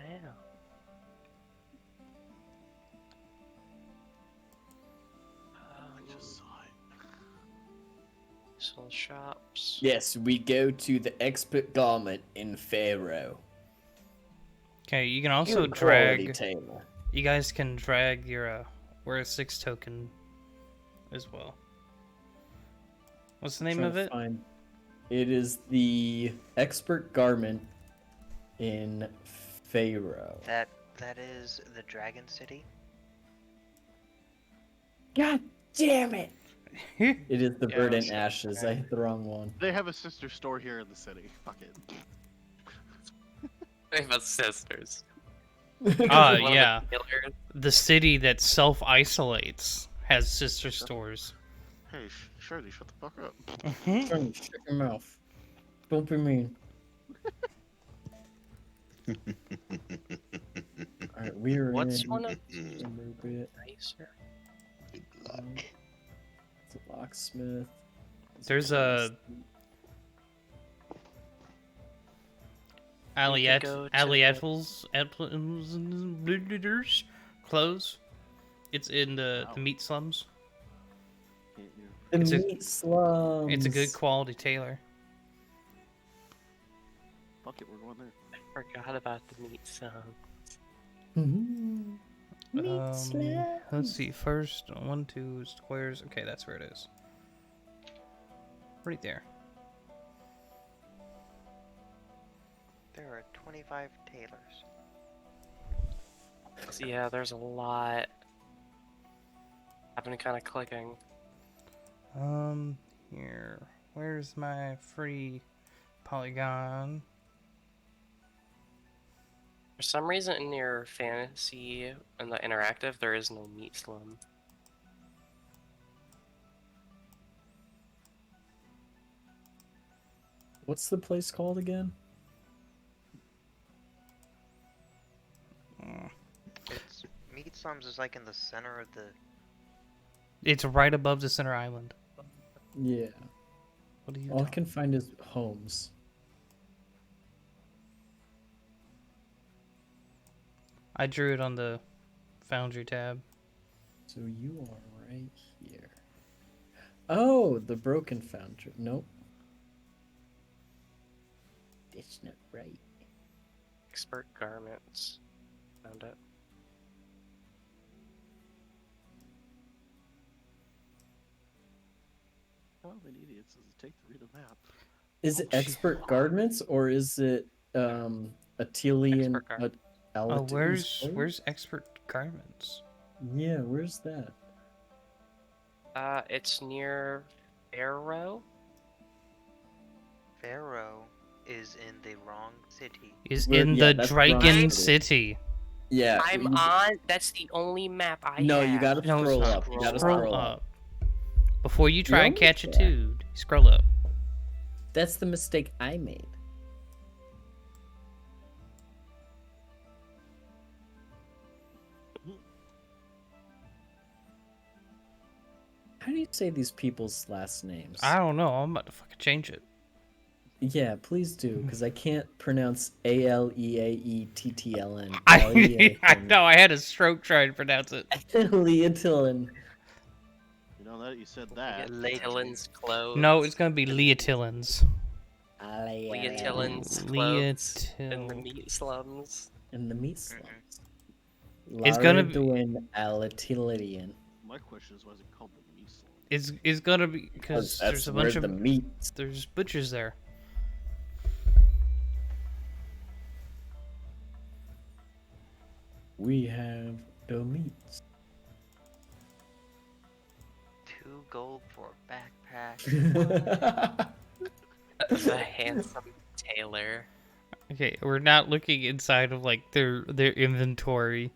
I just saw it. Soul shops. Yes, we go to the expert garment in Pharaoh. Okay, you can also Good quality drag. tailor. You guys can drag your wear a 6 token as well. What's the name Trying of to it? find- It is the expert garment in Pharaoh. That is the Dragon City. God damn it! It is the Yeah, Verdant so- Ashes. I hit the wrong one. They have a sister store here in the city. Fuck it. They have sisters. Ah, One of the yeah. killers. The city that self-isolates has sister stores. Hey, Shirley, shut the fuck up. Trying to shut your mouth. Don't be mean. Alright, we're What's in one of a little bit. nicer? Good luck. It's a locksmith. There's a could go to Alietals clothes. It's in the Wow. meat slums. The It's a- meat slums. It's a good quality tailor. Fuck it, we're going there. I forgot about the meat song. Mhm. Meat slums. Let's see. First, 1, 2 squares. Okay, that's where it is. Right there. There are 25 tailors. So yeah, there's a lot. I've been kind of clicking. Here. Where's my free polygon? For some reason, in your fantasy and the interactive, there is no meat slum. What's the place called again? It's Meat Slums is like in the center of the. It's right above the center island. Yeah. What are you All I talking? can find is homes. I drew it on the Foundry tab. So you are right here. Oh, the broken foundry. Nope. That's not right. Expert garments. Found it. Oh, they idiots does it take to read a map? Is it expert garments or is it Atelian? Expert garment. Oh, where's expert garments? Yeah, where's that? It's near Arrow. Pharaoh is in the wrong city. Is Where- in yeah, the that's the wrong Dragon city. City. Yeah. I'm you- on. That's the only map I No, have. you gotta No, it's scroll not. up. You gotta Scroll scroll up. up. Before you try and almost catch it there. too, scroll up. That's the mistake I made. How do you say these people's last names? I don't know. I'm about to fucking change it. Yeah, please do, because I can't pronounce Aleaettln. I know. I had a stroke trying to pronounce it. Leotilin. You know that you said that. Leotillin's clothes. No, it's gonna be Leotillins. Leotillin's clothes in the Leotil. meat slums. In the meat slums. It's gonna be- Laridwin Alatilian. My question is, why is it called the Measle? It's gonna be because That's there's a where bunch of the meat. there's butchers there. We have the meats. 2 gold for a backpack. The handsome tailor. Okay, we're not looking inside of like their inventory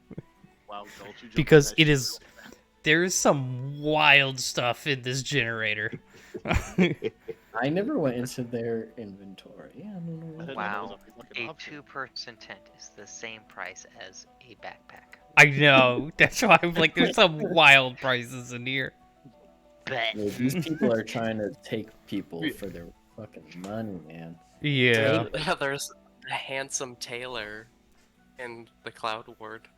Wow, don't you jump because on that it shit is real fast. there is some wild stuff in this generator. I never went into their inventory. Yeah, I don't know. I didn't know that was Wow, a fucking a option. 2-person tent is the same price as a backpack. I know. That's why I'm like, there's some wild prices in here. Bet. Yeah, these people are trying to take people for their fucking money, man. Yeah. There's a handsome tailor in the Cloud Ward.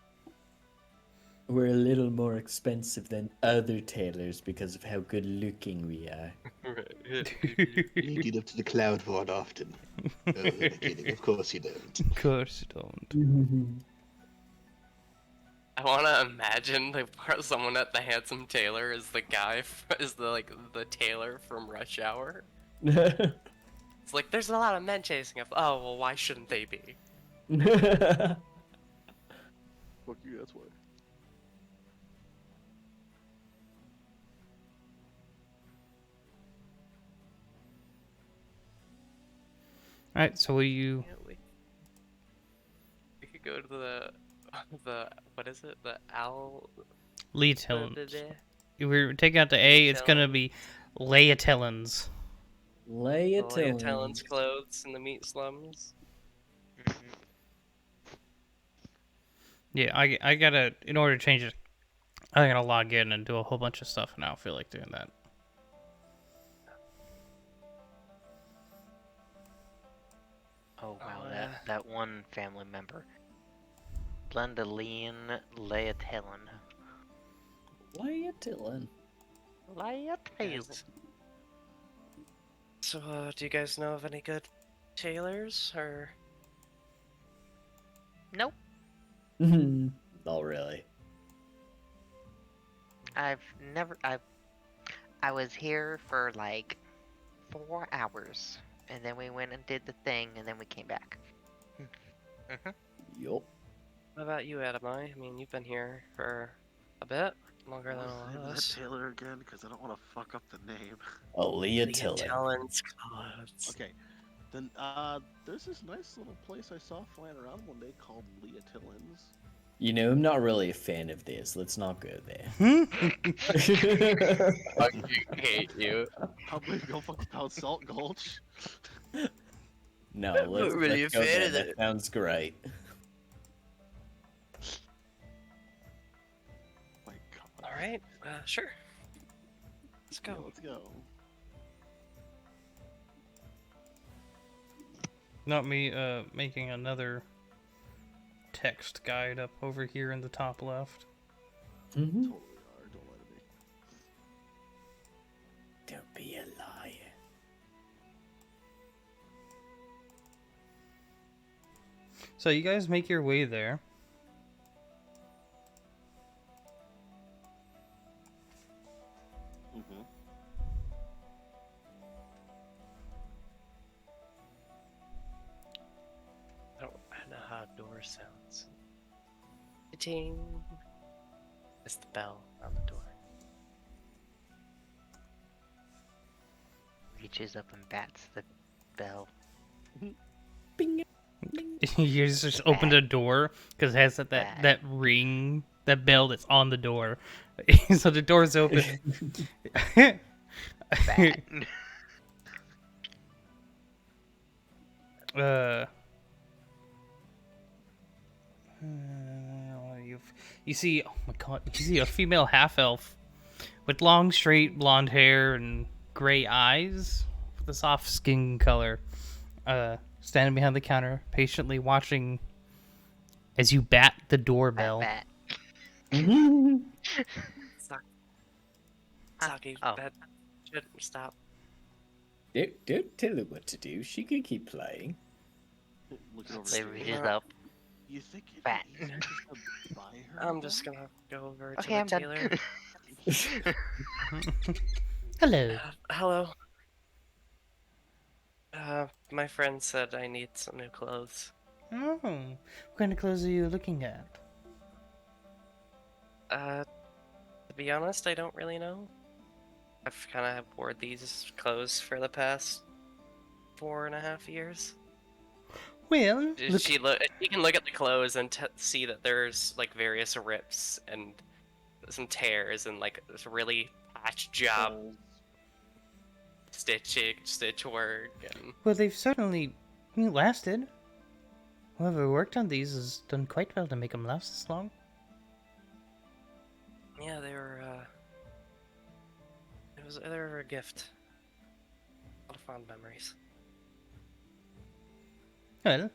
We're a little more expensive than other tailors because of how good looking we are. You get up to the cloud board often. Oh, I'm kidding. Of course you don't. Of course you don't. I want to imagine someone at the handsome tailor is the guy, is the tailor from Rush Hour. It's like, there's a lot of men chasing us. Oh, well, why shouldn't they be? Fuck you, that's why. Alright, so will you Yeah, we could go to the what is it? The owl. Leotillins? If we're taking out the A, it's gonna be Leotillins. Talon's clothes in the meat slums. Yeah, I gotta, in order to change it, I gotta log in and do a whole bunch of stuff, and I don't feel like doing that. Oh wow, Oh, that one family member. Blendaline Leotilin. Leotilin. Leotilin. So, do you guys know of any good tailors, or? Nope. Not really. I was here for like 4 hours, and then we went and did the thing, and then we came back. Yup. What about you, Adamai? I mean, you've been here for a bit longer than What's a the lot name of of that us. tailor again? Because I don't want to fuck up the name. Oh, Leotilin. Talon's clothes. Okay, then there's this nice little place I saw flying around one day called Leotillin's. You know, I'm not really a fan of this. Let's not go there. Fucking hate you. How big go fucking pound Salt Gulch? No, I'm let's, not really let's a go fan there. of That it. sounds great. My God. All right, sure. Let's Yeah, go. let's go. Not me making another text guide up over here in the top left. Mm-hmm. Totally are. Don't lie to me. Don't be a liar. So you guys make your way there. Mm-hmm. I know how a door sounds. Ting. It's the bell on the door. Reaches up and bats the bell. Bing. You just open the door because it has that Bat. ring, that bell that's on the door. So the door's open. Bat. uh, you see, oh my god, you see a female half elf with long, straight blonde hair and gray eyes with a soft skin color, standing behind the counter, patiently watching as you bat the doorbell. Bat. Saki, Oh. that shouldn't stop. Don't tell her what to do. She can keep playing. Looking over So he to reaches No. up. You think it'd Bat. be easier just to buy her? I'm a just gun? gonna go over Okay, to I'm the done. dealer. Hello. Hello. My friend said I need some new clothes. Oh, what kind of clothes are you looking at? To be honest, I don't really know. I've kind of worn these clothes for the past 4.5 years. Well, look, She can look at the clothes and see that there's like various rips and some tears and like this really patch job Holes. stitch work and well, they've certainly lasted. Whoever worked on these has done quite well to make them last this long. yeah, they were they were a gift. A lot of fond memories. Well,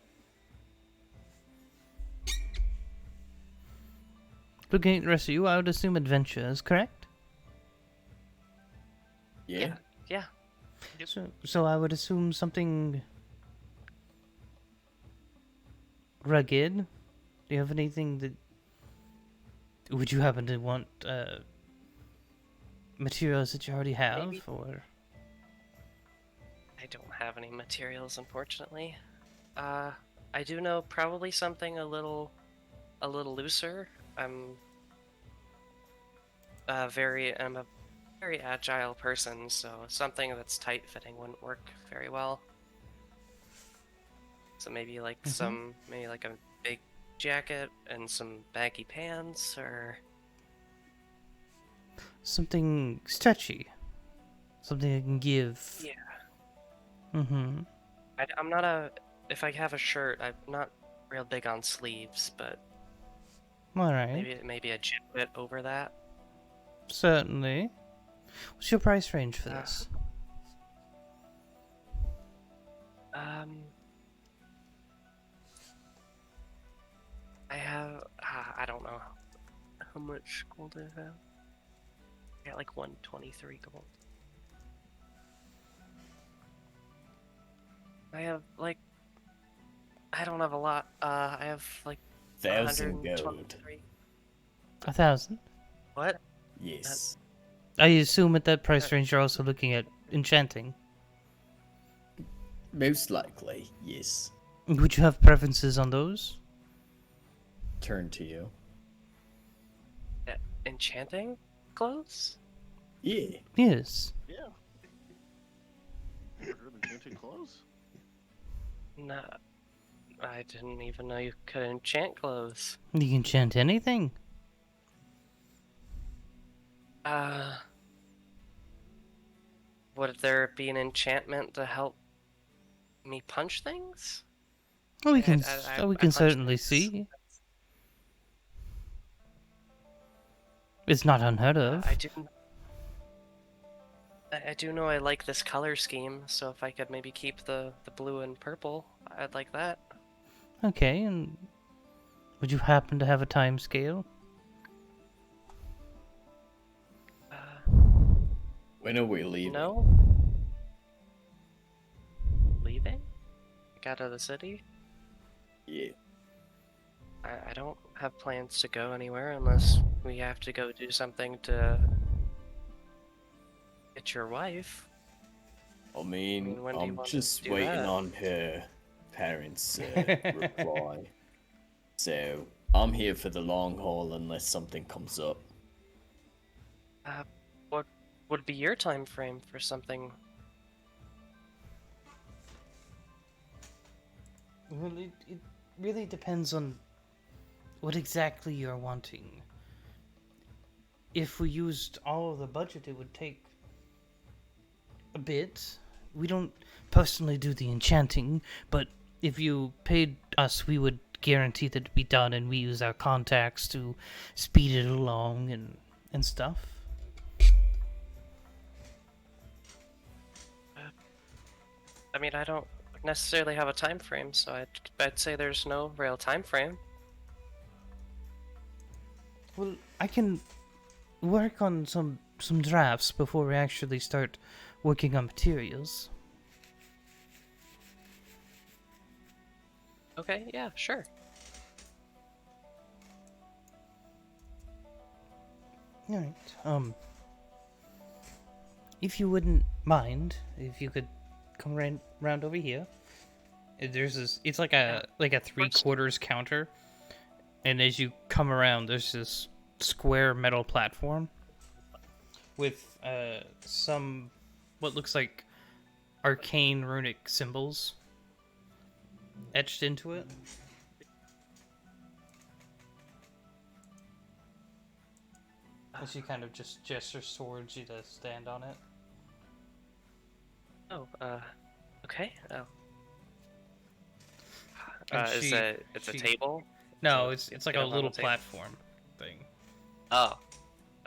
looking at the rest of you, I would assume adventures, correct? Yeah. Yeah. So I would assume something rugged. Do you have anything that? Would you happen to want materials that you already have, Maybe. or? I don't have any materials, unfortunately. I do know probably something a little looser. I'm a very agile person, so something that's tight fitting wouldn't work very well. So maybe like maybe like a big jacket and some baggy pants, or Something stretchy. Something I can give. yeah. Mm-hmm. I'm not a. If I have a shirt, I'm not real big on sleeves, but Alright. maybe a jacket over that. Certainly. What's your price range for this? I have. I don't know how much gold I have. I got like 123 gold. I have like. I don't have a lot. I have like 1,000 gold. 123. 1,000? What? Yes. I assume at that price range you're also looking at enchanting. Most likely, yes. Would you have preferences on those? Turn to you. Enchanting clothes? Yeah. Yes. Yeah. Heard of enchanted clothes? Nah. I didn't even know you could enchant clothes. You can enchant anything. Would there be an enchantment to help me punch things? Well, we I- can I- we I can punch certainly things. see. It's not unheard of. I do know I like this color scheme, so if I could maybe keep the blue and purple, I'd like that. Okay, and would you happen to have a time scale? When are we leaving? No? Leaving? Like out of the city? Yeah. I don't have plans to go anywhere unless we have to go do something to get your wife. I mean, when do you I'm want to just do waiting that? on her parents' reply. So, I'm here for the long haul unless something comes up. What would be your time frame for something? Well, it really depends on what exactly you're wanting. If we used all of the budget, it would take a bit. We don't personally do the enchanting, but if you paid us, we would guarantee that it'd be done, and we use our contacts to speed it along and stuff. I mean, I don't necessarily have a time frame, so I'd say there's no real time frame. Well, I can work on some drafts before we actually start working on materials. Okay, yeah, sure. Alright, if you wouldn't mind, if you could come round over here. There's this, it's like a 3/4 counter, and as you come around, there's this square metal platform with some what looks like arcane runic symbols etched into it. And she kind of just gestures towards you to stand on it. Oh, okay. Oh. And It's a table? No, So it's it's like like a a little normal table? platform thing. Oh,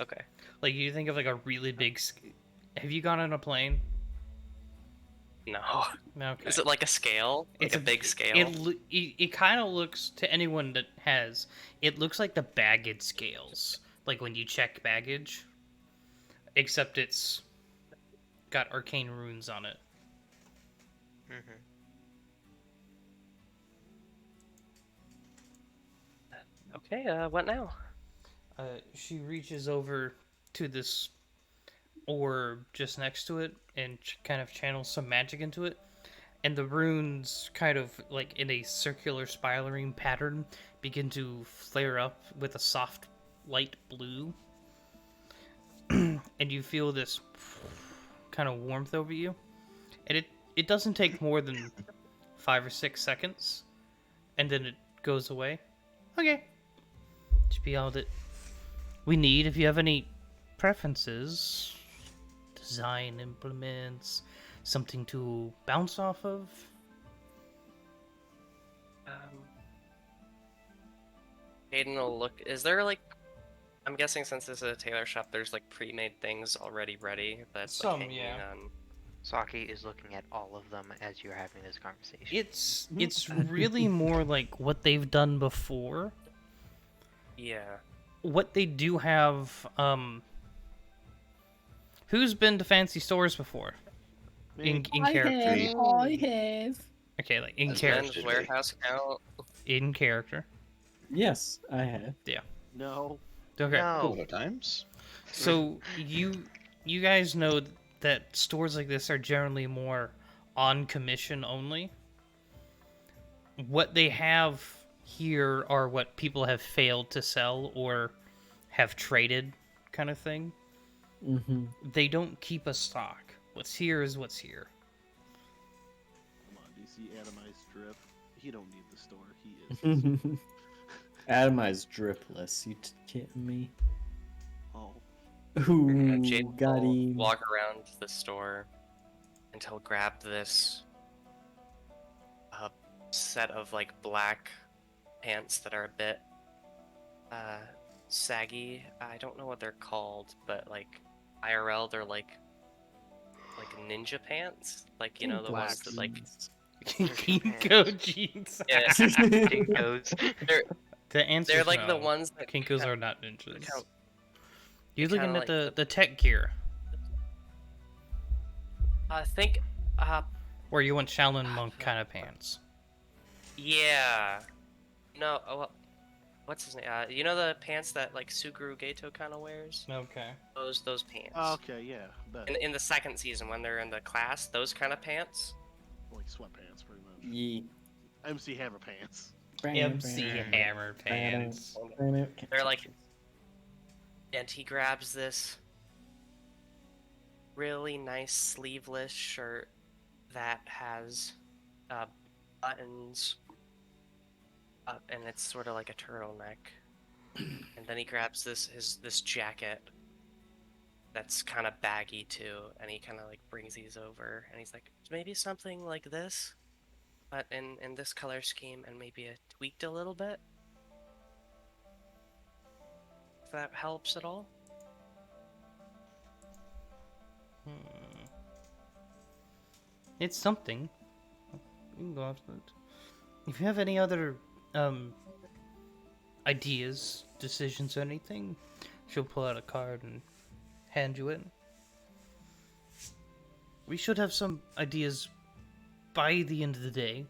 okay. Like you think of like a really big. Have you gone on a plane? No. Okay. Is it like a scale? Like It's a big scale? It kind of looks, to anyone that has, it looks like the baggage scales, like when you check baggage, except it's got arcane runes on it. Mm-hmm. Okay, what now? She reaches over to this orb just next to it and kind of channels some magic into it. And the runes, kind of like in a circular spiraling pattern, begin to flare up with a soft light blue. And you feel this kind of warmth over you. And it doesn't take more than 5 or 6 seconds. And then it goes away. Okay. Should be all that we need. If you have any preferences, design implements, something to bounce off of. Hayden will look. Is there like? I'm guessing since this is a tailor shop, there's like pre-made things already ready that's like Some, hanging yeah. on. Saki is looking at all of them as you're having this conversation. It's really more like what they've done before. Yeah. What they do have, who's been to fancy stores before? In character. I have. Okay, like in Does character. Men's Warehouse count? In character. Yes, I have. Yeah. No. Okay. No. No times. So you guys know that stores like this are generally more on commission only. What they have here are what people have failed to sell or have traded, kind of thing. Mm-hmm. They don't keep a stock. What's here is what's here. Come on, do you see Atomized Drip? He don't need the store. He is. the store. Atomized dripless. You kidding me? Oh. Ooh, Jade got will him. walk around the store and he'll grab this set of like black pants that are a bit saggy. I don't know what they're called, but like IRL, they're like ninja pants. Like, you know, the ones that like Kinko jeans. yeah, Kinkos. The answer they're is like the no. ones that Kinkos kinda- are not ninjas. kinda- You're kinda looking at like the tech gear, I think where you want Shaolin monk kind of pants. yeah. No, well, what's his name? You know the pants that like Suguru Gato kind of wears? Okay. Those pants. Okay, yeah, better. In the second season when they're in the class, those kind of pants. Like sweatpants, pretty much. Yeah. MC Hammer pants. MC Hammer pants. They're like, and he grabs this really nice sleeveless shirt that has buttons up, and it's sort of like a turtleneck. And then he grabs this jacket that's kind of baggy too, and he kind of like brings these over, and he's like, maybe something like this, but in this color scheme, and maybe tweaked a little bit. If that helps at all. It's something. You can go after it. If you have any other ideas, decisions, or anything, she'll pull out a card and hand you it. We should have some ideas by the end of the day,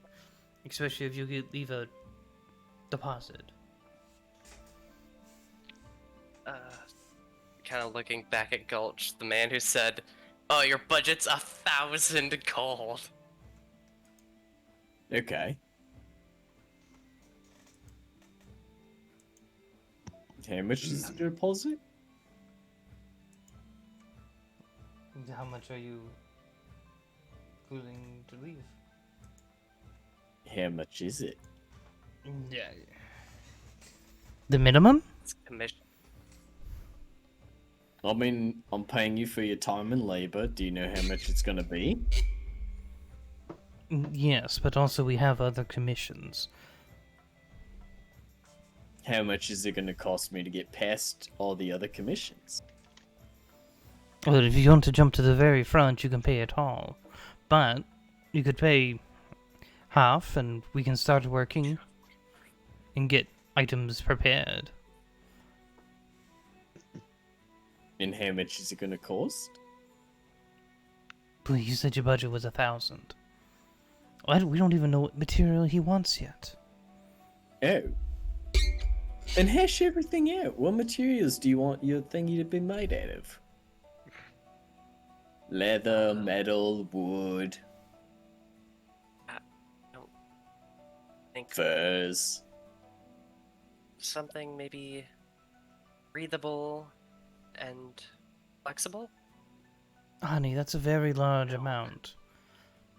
especially if you could leave a deposit. Kind of looking back at Gulch, the man who said, "Oh, your budget's 1,000 gold." Okay. How much is the deposit? How much are you willing to leave? How much is it? Yeah. The minimum? It's commission. I mean, I'm paying you for your time and labor. Do you know how much it's gonna be? Yes, but also we have other commissions. How much is it gonna cost me to get past all the other commissions? Well, if you want to jump to the very front, you can pay it all. But you could pay half, and we can start working and get items prepared. And how much is it gonna cost? But you said your budget was 1,000. We don't even know what material he wants yet. Oh. Then hash everything out. What materials do you want your thingy to be made out of? Leather, metal, wood, I don't think furs. something maybe breathable and flexible. Honey, that's a very large amount.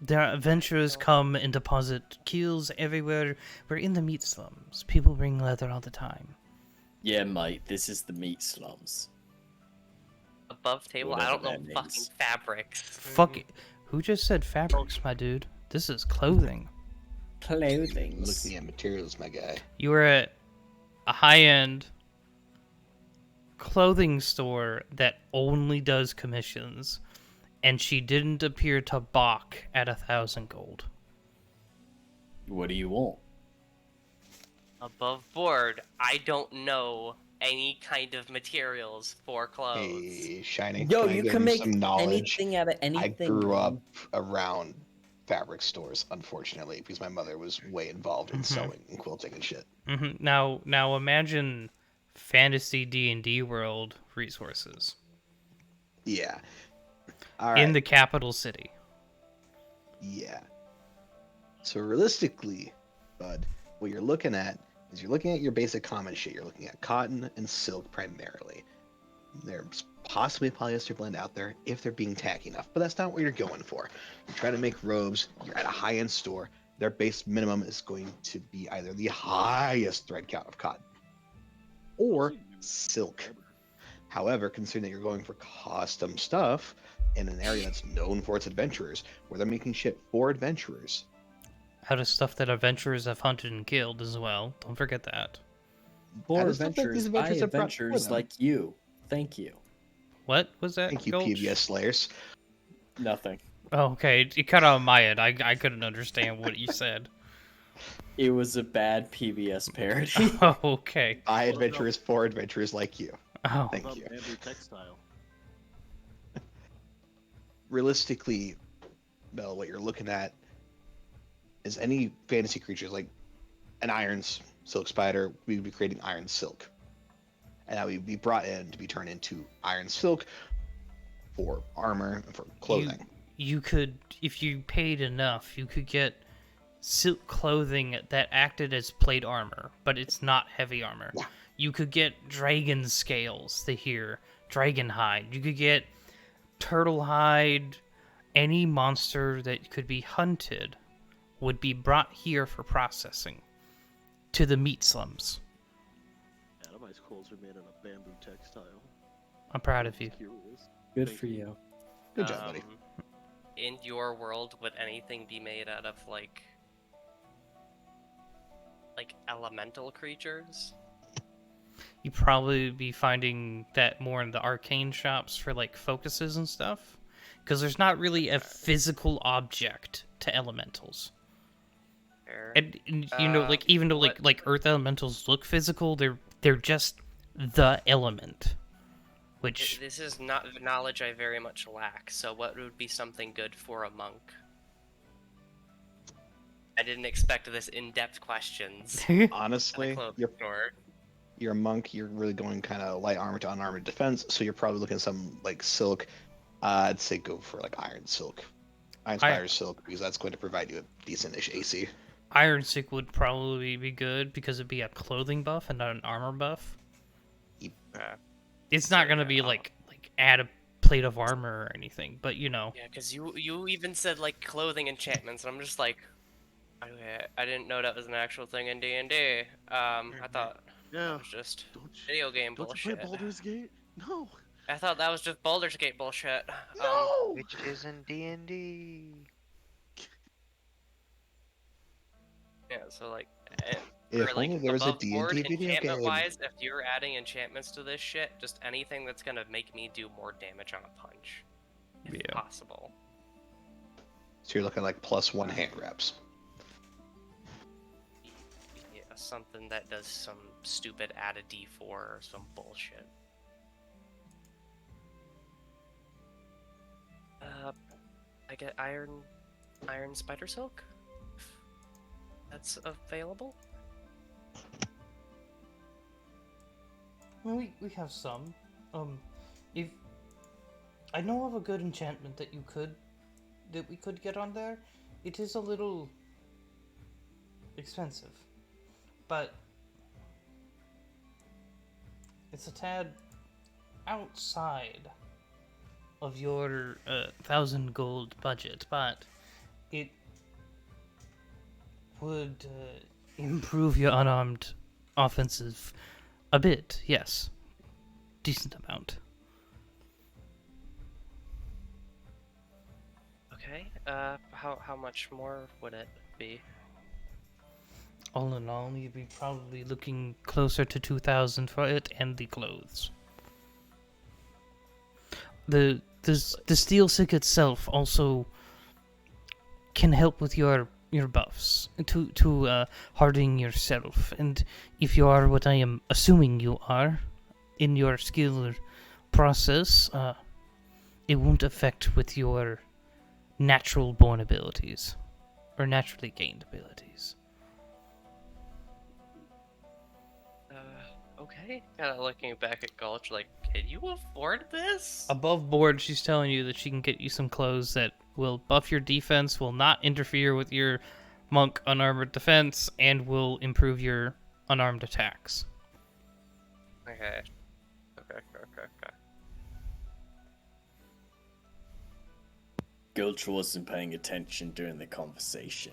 There are adventurers come and deposit keels everywhere. We're in the meat slums. People bring leather all the time. Yeah, mate, this is the meat slums. Above table, I Whatever don't know that fucking means. fabrics. Fuck it. Who just said fabrics, my dude? This is clothing. Clothing. Looking at materials, my guy. You were at a high-end clothing store that only does commissions, and she didn't appear to balk at 1,000 gold. What do you want? Above board, I don't know any kind of materials for clothes. Hey, Shining. Yo, I you give can make some knowledge? anything out of anything. I grew man. up around fabric stores, unfortunately, because my mother was way involved in sewing and quilting and shit. Now imagine fantasy D&D world resources Yeah. All right. in the capital city. Yeah. So realistically, bud, what you're looking at is you're looking at your basic common shit. You're looking at cotton and silk primarily. There's possibly a polyester blend out there if they're being tacky enough, but that's not what you're going for. You're trying to make robes. You're at a high-end store. Their base minimum is going to be either the highest thread count of cotton or silk. However, considering that you're going for custom stuff in an area that's known for its adventurers, where they're making shit for adventurers, out of stuff that adventurers have hunted and killed as well. Don't forget that. For That is stuff that these adventurers, adventurers have brought for adventurers them. like you. Thank you. What was that? Thank you, Gulch? PBS Slayers. Nothing. Oh, okay. You cut out my end. I couldn't understand what you said. It was a bad PBS parody. Oh, okay. By adventurers for adventurers like you. Oh, Thank About you. bamboo textile. Realistically, Bell, what you're looking at is any fantasy creatures like an iron silk spider. We would be creating iron silk, and that would be brought in to be turned into iron silk for armor and for clothing. you could, if you paid enough, you could get silk clothing that acted as plate armor, but it's not heavy armor. Yeah. You could get dragon scales, dragon hide. You could get turtle hide. Any monster that could be hunted would be brought here for processing to the meat slums. Adamite's clothes are made out of bamboo textile. I'm proud of you. Curious. Good Thank for you. you. Good job, buddy. In your world, would anything be made out of like elemental creatures? You'd probably be finding that more in the arcane shops for like focuses and stuff, because there's not really a physical object to elementals. Fair. And you know, like even though what- like earth elementals look physical, they're just the element. Which This is not knowledge I very much lack. So, what would be something good for a monk? I didn't expect this in-depth questions. at a Honestly, clothing store. you're a monk. You're really going kind of light armor to unarmored defense, so you're probably looking at some like silk. I'd say go for like iron silk, iron spider silk, because that's going to provide you a decent-ish AC. Iron Sick would probably be good because it'd be a clothing buff and not an armor buff. It's not gonna be like add a plate of armor or anything, but you know. Yeah, because you even said like clothing enchantments, and I'm just like, okay, I didn't know that was an actual thing in D&D. I thought that Yeah. was just Don't you, video game don't you bullshit. play Baldur's Gate? No. I thought that was just Baldur's Gate bullshit. Which isn't D&D. Yeah, so like, If or, like, only there was a above board D&D video enchantment game. wise, if you're adding enchantments to this shit, just anything that's gonna make me do more damage on a punch, if Yeah. possible. So you're looking like +1 hand wraps. Yeah, something that does some stupid add a D4 or some bullshit. I get iron spider silk. If that's available. Well, we have some. If I know of a good enchantment that we could get on there, it is a little expensive, but it's a tad outside of your 1,000 gold budget, but it would improve your unarmed offensive a bit, yes. Decent amount. Okay. How much more would it be? All in all, you'd be probably looking closer to 2,000 for it and the clothes. The steel sick itself also can help with your buffs to hardening yourself, and if you are what I am assuming you are in your skill process, it won't affect with your natural born abilities or naturally gained abilities. Okay. Kind of looking back at Gulch, like, can you afford this? Above board, she's telling you that she can get you some clothes that will buff your defense, will not interfere with your monk unarmored defense, and will improve your unarmed attacks. Okay. Okay. Gulch wasn't paying attention during the conversation.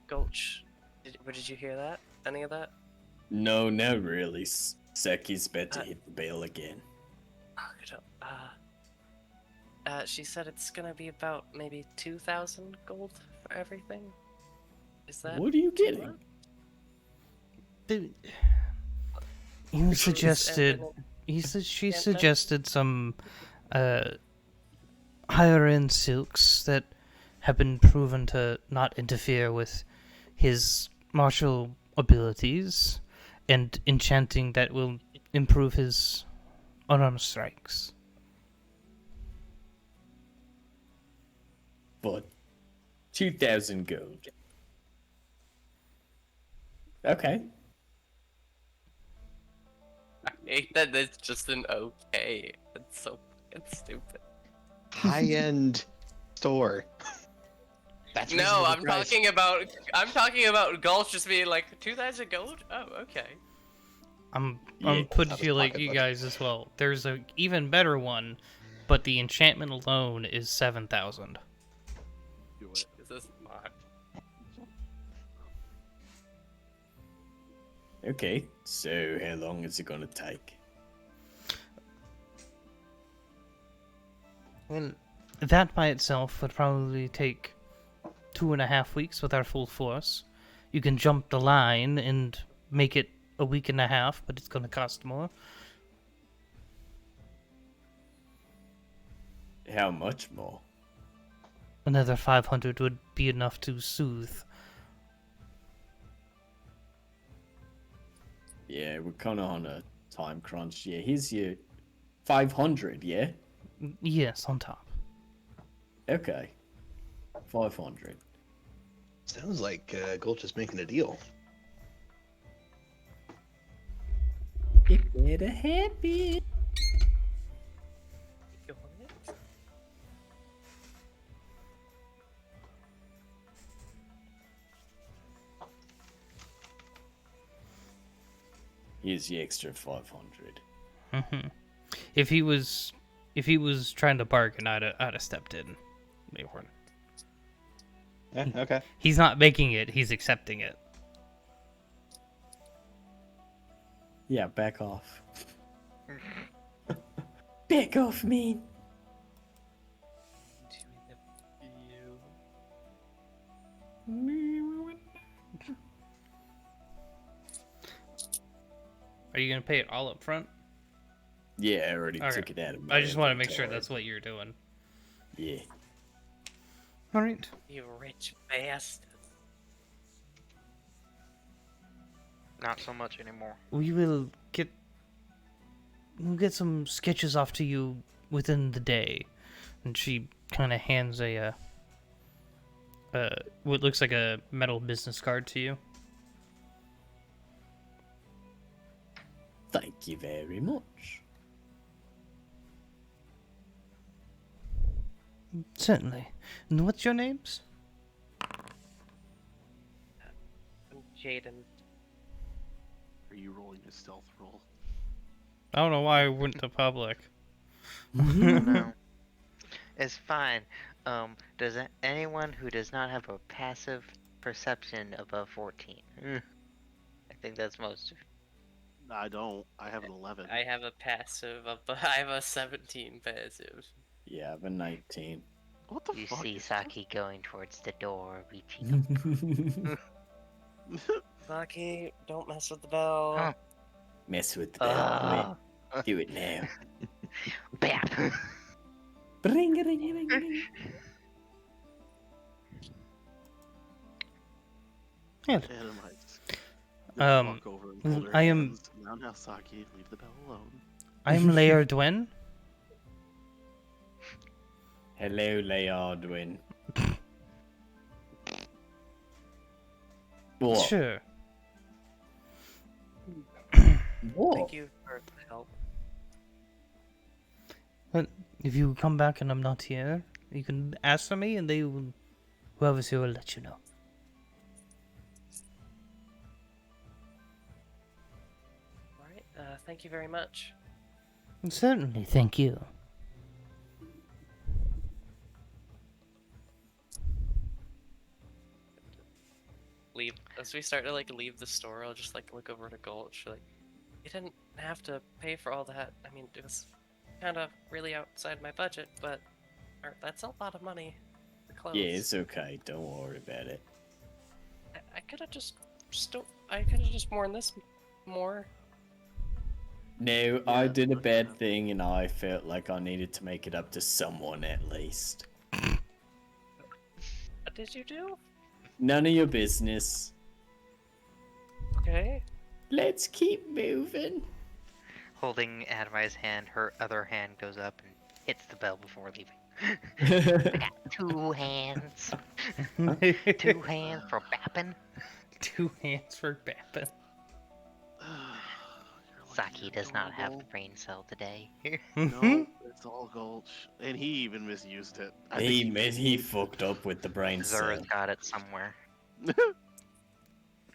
Gulch, did you hear that? Any of that? No, not really. Seki's about to hit the bell again. Oh, good. She said it's gonna be about maybe 2,000 gold for everything. Is that What are you too getting? much? You Boots suggested. and She and suggested some higher end silks that have been proven to not interfere with his martial abilities, and enchanting that will improve his unarmed strikes. But 2,000 gold. Okay. I hate that it's just an okay. That's so fucking stupid. High-end store. That's No, reasonable I'm price. talking about Gulch just being like 2,000 gold. Oh, okay. I'm Yeah. putting Out of you like pocket you budget. guys as well. There's a even better one, but the enchantment alone is 7,000. Do it. This is not. Okay. So how long is it gonna take? Well, that by itself would probably take 2.5 weeks with our full force. You can jump the line and make it a week and a half, but it's going to cost more. How much more? Another 500 would be enough to soothe. Yeah, we're kind of on a time crunch. Yeah, here's your 500. Yeah. Yes, on top. Okay. 500. Sounds like Gulch is making a deal. It better happen. You want it? Here's the extra 500. Hmm. If he was trying to bargain, I'd have stepped in. They weren't. Yeah, okay. He's not making it. He's accepting it. Yeah, back off. Back off, man. Are you gonna pay it all up front? Yeah, I already Okay. took it out of my I just want to make sure inventory. that's what you're doing. Yeah. All right. You rich bastard. Not so much anymore. We'll get some sketches off to you within the day. And she kind of hands what looks like a metal business card to you. Thank you very much. Certainly. And what's your names? I'm Jaden. Are you rolling a stealth roll? I don't know why I went to public. No. It's fine. Does anyone who does not have a passive perception above 14? I think that's most. I don't. I have an 11. I have a passive, I have a 17 passive. Yeah, I have a 19. What the You fuck? see is that? Saki going towards the door, reaching. Lucky, don't mess with the bell. Huh. Mess with the bell. Uh, Do it now. Bam! Bring it, ring, ring, ring. Yeah. And I just gonna walk over and hold her I am- hands. Now, Saki, leave the bell alone. I'm Lair Dwen. Hello, Leardwin. What? Sure. What? Thank you for the help. But if you come back and I'm not here, you can ask for me, and whoever's here will let you know. Alright, thank you very much. Certainly, thank you. Leave as we start to leave the store. I'll just look over to Gulch. You didn't have to pay for all that. I mean, it was kind of really outside my budget, but That's a lot of money for clothes. Yeah, it's okay. Don't worry about it. I could have just I could have just worn this more. No, I Yeah, did a look bad at thing and I felt like I needed to make it up to someone at least. What did you do? None of your business. Okay. Let's keep moving. Holding Adamai's hand, her other hand goes up and hits the bell before leaving. I got 2 hands. 2 hands for bapping. 2 hands for bapping. Saki does not have the brain cell today. No, it's all Gulch, and he even misused it. I think He fucked up with the brain Zura's cell got it somewhere.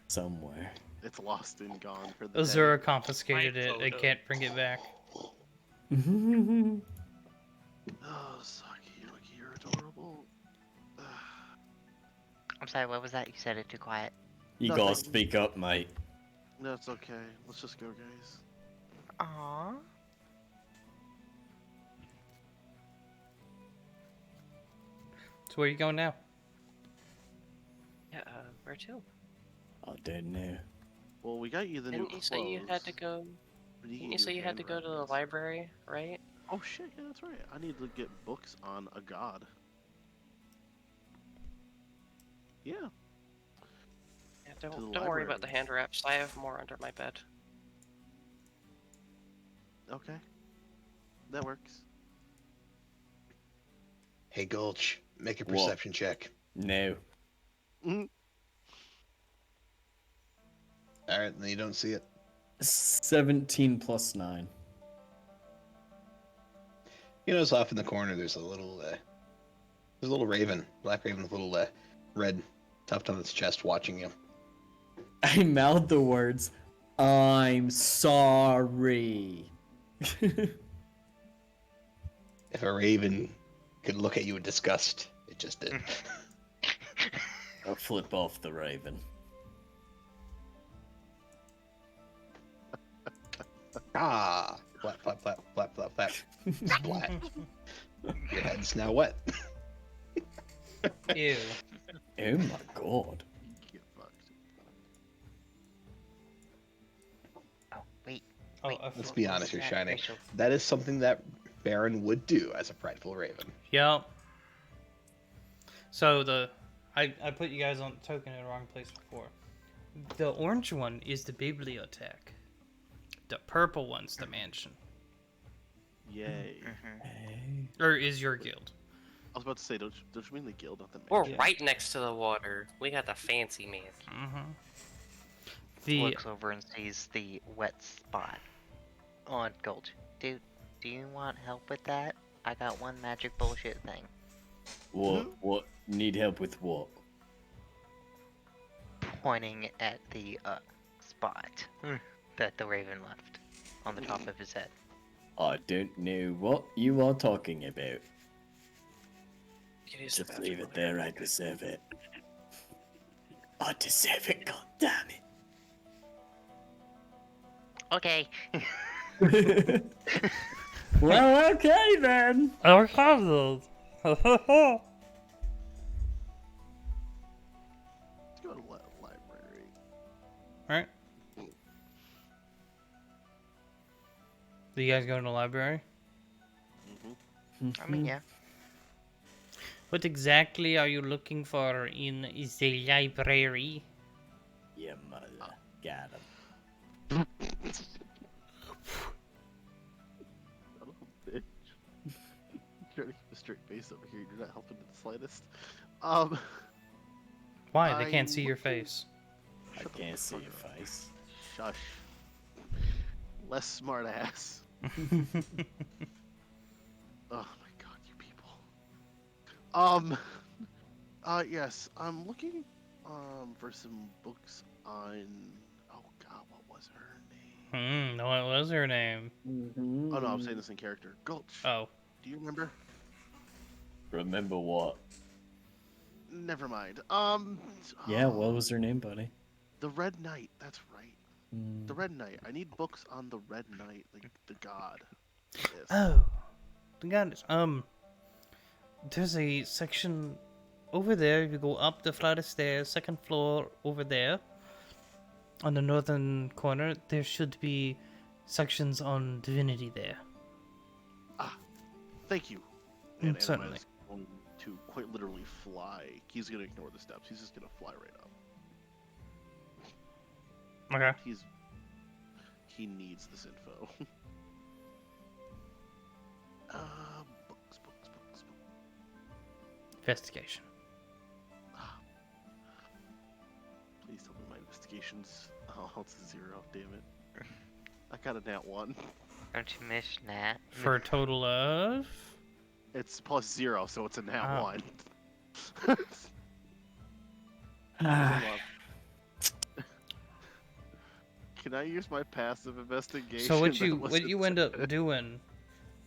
somewhere. It's lost and gone for the day. Azura confiscated My it. They photo. can't bring it back. Oh, Saki, you're adorable. I'm sorry, what was that? You said it too quiet. You Nothing. gotta speak up, mate. No, it's okay. Let's just go, guys. Aww. So where you going now? Yeah. Where to? I don't know. Well, we got you the new Didn't you clothes. say you had to go? We need Didn't you new say you had to go to the handwritings. library, right? Oh shit, yeah, that's right. I need to get books on a god. Yeah. Yeah. the Don't worry about the library. hand wraps. I have more under my bed. Okay. That works. Hey, Gulch, make a What? perception check. No. Mhm. All right, then you don't see it. 17 plus 9. You notice off in the corner there's a little raven, black raven with a little red tuft on its chest, watching you. I mouthed the words, I'm sorry. If a raven could look at you in disgust, it just did. I'll flip off the raven. Ah! Flap, flap, flap, flap, flap, flap. Splat. Your head's now wet. Ew. Oh my god. Get fucked. Oh, wait. Oh, Wait, I Let's fl- be honest here, that Shiny. racial- That is something that Baron would do as a prideful raven. Yep. So I put you guys on the token in the wrong place before. The orange one is the bibliothèque. The purple one's the mansion. Yay. Mhm. Or is your guild. I was about to say, don't you mean the guild, not the We're mansion? right next to the water. We got the fancy man. Mm-hmm. The Looks over and sees the wet spot on Gulch. Dude, do you want help with that? I got one magic bullshit thing. What? Need help with what? Pointing at the spot that the raven left on the top of his head. I don't know what you are talking about. You can use the Just leave bathroom it there, I deserve it. I deserve it, goddammit. Okay. Well, okay then. our closet. Let's go to library. Right? Do you guys go to the library? I mean, yeah. What exactly are you looking for in the library? Yeah, mother. Got him. Son of a bitch. Trying to keep a straight face over here. You're not helping in the slightest. Why? They can't I'm see your looking- face. I Shut the can't fuck see your up. face. Shush. Less smart ass. Oh my god, you people. Yes, I'm looking, for some books on. Oh god, what was her name? What was her name? Oh no, I'm saying this in character. Gulch. Oh. Do you remember? Remember what? Never mind. Yeah, what was her name, buddy? The Red Knight. That's right. The Red Knight. I need books on the Red Knight, the god. Yes. Oh. The goddess. There's a section over there. If you go up the flight of stairs, second floor over there, on the northern corner, there should be sections on divinity there. Thank you. And Certainly. Anima's going to quite literally fly. He's going to ignore the steps. He's just going to fly right up. Okay. He needs this info. Books. Investigation. Please tell me my investigations. Oh, it's a 0. Damn it. I got a nat 1. Don't you miss Nat? For a total of... It's +0, so it's a nat Oh. 1. Ah. Hold on. Can I use my passive investigation? So what That you wasn't end up said. doing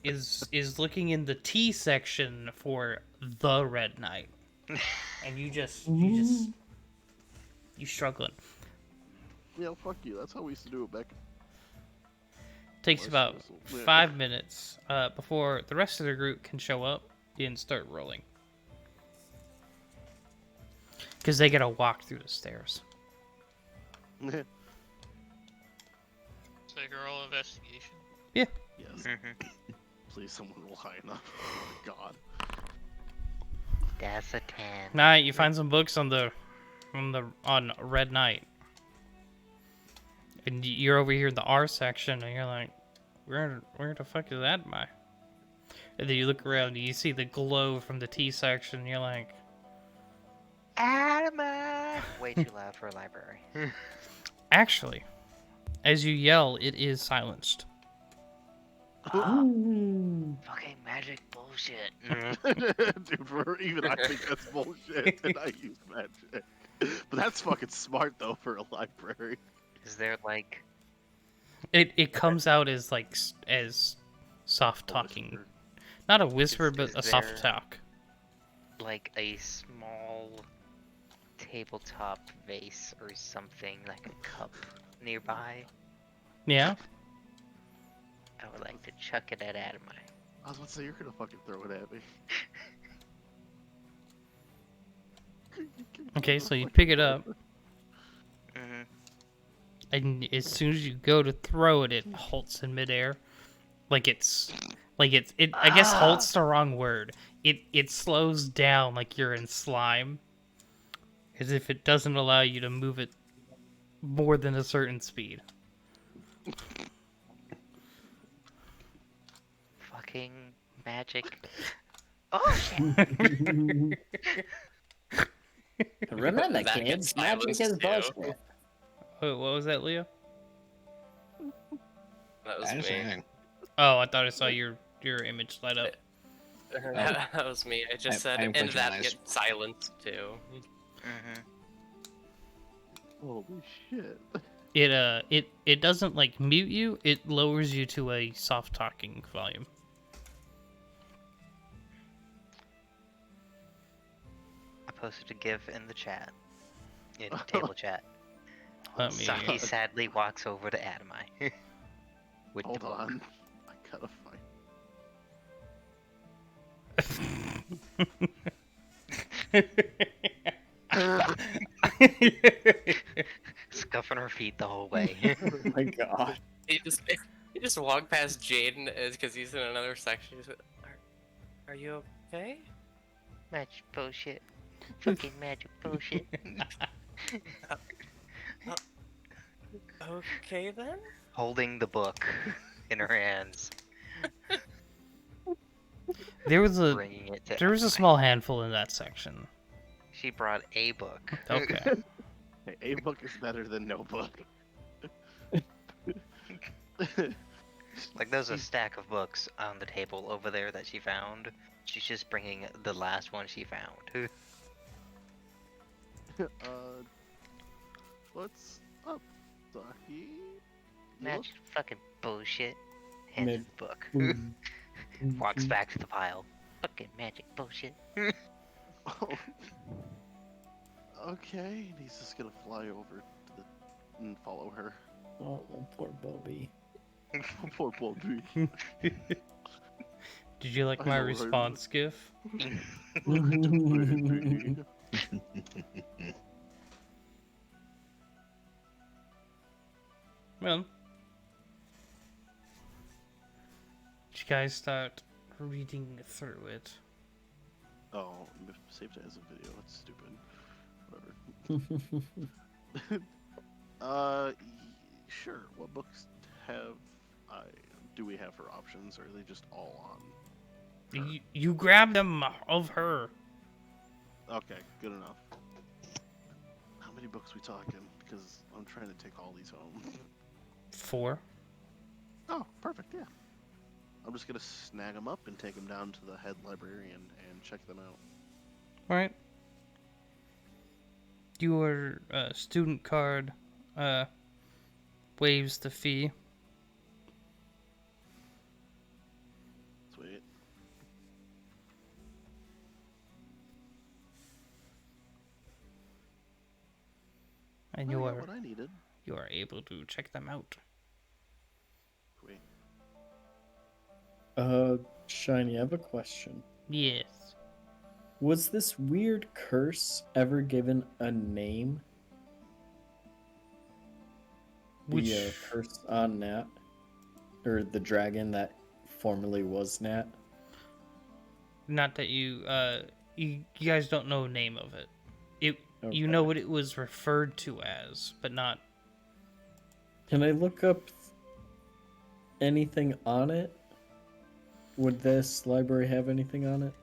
is looking in the T section for the Red Knight, and you struggling. Yeah, fuck you. That's how we used to do it back. Takes Nice about whistle. Yeah. 5 minutes before the rest of the group can show up and start rolling, because they gotta walk through the stairs. So I can roll investigation. Yes. Mhm. Please, someone roll high enough. Oh my god. That's a 10. Nah, you find some books on Red Knight, and you're over here in the R section, and you're like, where the fuck is that by? And then you look around, and you see the glow from the T section, and you're like, Adama! Way too loud for a library. actually, as you yell, it is silenced. Fucking magic bullshit. Dude, even I think that's bullshit, and I use magic. But that's fucking smart, though, for a library. Is there like It comes out as like as soft talking, not a whisper, but is a soft there- talk. like a small tabletop vase or something, like a cup nearby? Yeah. I would like to chuck it at Adamai. I was about to say, you're gonna fucking throw it at me. Okay, so you pick it up, Mm-hmm. and as soon as you go to throw it, it halts in midair, like it's. I guess halt's the wrong word. It slows down like you're in slime, as if it doesn't allow you to move it more than a certain speed. Fucking magic. Oh shit! Remember, That kids, gets magic is silenced, too. bullshit. Wait, what was that, Leo? That was I didn't say me. anything. Oh, I thought I saw your image light up. That was me. I just said, I am and clenching that my eyes. gets silenced too. Mm-hmm. Holy shit. It doesn't like mute you. It lowers you to a soft talking volume. I posted a GIF in the chat. In table chat. Let me. Saki sadly walks over to Adamai. With Hold the book. on. I gotta Scuffing her feet the whole way. Oh my god. He just walked past Jaden because he's in another section. He's like, are you okay? Magic bullshit. Fucking magic bullshit. Okay then. Holding the book in her hands. There was a Bringing it to there was a Adamai. small handful in that section. She brought a book. Okay. Hey, a book is better than no book. Like there's a stack of books on the table over there that she found. She's just bringing the last one she found. What's up, Saki? You look- Magic fucking bullshit. Hands Mid- the book. Walks back to the pile. Fucking magic bullshit. Oh. Okay, and he's just gonna fly over to the and follow her. Oh, poor Bobby. Poor Bobby. Did you like I my know, right? response gif? Maybe. Well, did you guys start reading through it? Oh, saved it as a video. That's stupid. Whatever. Sure. What books have I? Do we have for options, or are they just all on? Her? You grabbed them of her. Okay, good enough. How many books we talking? Because I'm trying to take all these home. 4. Oh, perfect. Yeah. I'm just gonna snag them up and take them down to the head librarian and check them out. Right. Your student card waives the fee. Sweet. And I you got are what I needed. able to check them out. Sweet. Shiny, I have a question. Yes. Was this weird curse ever given a name? Which The curse on Nat? Or the dragon that formerly was Nat? not that you guys don't know the name of it. You Okay. know what it was referred to as, but not. Can I look up anything on it? Would this library have anything on it?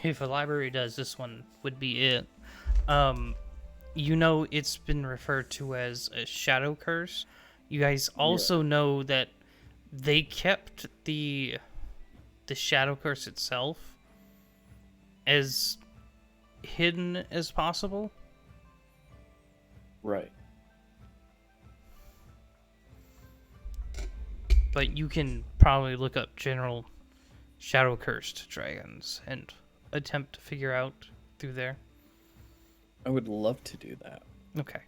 If a library does, this one would be it. You know it's been referred to as a shadow curse. You guys also know that they kept the shadow curse itself as hidden as possible. Right. But you can probably look up general shadow cursed dragons and attempt to figure out through there. I would love to do that. Okay.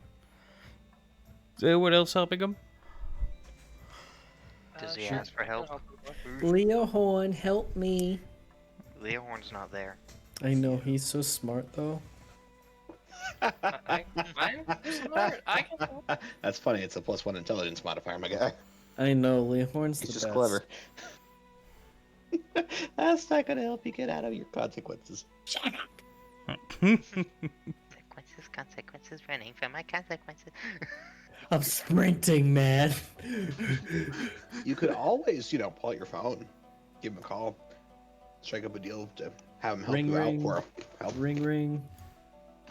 Is anyone else helping him? Does he Sure. ask for help? Leo Horn, help me. Leohorn's not there. I know, he's so smart though. I'm smart. I can help. That's funny. It's a +1 intelligence modifier, my guy. I know, Leo Horn's He's the just best. clever. That's not gonna help you get out of your consequences. Consequences, running from my consequences. I'm sprinting, man. You could always, pull out your phone, give him a call, strike up a deal to have him help Ring, you ring. out for help. Ring, ring.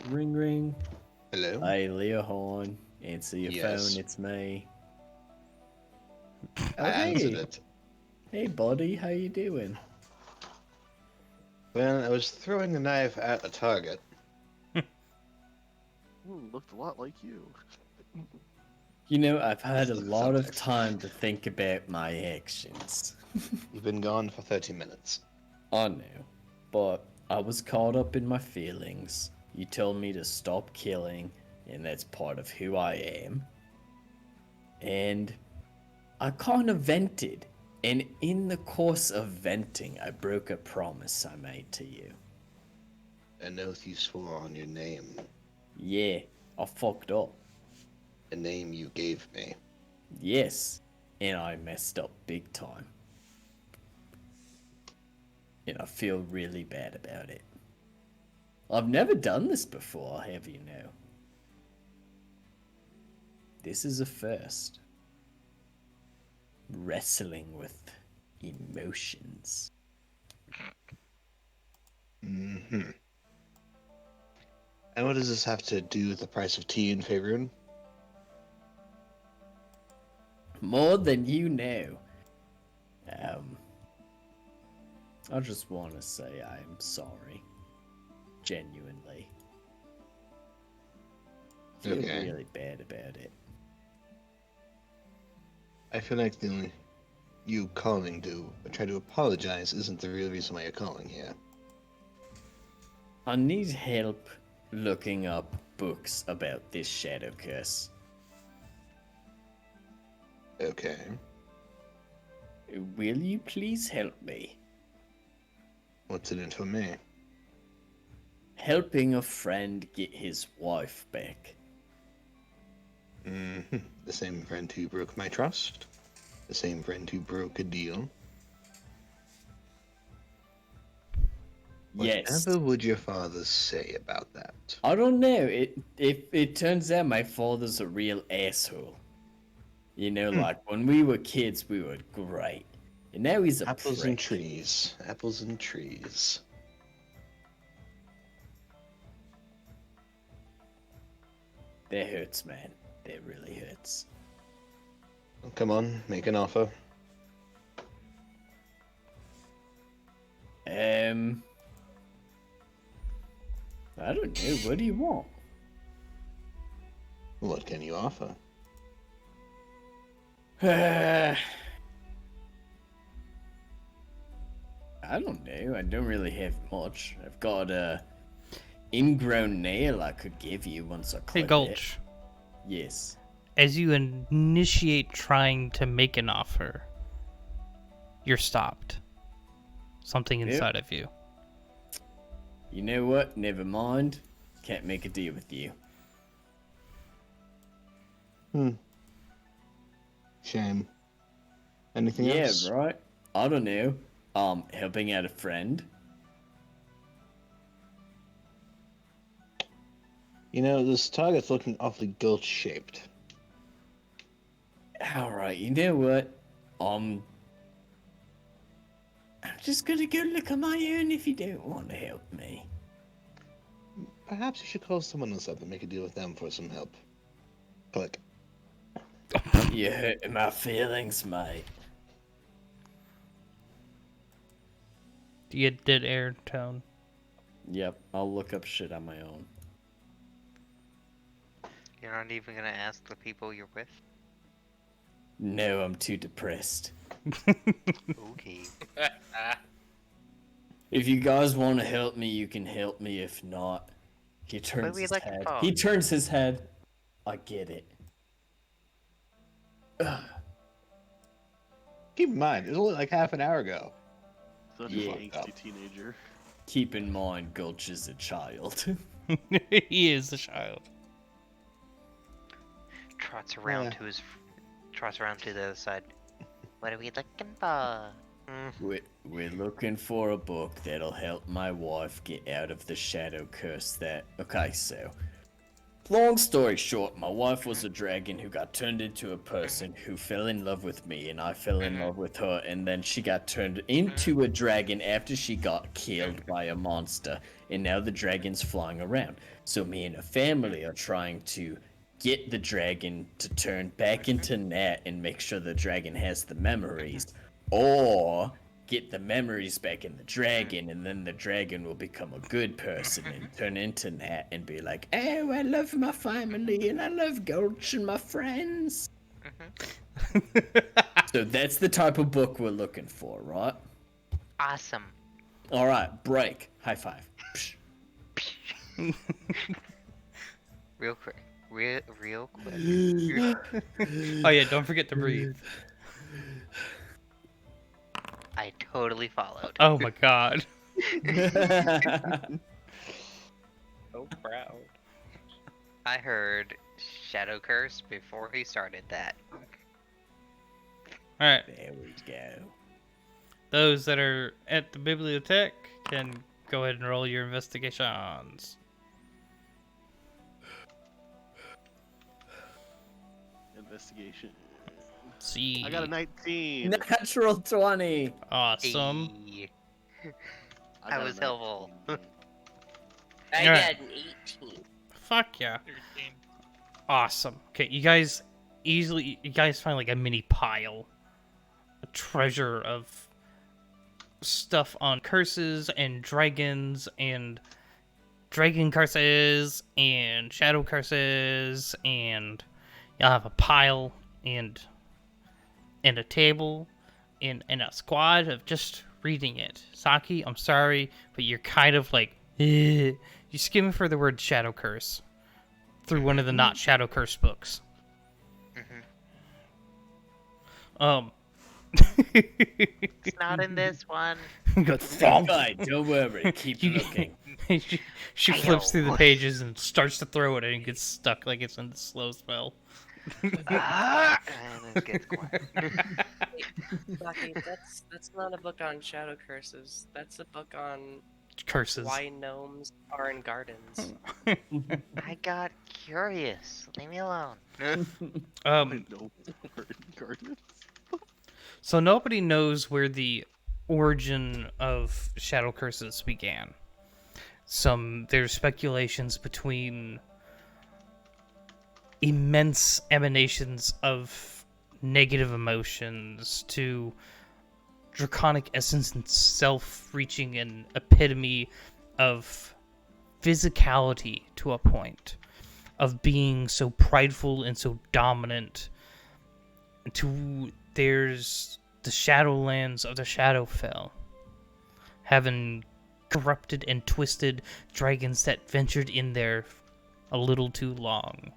Ring, ring. Hello? Hi, Leo Horn. Answer your Yes. phone, it's me. I answered it. Hey, buddy, how you doing? Well, I was throwing a knife at a target. Looked a lot like you. You know, I've had a This is lot of subtext. time to think about my actions. You've been gone for 30 minutes. I know, but I was caught up in my feelings. You told me to stop killing, and that's part of who I am. And I kind of vented, and in the course of venting, I broke a promise I made to you. An oath you swore on your name. Yeah, I fucked up. A name you gave me. Yes, and I messed up big time. And I feel really bad about it. I've never done this before, have you know? This is a first. Wrestling with emotions. Mm-hmm. And what does this have to do with the price of tea in Faerun? More than you know. I just want to say I'm sorry. Genuinely. Feel Okay. really bad about it. I feel like the only you calling to try to apologize isn't the real reason why you're calling here. I need help looking up books about this shadow curse. Okay. Will you please help me? What's in it for me? Helping a friend get his wife back. The same friend who broke my trust. The same friend who broke a deal. Yes. Whatever would your father say about that? I don't know. It turns out my father's a real asshole. You know, like when we were kids, we were great, and now he's a Apples prick. and trees. Apples and trees. That hurts, man. That really hurts. Oh, come on, make an offer. I don't know. What do you want? What can you offer? I don't know. I don't really have much. I've got a ingrown nail I could give you once I Hey, clip it. Gulch. Yes. As you initiate trying to make an offer, you're stopped. Something Yep. inside of you. You know what? Never mind. Can't make a deal with you. Shame. Anything else? Yeah, right. I don't know. Helping out a friend. You know, this target's looking awfully gulch-shaped. Alright, you know what? I'm just gonna go look on my own if you don't want to help me. Perhaps you should call someone else up and make a deal with them for some help. Click. You're hurting my feelings, mate. Do you get dead air tone? Yep, I'll look up shit on my own. You're not even gonna ask the people you're with? No, I'm too depressed. Okay. If you guys want to help me, you can help me. If not, he turns we'd his like to head. talk. He turns his head. I get it. Keep in mind, it was only like half an hour ago. Such Yeah. an angsty teenager. Keep in mind, Gulch is a child. He is a child. Trots around Yeah. to his... Trots around to the other side. What are we looking for? We're looking for a book that'll help my wife get out of the shadow curse that... Okay, so... Long story short, my wife was a dragon who got turned into a person who fell in love with me, and I fell in love with her, and then she got turned into a dragon after she got killed by a monster, and now the dragon's flying around. So me and her family are trying to get the dragon to turn back into Nat and make sure the dragon has the memories, or get the memories back in the dragon, and then the dragon will become a good person and turn into Nat and be like, oh, I love my family and I love Gulch and my friends. So that's the type of book we're looking for, right? Awesome. All right, break. High five. Real quick. Real quick. Oh yeah, don't forget to breathe. I totally followed. Oh my god. So proud. I heard Shadow Curse before he started that. Alright, There we go. those that are at the bibliothèque can go ahead and roll your investigations. Investigation. See. I got a 19. Natural 20. Awesome. Ayy. I got a was helpful. 19. I Alright. got an 18. Fuck yeah. 13. Awesome. Okay, you guys find like a mini pile. A treasure of stuff on curses and dragons and dragon curses and shadow curses, and you'll have a pile and a table and a squad of just reading it. Saki, I'm sorry, but you're kind of like you're skimming for the word shadow curse through one of the not shadow curse books. It's not in this one. Go Guy, don't worry, keep You- looking. she flips through the pages and starts to throw it, and it gets stuck like it's in the slow spell. And it gets quiet. Lucky, that's not a book on shadow curses. That's a book on Curses. why gnomes are in gardens. I got curious. Leave me alone. Um, No guardians. so nobody knows where the origin of shadow curses began. There's speculations between immense emanations of negative emotions to draconic essence itself reaching an epitome of physicality to a point of being so prideful and so dominant. There's the Shadowlands of the Shadowfell having corrupted and twisted dragons that ventured in there a little too long.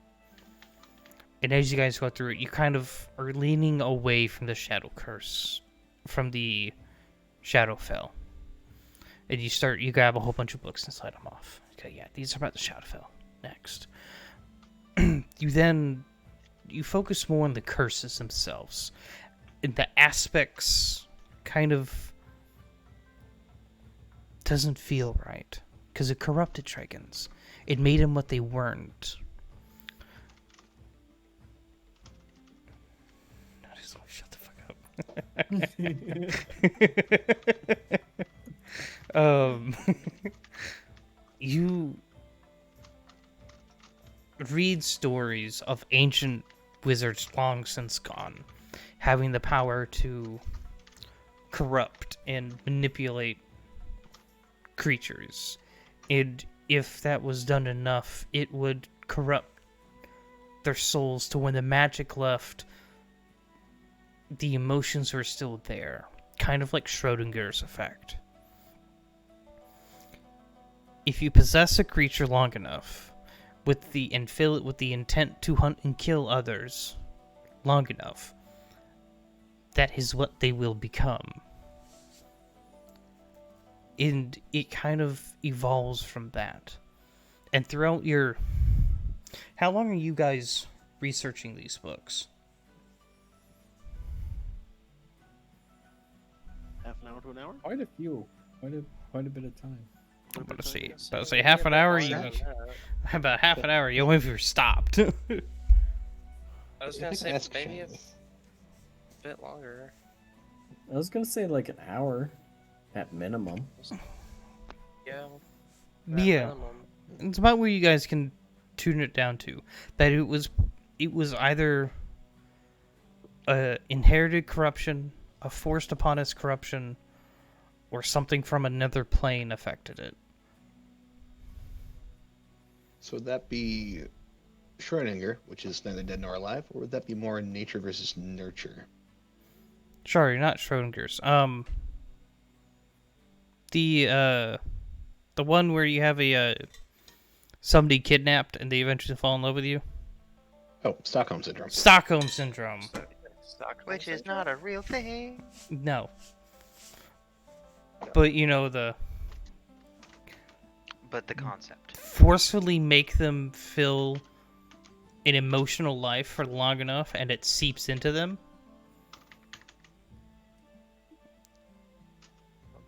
And as you guys go through it, you kind of are leaning away from the Shadow Curse, from the Shadowfell. And you grab a whole bunch of books and slide them off. Okay, yeah, these are about the Shadowfell. Next. You focus more on the curses themselves. And the aspects kind of doesn't feel right. Because it corrupted dragons. It made them what they weren't. Shut the fuck up. You read stories of ancient wizards long since gone, having the power to corrupt and manipulate creatures. And if that was done enough, it would corrupt their souls to when the magic left, the emotions were still there. Kind of like Schrodinger's effect. If you possess a creature long enough, fill it with the intent to hunt and kill others long enough, that is what they will become. And it kind of evolves from that. And throughout your... How long are you guys researching these books? Half an hour to an hour? Quite a few. Quite a bit of time. I'm about to say half an hour. About half an hour. You'll if you're stopped. I was gonna think say that's maybe a kind bit longer. I was gonna say like an hour, at minimum. Yeah. Yeah. minimum. It's about where you guys can tune it down to. That it was either inherited corruption, a forced upon us corruption, or something from another plane affected it. So would that be Schrödinger, which is neither dead nor alive, or would that be more nature versus nurture? Sorry, not Schrodinger's. The one where you have somebody kidnapped and they eventually fall in love with you. Oh, Stockholm syndrome. Stockholm syndrome. Which is not a real thing. No. But you know But the concept. forcefully make them feel an emotional life for long enough and it seeps into them.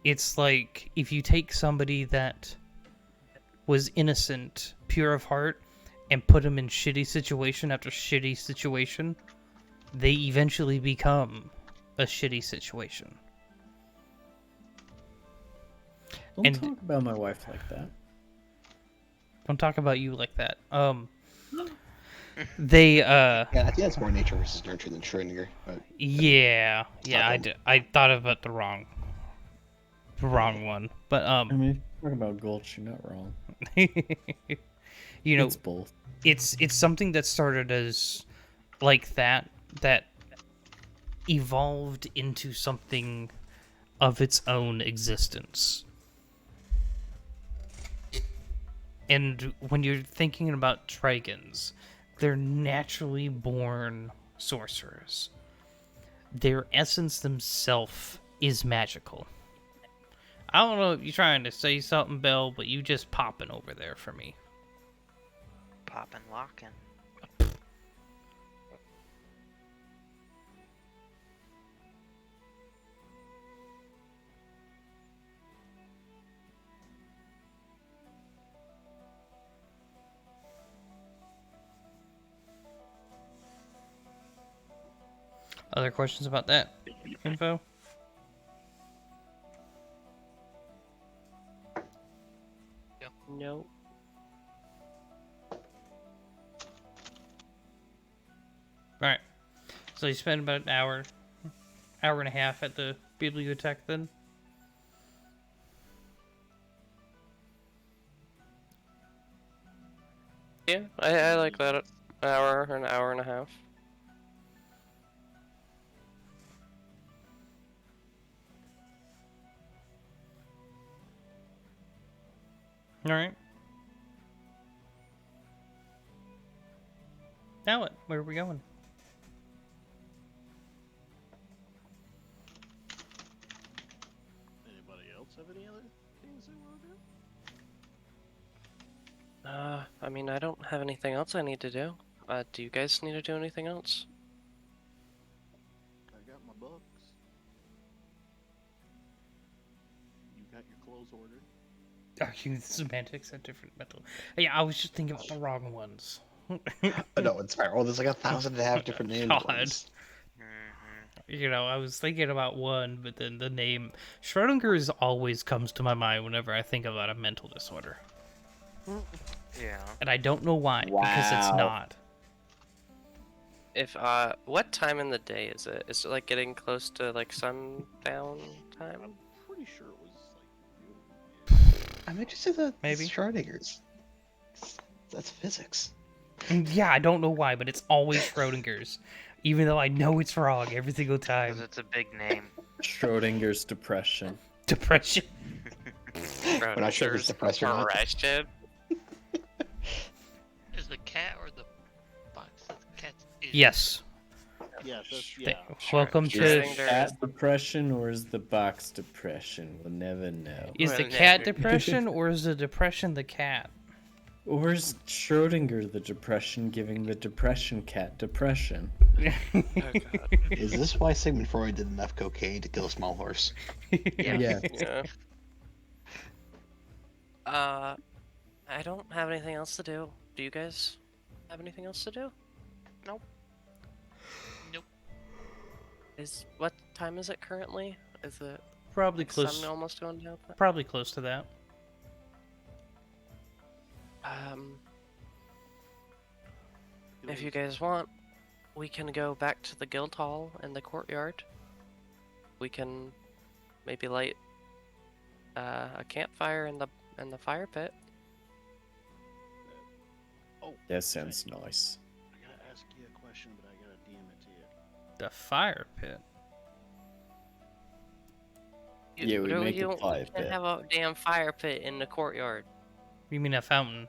It's like if you take somebody that was innocent, pure of heart, and put them in shitty situation after shitty situation, they eventually become a shitty situation. Don't And- talk about my wife like that. Don't talk about you like that. They Yeah, I think that's more nature versus nurture than Schrödinger. But yeah, I Stockholm. did. I thought about the wrong one. But I mean, talk about Gulch, you're not wrong. you know, It's both. it's something that started as like that evolved into something of its own existence. And when you're thinking about dragons, they're naturally born sorcerers. their essence themselves is magical. I don't know if you're trying to say something, Belle, but you just popping over there for me. Poppin' lockin'. Other questions about that info? No. Alright. So you spend about an hour and a half at the bibliothèque then? Yeah, I like that. An hour and a half. Alright. Now what? Where are we going? Anybody else have any other things they want to do? I mean, I don't have anything else I need to do. Do you guys need to do anything else? I got my books. You got your clothes ordered. Arguing the semantics at different mental. Yeah, I was just thinking about the wrong ones. No, it's fine. Oh, there's like 1,000 different named God. ones. You know, I was thinking about one, but then the name Schrodinger's always comes to my mind whenever I think about a mental disorder. Yeah. And I don't know why, because it's Wow. not. If what time in the day is it? Is it like getting close to like sundown time? I'm pretty sure it was like. I might just say the Maybe. Schrodinger's. That's physics. And yeah, I don't know why, but it's always Schrodinger's. Even though I know it's wrong every single Because time. it's a big name. Schrodinger's depression. Depression. We're not sure if it's depressed or not. Depression. Is the cat or the box? The cat is. Yes. Yeah, that's, yeah. Welcome Is to. the cat depression or is the box depression? We'll never know. Is the Well, cat never. depression or is the depression the cat? Or is Schrodinger the depression giving the depression cat depression? Oh god. Is this why Sigmund Freud did enough cocaine to kill a small horse? Yeah. Yeah. I don't have anything else to do. Do you guys have anything else to do? Nope. Nope. What time is it currently? Is it Probably like close. sun almost going down? Probably close to that. If you guys want, we can go back to the guild hall and the courtyard. We can maybe light a campfire in the fire pit. Oh, That sounds nice. I gotta ask you a question, but I gotta DM it to you. The fire pit. Yeah, we make a fire You can't pit. have a damn fire pit in the courtyard. You mean a fountain?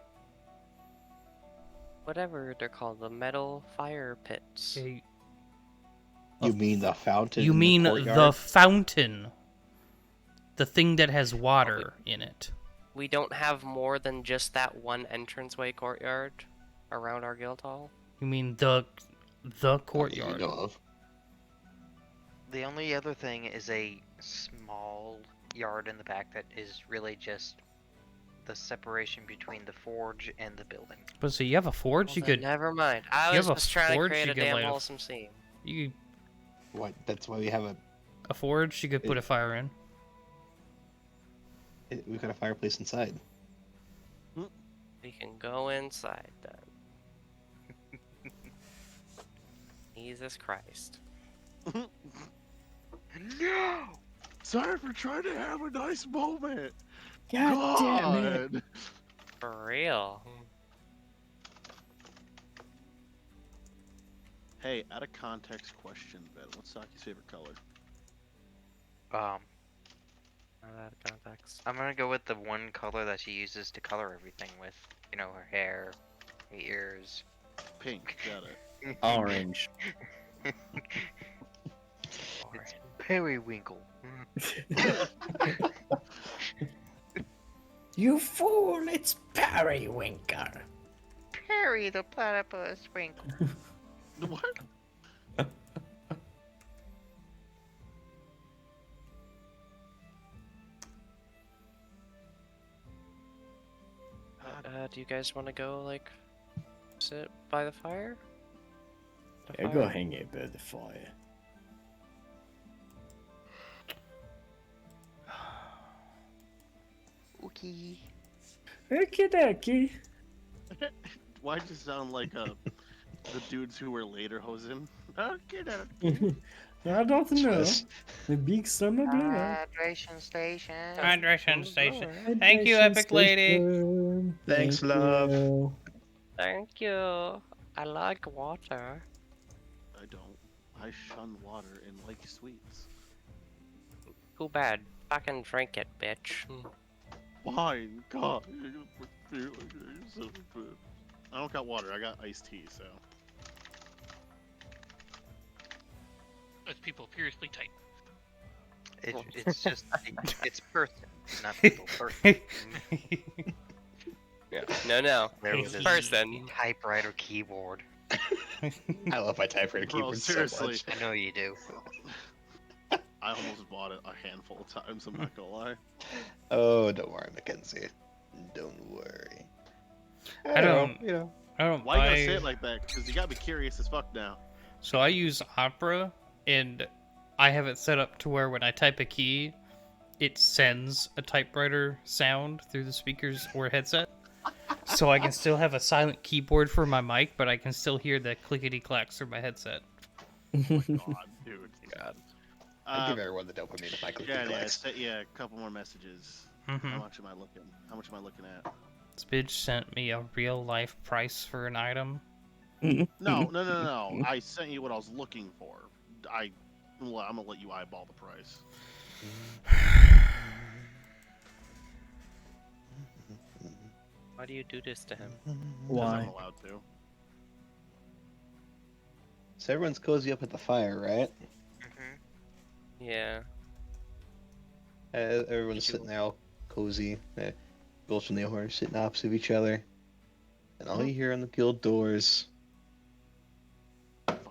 Whatever they're called, the metal fire pits. Okay. You mean the fountain? You in mean the, the courtyard? fountain. The thing that has water in it. We don't have more than just that one entranceway courtyard around our guild hall. You mean the Not that you courtyard. know of. The only other thing is a small yard in the back that is really just the separation between the forge and the building. But so you have a forge? Well, You then could. never mind. I you was have a just trying to forge, create you a could damn light a- wholesome scene. You What? That's why we have a forge. You could put a fire in. we've got a fireplace inside. We can go inside then. Jesus Christ. No! Sorry for trying to have a nice moment. God damn it. God. For real. Hey, out of context question, Ben. What's Saki's favorite color? Um, Out of context. I'm gonna go with the one color that she uses to color everything with. You know, her hair, her ears. Pink. Got it. Orange. Periwinkle. You fool! It's Periwinkle. Perry the platypus winkle. What? Do you guys want to go like sit by the fire? Yeah, go hang out by the fire. Okay. Okie dokie. Why'd you sound like the dudes who were later Hosen? Okay, I don't know. Twist. The big summer blow. Hydration station. Hydration station. Thank you, Epic Lady. Thanks, love. you. Thank you. I like water. I don't. I shun water and like sweets. Too bad. Fucking drink it, bitch. Fine, God. I don't got water. I got iced tea. So As people furiously type. It's just it's person, not people. Person. No. There was a Person. typewriter keyboard. I love my typewriter Bro, keyboard so seriously. much. I know you do. I almost bought it a handful of times. I'm not gonna lie. Oh, don't worry, Mackenzie. Don't worry. I don't. You know. I don't Why you gotta buy. say it like that? Because you gotta be curious as fuck now. So I use Opera, and I have it set up to where when I type a key, it sends a typewriter sound through the speakers or headset. So I can still have a silent keyboard for my mic, but I can still hear the clickety clacks through my headset. God, dude. God. I give everyone the dopamine if I click Yeah, the yeah, clicks. yeah. A couple more messages. Mm-hmm. How much am I looking? How much am I looking at? This bitch sent me a real life price for an item. No. I sent you what I was looking for. I'm gonna let you eyeball the price. Why do you do this to him? Because Why? I'm allowed to. So everyone's cozy up at the fire, right? Yeah. Everyone's sitting there all cozy. Gulch and A.U.R.A sitting opposite of each other. And all you hear on the guild doors, Thunk.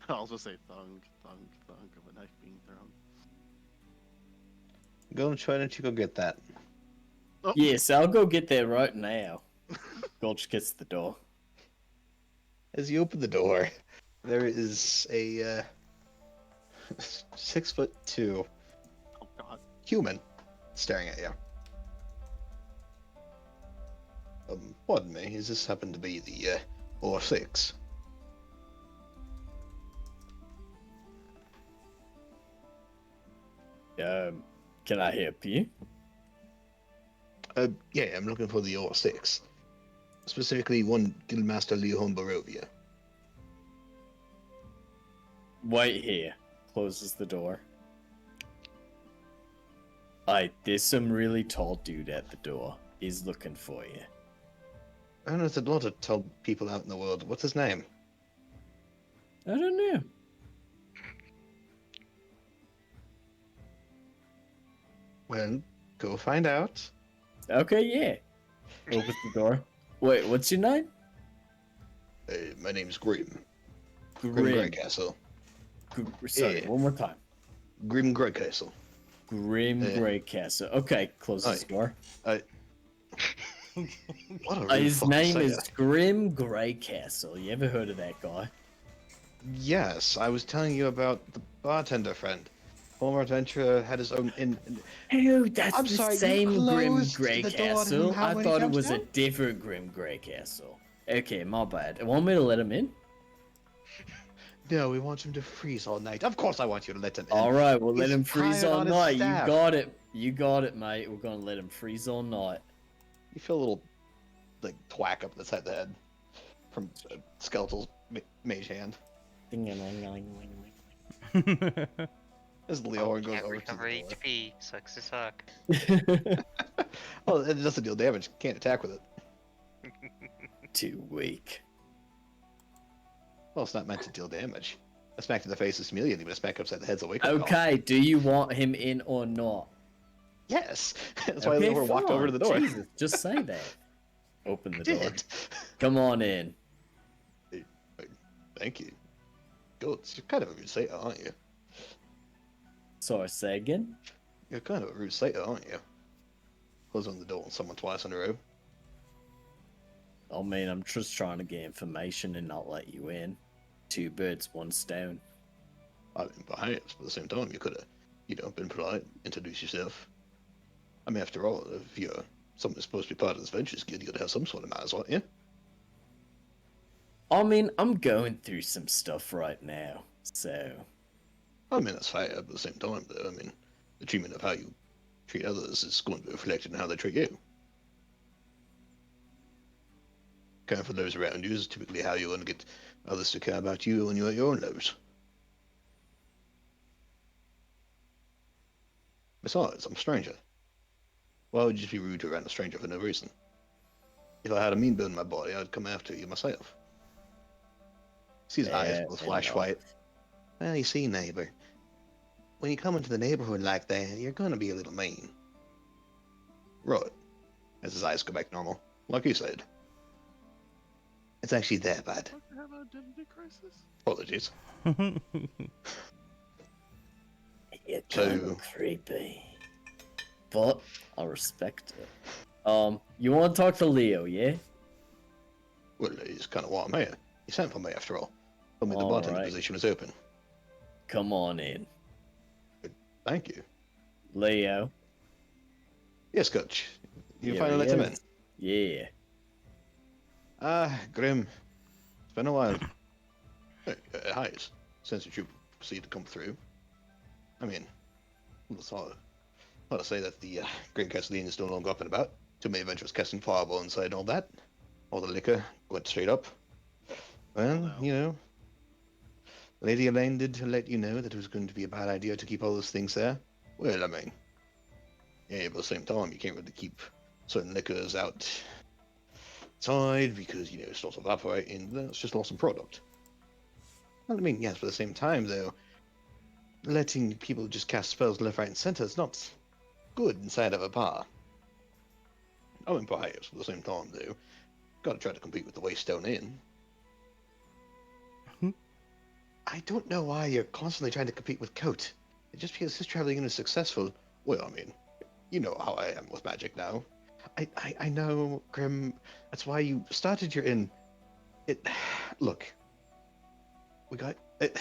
I was gonna say thunk of a knife being thrown. Gulch, why don't you go get that? Oh. Yes, I'll go get there right now. Gulch gets the door. As you open the door, there is a 6'2" Oh God. human staring at you. Pardon me, does this happen to be the A.U.R.A? Can I help you? Yeah, I'm looking for the A.U.R.A. Specifically, one Guildmaster Leon Barovia. Wait here. Closes the door. There's some really tall dude at the door. He's looking for you. I don't know, there's a lot of tall people out in the world. What's his name? I don't know. Well, go find out. Okay, yeah. Opens the door. Wait, what's your name? My name's Grim. Grim Grim. Greycastle. Sorry, Yeah. one more time. Grim Greycastle. Grim Greycastle. Okay, closes the door. What a rude His fucking name sight. is Grim Greycastle. You ever heard of that guy? Yes, I was telling you about the bartender friend. Former adventurer had his own Oh, that's I'm the sorry, you same Grim closed the door to him Greycastle. how I many thought it times was now? a different Grim Greycastle. Okay, my bad. Want me to let him in? No, we want him to freeze all night. Of course I want you to let him in. All right, we'll let He's him freeze tired all on his night. You staff. got it. You got it, mate. We're gonna let him freeze all night. You feel a little, like, thwack up the side of the head from Skeletal's mage hand. As Leon goes Can't over to recover the door. HP. Sucks to suck. Well, it doesn't deal damage. Can't attack with it. Too weak. Well, it's not meant to deal damage. A smack to the face is humiliating, but a smack upside the head's a wake-up call. Okay, do you want him in or not? Yes! That's why Okay, Leora walked over to the door. Jesus, just say that. Open the I door. did! Come on in. Thank you. Goats, you're kind of a rude satyr, aren't you? Sorry, say again? You're kind of a rude satyr, aren't you? Closing the door on someone twice in a row. I mean, I'm just trying to get information and not let you in. 2 birds, 1 stone. I mean, perhaps, but at the same time, you could have, been polite, introduce yourself. I mean, after all, if you're someone who's supposed to be part of this Ventures Guild, you gotta have some sort of manners, aren't you? I mean, I'm going through some stuff right now, so... I mean, that's fair, but at the same time, though, I mean, the treatment of how you treat others is going to be reflected in how they treat you. Caring for those around you is typically how you're going to get others to care about you when you're at your own lows. Besides, I'm a stranger. Why would you just be rude to a random stranger for no reason? If I had a mean bone in my body, I'd come after you myself. See his eyes will flash enough. white. Well, you see, neighbor, when you come into the neighborhood like that, you're gonna be a little mean. Right. As his eyes go back normal. Like you said. It's actually that bad. Don't you have an identity crisis? Apologies. You're So- kind of creepy. But, I respect it. You want to talk to Leo, yeah? Well, he's kind of why I'm here. He sent for me after all. Told me the All bartender right. position was open. Come on in. Thank you. Leo. Yes, Coach. You Here finally he let him in. is. Yeah. Grim. It's been a while. Hey, hi. Since you proceed to come through. I mean, it's hard to say that the Great Castelline is no longer up and about. Too many adventurers casting fireball inside and all that. All the liquor went straight up. Well, no. Lady Elaine did let you know that it was going to be a bad idea to keep all those things there. Well, I mean, yeah, but at the same time, you can't really keep certain liquors outside because, it starts evaporating. Then it's just lost in product. Well, I mean, yes, but at the same time, though, letting people just cast spells left, right, and center is not good inside of a bar. I mean, perhaps, but at the same time, though, gotta try to compete with the Waystone Inn. I don't know why you're constantly trying to compete with Coat. Just because his traveling in is successful. Well, I mean, you know how I am with magic now. I know, Grim. That's why you started your inn. Look. We got it.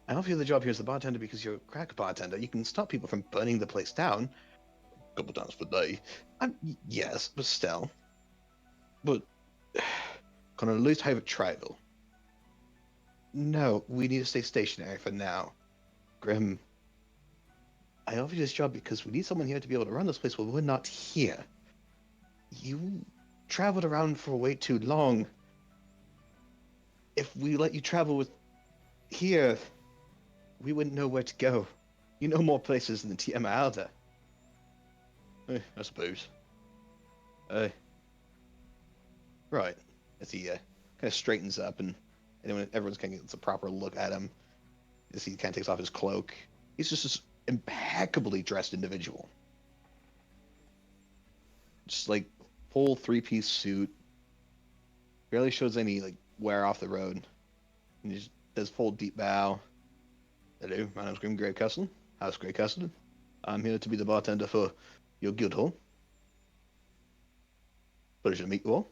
I offer you the job here as the bartender because you're a crack bartender. You can stop people from burning the place down. A couple times per day. Yes, but still. But can I at least have it travel? No, we need to stay stationary for now. Grim, I offered you this job because we need someone here to be able to run this place while we're not here. You traveled around for way too long. If we let you travel with here, we wouldn't know where to go. You know more places than Tiamalda. I suppose. Right. As he kind of straightens up and everyone's kind of gets a proper look at him. As he kind of takes off his cloak. He's just this impeccably dressed individual. Just like full 3-piece suit. Barely shows any like wear off the road. And he just does full deep bow. Hello, my name's Grim Greycastle. House Greycastle. I'm here to be the bartender for your guild hall. Pleasure to meet you all.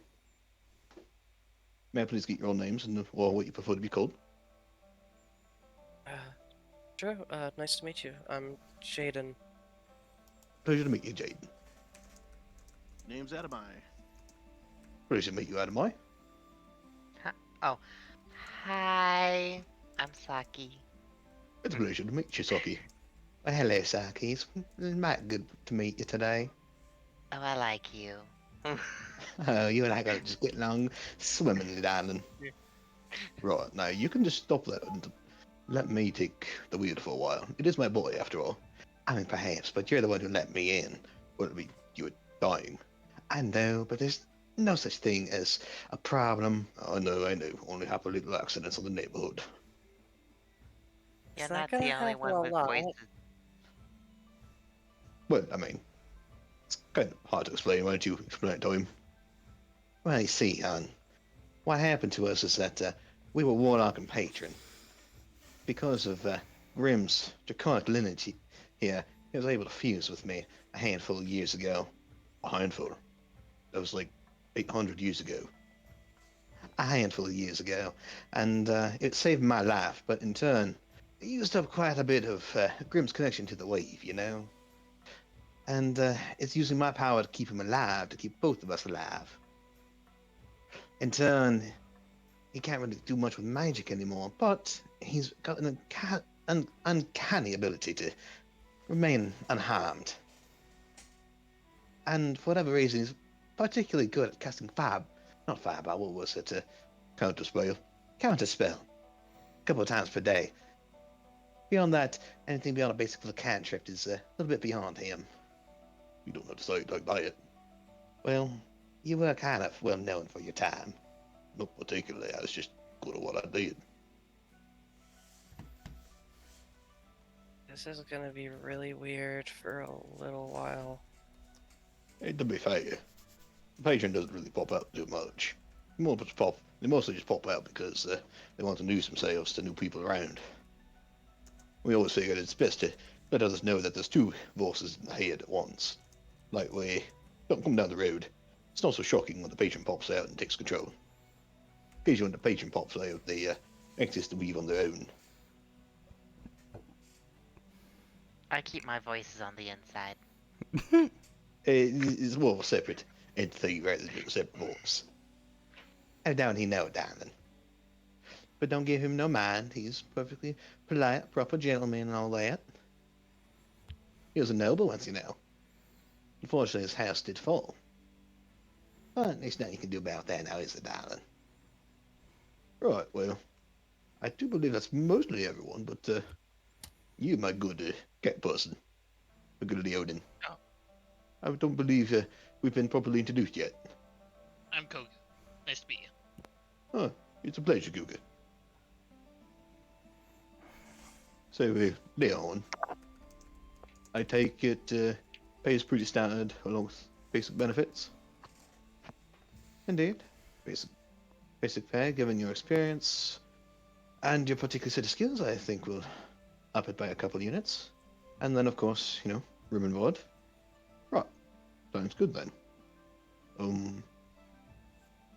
May I please get your own names or what you prefer to be called? Sure, nice to meet you. I'm Jaden. Pleasure to meet you, Jaden. Name's Adamai. Pleasure to meet you, Adamai. Oh, hi. I'm Saki. It's a pleasure to meet you, Saki. Well, hello, Saki. It's mighty good to meet you today. Oh, I like you. Oh, you and I gotta just get along swimmingly, darling. Right, now you can just stop that and let me take the wheel for a while. It is my boy, after all. I mean, perhaps, but you're the one who let me in. Well, I mean, you were dying. I know, but there's no such thing as a problem. I know. Only happen little accidents in the neighborhood. You're Is that not gonna the only happen one a with lot? voices. Well, I mean, it's kind of hard to explain. Why don't you explain it to him? Well, you see, hon, what happened to us is that we were Warlock and Patron. Because of Grimm's draconic lineage here, he was able to fuse with me a handful of years ago. A handful? That was like 800 years ago. A handful of years ago. And it saved my life, but in turn, it used up quite a bit of Grimm's connection to the wave, you know? And it's using my power to keep him alive, to keep both of us alive. In turn, he can't really do much with magic anymore, but he's got an uncanny ability to remain unharmed. And for whatever reason, he's particularly good at casting not fireball, what was it? Counterspell. Counterspell. A couple of times per day. Beyond that, anything beyond a basic little cantrip is a little bit beyond him. You don't have to say it like that. Well, you were kind of well known for your time. Not particularly, I was just good at what I did. This is gonna be really weird for a little while. Hey, to be fair, the patron doesn't really pop out too much. They mostly just pop out because they want to introduce themselves to new people around. We always figured it's best to let others know that there's two voices in the head at once. Like we don't come down the road. It's not so shocking when the patron pops out and takes control. Occasionally when the patron pops out, they exist to weave on their own. I keep my voices on the inside. It's more of a separate entity rather than a separate voice. How down he know, darling? But don't give him no mind. He's perfectly polite, proper gentleman and all that. He was a noble once, you know. Unfortunately, his house did fall. But there's nothing you can do about that now, is there, darling? Right, well, I do believe that's mostly everyone, but you, my good cat person, my good Leodin. Oh. I don't believe we've been properly introduced yet. I'm Koga. Nice to meet you. Oh, it's a pleasure, Guga. So, Leon, I take it pays pretty standard along with basic benefits? Indeed. Basic pay, given your experience and your particular set of skills, I think will up it by a couple units. And then, of course, you know, room and board. Right. Sounds good then.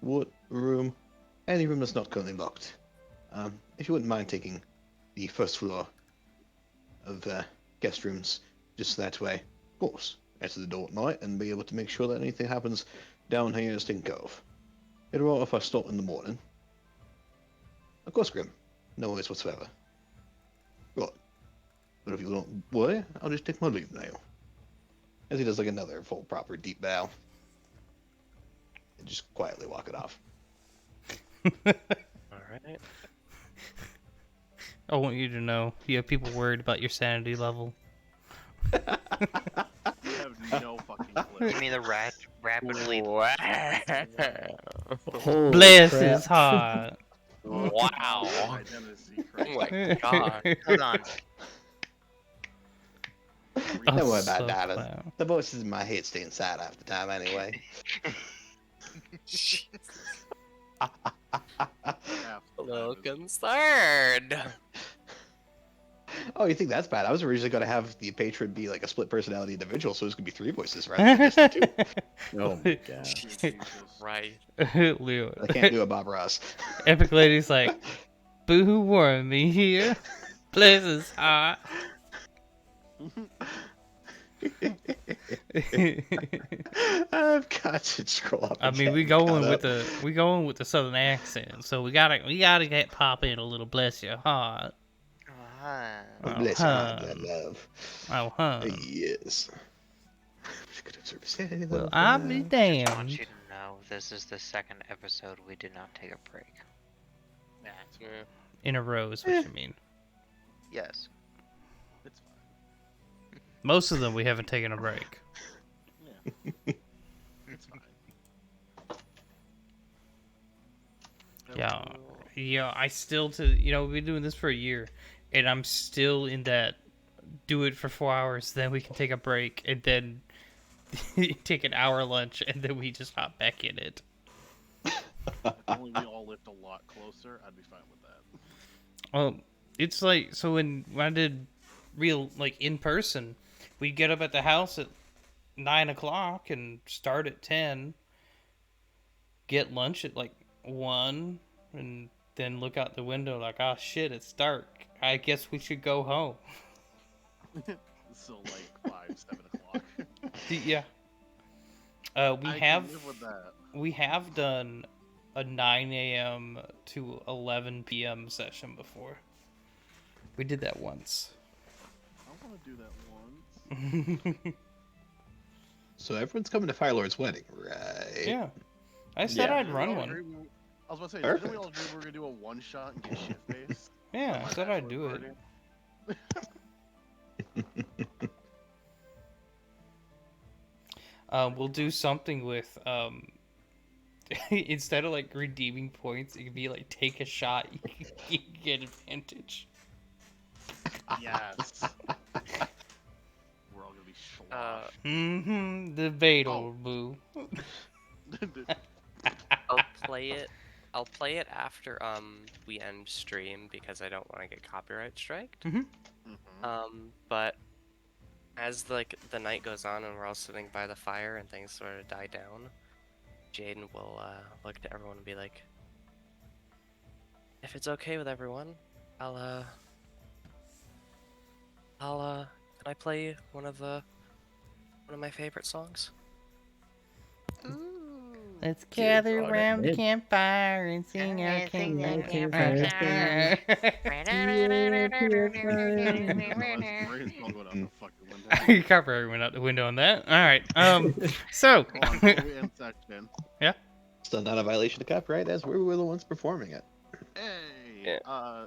What room? Any room that's not currently locked. If you wouldn't mind taking the first floor of guest rooms just that way, of course, answer the door at night and be able to make sure that anything happens down here is taken care of. It'll all if I stop in the morning. Of course, Grim. No worries whatsoever. Right. But if you don't worry, I'll just take my leave now. As he does like another full proper deep bow. And just quietly walk it off. Alright. I want you to know you have people worried about your sanity level. You have no fucking clue. You mean the rapidly? Wow. Bless crap. his heart. Wow. Identity Oh my god. Hold on. Don't worry so about that. clown. The voices in my head stay inside half the time anyway. A little concerned. Oh, you think that's bad? I was originally going to have the patron be like a split personality individual, so it's going to be 3 voices rather than just the 2. Oh my god. Right. Leo. I can't do it, Bob Ross. Epic Lady's like, Boo warned me here. Bless his heart. I've got to scroll up. I mean, we going with the southern accent, so we gotta get pop in a little. Bless your heart. Oh, bless your heart, Uh-huh. my love. Oh, huh. Yes. Well, I'll be I want damned. you to know this is the second episode we did not take a break. Yeah. In a row is what you mean. Yes. It's fine. Most of them we haven't taken a break. Yeah. It's fine. Yeah. Yeah, I still we've been doing this for a year, and I'm still in that do it for 4 hours, then we can take a break, and then take an hour lunch, and then we just hop back in it. If only we all lived a lot closer, I'd be fine with that. Well, it's like, so when I did real, like, in person, we'd get up at the house at 9 o'clock and start at 10, get lunch at like 1, and then look out the window like, oh shit, it's dark. I guess we should go home. So like 5, 7 o'clock. Yeah. We I have can live with that. we have done a 9 a.m. to 11 p.m. session before. We did that once. I want to do that once. So everyone's coming to Firelord's wedding, right? Yeah. I said Yeah. I'd Did we run all one. agree we- I was about to say, Perfect. didn't we all agree we were gonna do a one shot and get shift based? Yeah, I said I'd do it. We'll do something with instead of like redeeming points, it could be like take a shot. You can get advantage. Yes. We're all gonna be slosh. Mm-hmm. Debate, Oh. old boo. I'll play it. I'll play it after we end stream because I don't want to get copyright striked. Mhm. But as like the night goes on and we're all sitting by the fire and things sort of die down, Jaden will look to everyone and be like, "If it's okay with everyone, can I play one of my favorite songs?" Let's Good gather God, around the Ed. campfire and sing our Sing our campfire. Brain's all going out the fucking window. Copyright went out the window on that. All right. So. Hold on, before we end section. Still not a violation of copyright, as we were the ones performing it. Hey! Yeah.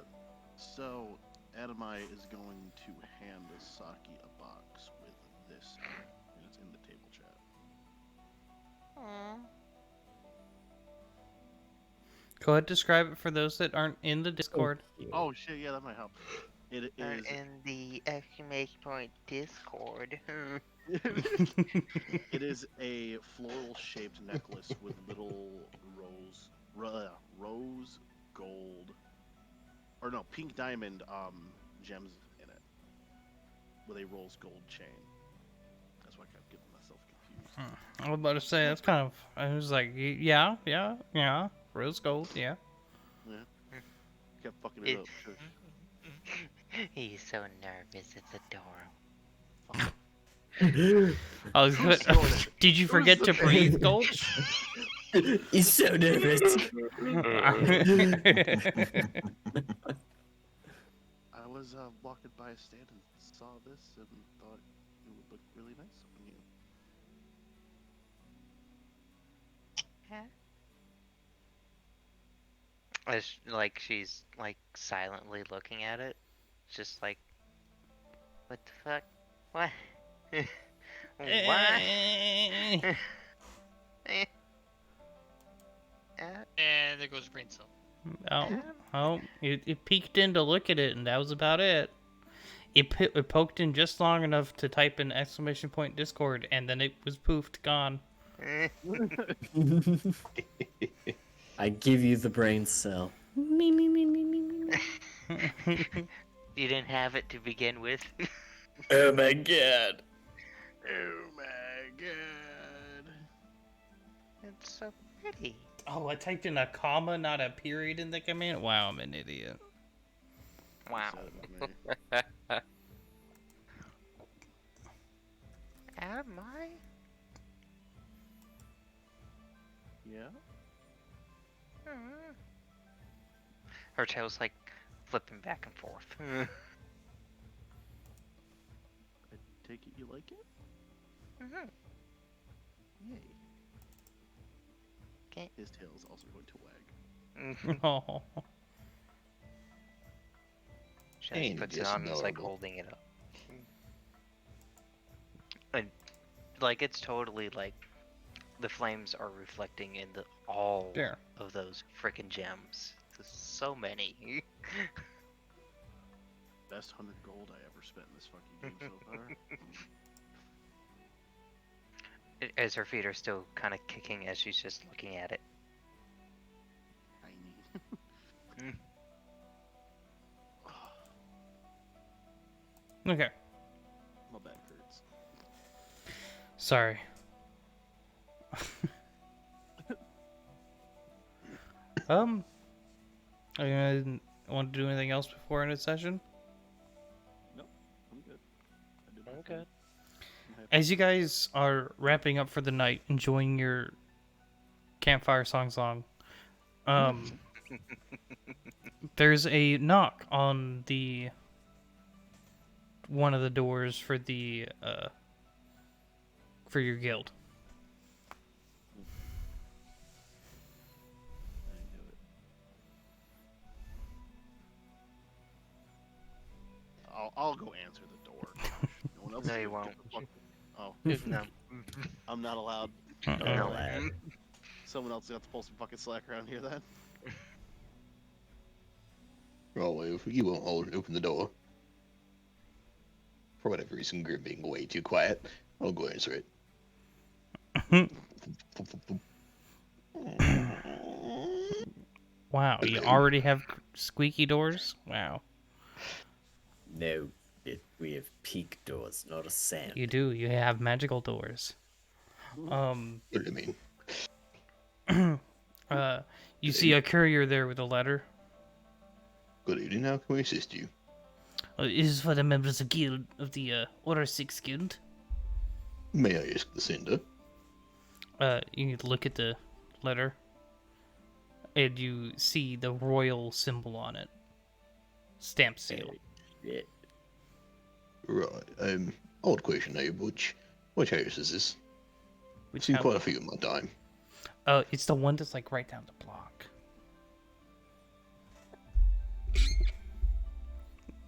So, Adamai is going to hand Saki a box with this in it, and it's in the table chat. Go ahead, describe it for those that aren't in the Discord. Oh shit, yeah, that might help. It Or is. in the exclamation point Discord. It is a floral-shaped necklace with little rose gold, or no, pink diamond gems in it, with a rose gold chain. That's why I kept getting myself confused. I was about to say, that's kind of. I was like, yeah. Rose gold, yeah. Kept fucking it up. Shush. He's so nervous, it's adorable. I was Who's gonna, doing it? did you forget to breathe, Gulch? He's so nervous. I was walking by a stand and saw this and thought it would look really nice on you. It's like she's like silently looking at it. It's just like, what the fuck? What? What? And there goes brain cell. It peeked in to look at it, and that was about it. It poked in just long enough to type in exclamation point Discord, and then it was poofed, gone. I give you the brain cell. Me. You didn't have it to begin with. Oh my god. Oh my god. It's so pretty. Oh, I typed in a comma, not a period in the command. Wow, I'm an idiot. Wow. Said about me. Am I? Yeah. Her tail's like flipping back and forth. I take it you like it? Yay. Okay. His tail is also going to wag. Oh. She like, Ain't puts it it just on and is like adorable? holding it up. And like it's totally like the flames are reflecting in all There. of those freaking gems. There's so many. best 100 gold I ever spent in this fucking game so far. As her feet are still kind of kicking as she's just looking at it. Tiny. Okay. My back hurts. Sorry. I want to do anything else before end of session? No, I'm good. I did my I'm thing. good. I'm happy. As you guys are wrapping up for the night, enjoying your campfire song, there's a knock on the one of the doors for the for your guild. I knew it. I'll go answer the door. Gosh, no one else. No, is you gonna won't. get the fuck- Oh, No. I'm not allowed. No. Someone else got to pull some fucking slack around here then. Well, if you won't open the door. For whatever reason, Grim being way too quiet. I'll go answer it. Wow, you already have squeaky doors? Wow. No, we have peak doors, not a sand. You do. You have magical doors. What do you mean? You see a courier there with a letter. Good evening, how can we assist you? It is for the members of guild of the Order 6 Guild. May I ask the sender? You need to look at the letter, and you see the royal symbol on it. Stamp seal. Yeah. Right, odd question here, which house is this? I've seen quite a few in my time. It's the one that's like right down the block.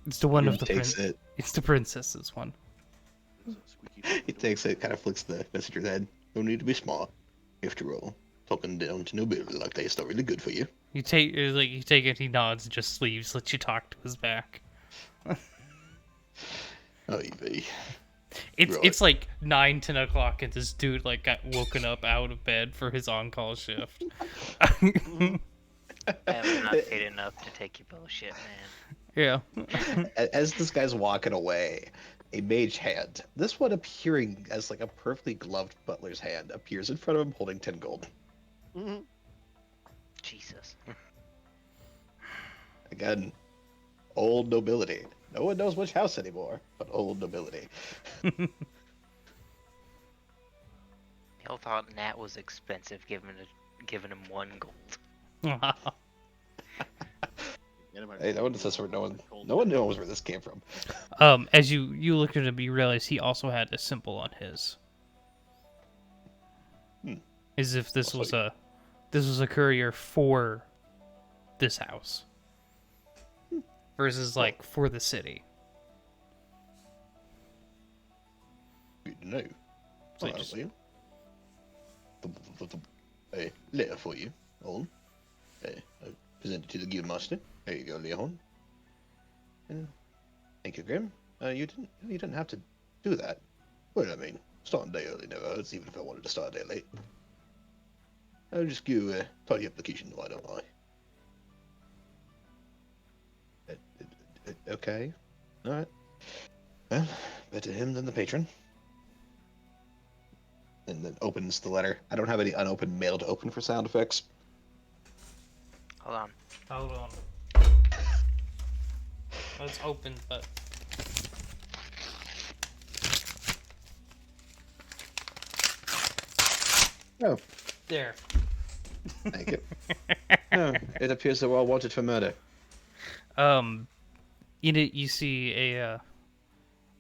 It's the one of the It's the princess's one. He takes it, kind of flicks the messenger's head. No need to be smart. After all, talking down to nobility like that is not really good for you. You take it. He nods, and just leaves. Lets you talk to his back. Ivy. It's like 9-10 o'clock, and this dude like got woken up out of bed for his on-call shift. I am not paid enough to take your bullshit, man. Yeah. As this guy's walking away, a mage hand, this one appearing as like a perfectly gloved butler's hand, appears in front of him holding 10 gold. Jesus. Again, old nobility. No one knows which house anymore, but old nobility. Y'all thought Nat was expensive, giving him 1 gold. Hey, no one says no one knows where this came from. As you look at him, you realize he also had a symbol on his. As if this was a courier for this house. Versus like for the city. Good to know. So Well, just... A letter for you, Leon. I present it to the guild master. There you go, Leon. Thank you, Grim. You didn't have to do that. Well, I mean, starting a day early never hurts, even if I wanted to start a day late. I'll just go tidy up the kitchen, why don't I? Okay. Alright. Well, better him than the patron. And then opens the letter. I don't have any unopened mail to open for sound effects. Hold on. Hold on. It's open, but... Oh. There. Thank you. Oh, it appears they're all wanted for murder. In it, you see a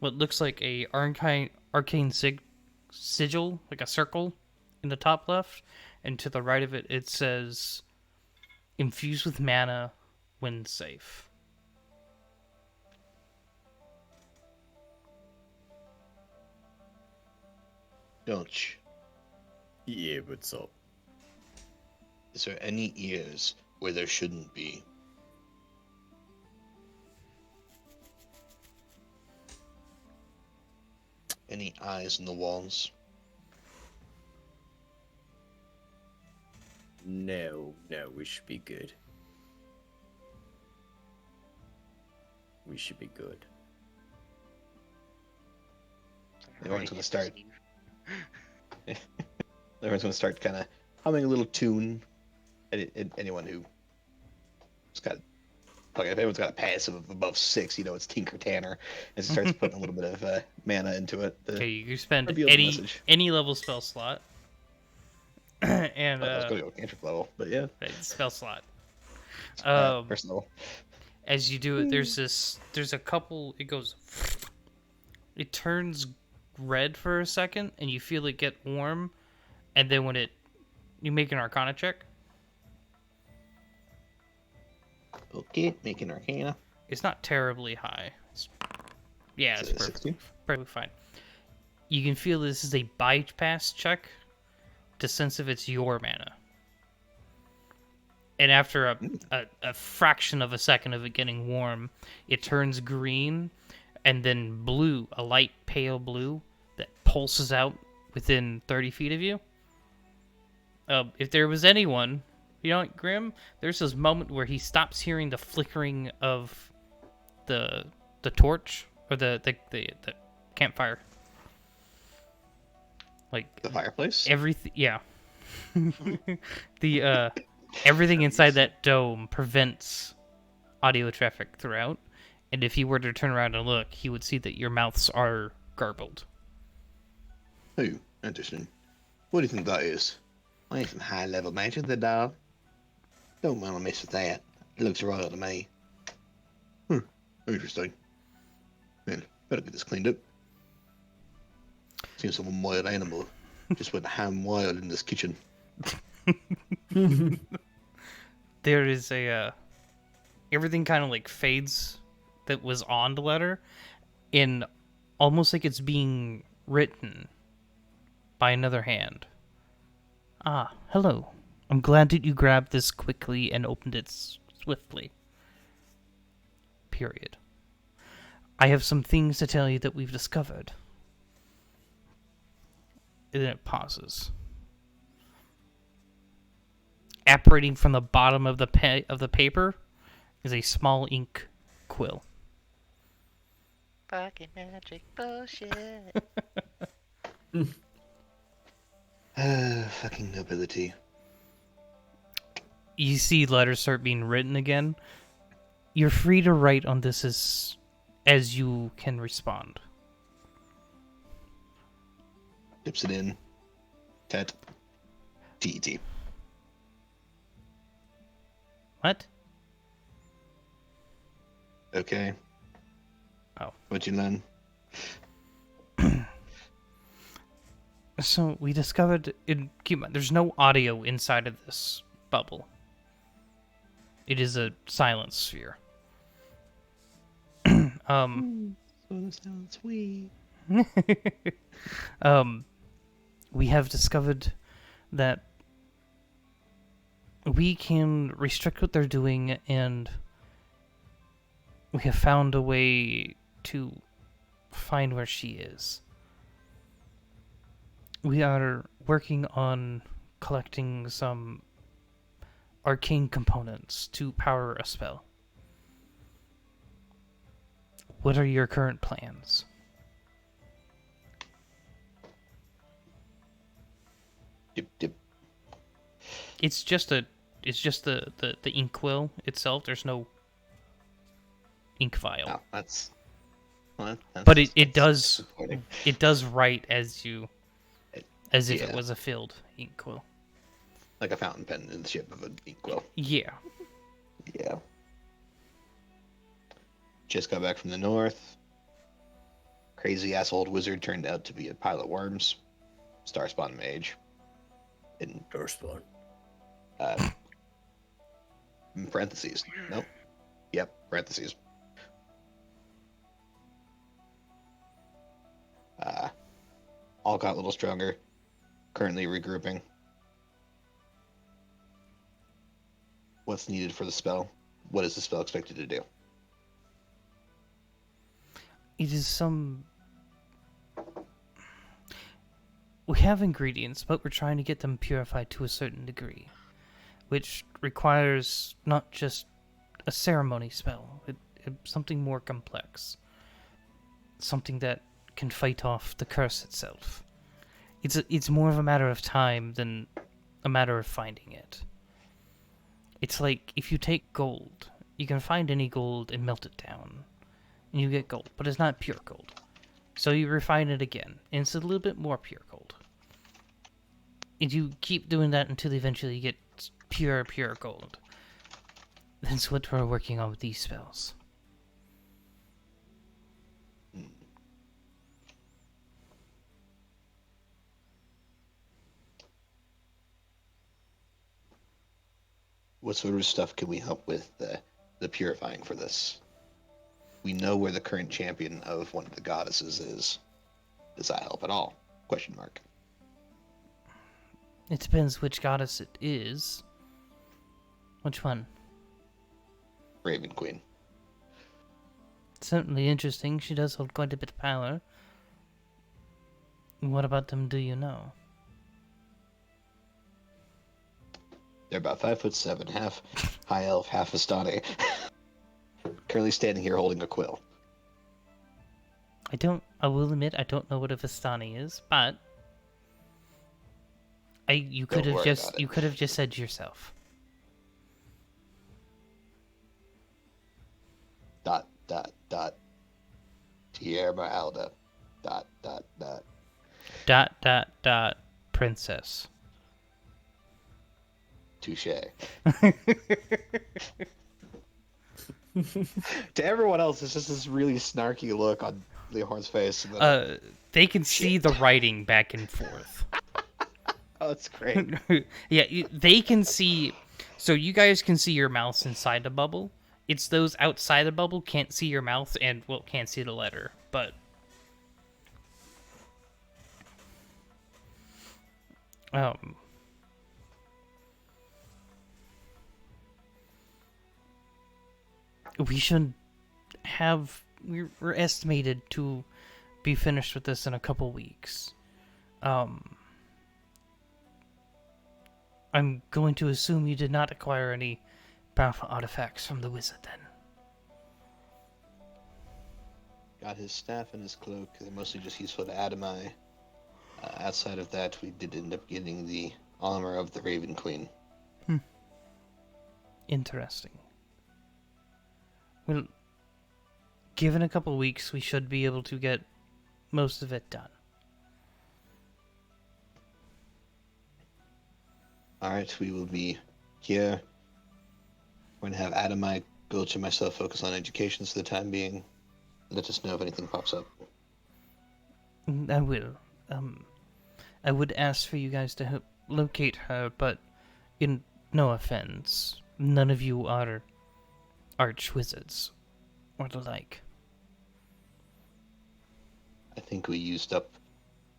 what looks like a arcane sigil, like a circle, in the top left, and to the right of it, it says, "Infused with mana, when safe." Dutch, Yeah, what's up? is there any ears where there shouldn't be? any eyes on the walls? No, we should be good. We should be good. Everyone's Ready gonna to start. receive. Everyone's gonna start kind of humming a little tune. Anyone who's got, like, if anyone's got a passive of above 6, you know it's Tinker Tanner, as he starts putting a little bit of mana into it. Okay, you spend reveal the message. any level spell slot. And I was gonna go with cantrip level, but yeah. right, spell slot. First level. As you do it, there's a couple, it turns red for a second, and you feel it get warm, and then when you make an Arcana check. Okay, making Arcana. It's not terribly high. It's Is it perfectly fine. You can feel this is a bypass check to sense if it's your mana. And after a fraction of a second of it getting warm, it turns green and then blue, a light pale blue that pulses out within 30 feet of you. If there was anyone, Grim, there's this moment where he stops hearing the flickering of the torch or the campfire. Like the fireplace? Everything, yeah. Everything inside that dome prevents audio traffic throughout, and if he were to turn around and look, he would see that your mouths are garbled. Oh, interesting. What do you think that is? I ain't some high-level magic, the dog. Don't want to mess with that. It looks royal to me. Interesting. Man, better get this cleaned up. Seems some wild animal just went ham wild in this kitchen. There is everything kind of like fades that was on the letter, in almost like it's being written by another hand. Ah, hello. I'm glad that you grabbed this quickly and opened it swiftly. Period. I have some things to tell you that we've discovered. And then it pauses. Apparating from the bottom of the paper is a small ink quill. Fucking magic bullshit. Fucking nobility. You see letters start being written again. You're free to write on this as you can respond. Dips it in. Tet. TET. What? Okay. Oh. What'd you learn? So we discovered keep in mind, there's no audio inside of this bubble. It is a silent sphere. So the sounds sweet. We have discovered that we can restrict what they're doing, and we have found a way to find where she is. We are working on collecting some arcane components to power a spell. What are your current plans? Dip, dip. It's just the inkwell itself. There's no ink vial. Oh, that's but it does write as if it yeah. was a filled inkwell. Like a fountain pen in the shape of an inkwell. Yeah. Yeah. Just got back from the north. Crazy ass old wizard turned out to be a pile of worms. Starspawn mage. In Starspawn. In parentheses. Nope. Yep, parentheses. All got a little stronger. Currently regrouping. What's needed for the spell? What is the spell expected to do? It is some we have ingredients, but we're trying to get them purified to a certain degree, which requires not just a ceremony spell, something more complex, something that can fight off the curse itself. It's more of a matter of time than a matter of finding it. It's like if you take gold, you can find any gold and melt it down, and you get gold, but it's not pure gold. So you refine it again, and it's a little bit more pure gold. And you keep doing that until eventually you get pure gold. That's what we're working on with these spells. What sort of stuff can we help with the purifying for this? We know where the current champion of one of the goddesses is. Does that help at all? Question mark. It depends which goddess it is. Which one? Raven Queen. Certainly interesting. She does hold quite a bit of power. What about them do you know? They're about 5'7", half high elf, half Vistani. Currently standing here holding a quill. I will admit, I don't know what a Vistani is, but you could have just said yourself. Dot, dot, dot. Tierra Alda. Dot, dot, dot. Dot, dot, dot. Princess. Touche. To everyone else, it's just this really snarky look on Leohorn's face. And then, they can see the writing back and forth. oh, that's great. Yeah, they can see. So you guys can see your mouth inside the bubble. It's those outside the bubble can't see your mouth and, well, can't see the letter. But we should have. We're estimated to be finished with this in a couple weeks. I'm going to assume you did not acquire any powerful artifacts from the wizard then. Got his staff and his cloak. They're mostly just useful to Adamai. Outside of that, we did end up getting the armor of the Raven Queen. Interesting. Well, given a couple weeks, we should be able to get most of it done. Alright, we will be here. We're going to have Adamai, Gulch, and myself focus on education for the time being. Let us know if anything pops up. I will. I would ask for you guys to help locate her, but in no offense, none of you are arch wizards or the like. I think we used up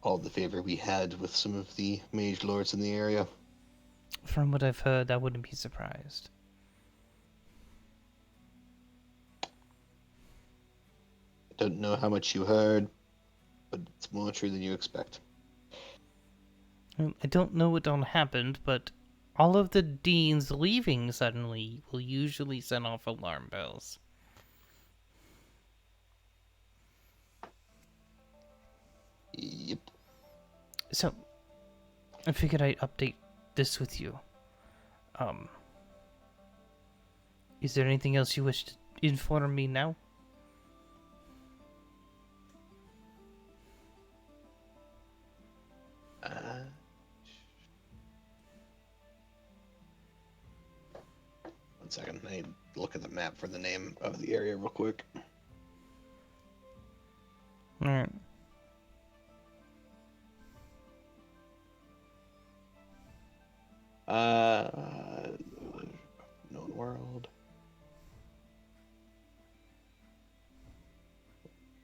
all the favor we had with some of the mage lords in the area. From what I've heard, I wouldn't be surprised. I don't know how much you heard, but it's more true than you expect. I don't know what all happened, but all of the deans leaving suddenly will usually set off alarm bells. Yep. So, I figured I'd update this with you. Is there anything else you wish to inform me now? One second, I need to look at the map for the name of the area real quick. Alright. Known world.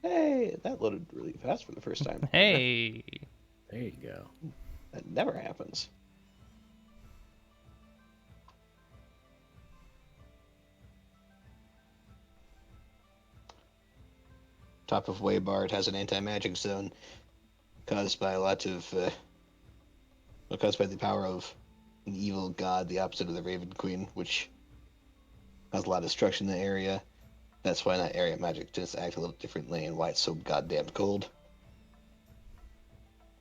Hey, that loaded really fast for the first time. Hey! There you go. That never happens. Top of Waybard has an anti-magic zone caused by a lot of caused by the power of an evil god, the opposite of the Raven Queen, which caused a lot of destruction in the area. That's why that area magic tends to act a little differently and why it's so goddamn cold.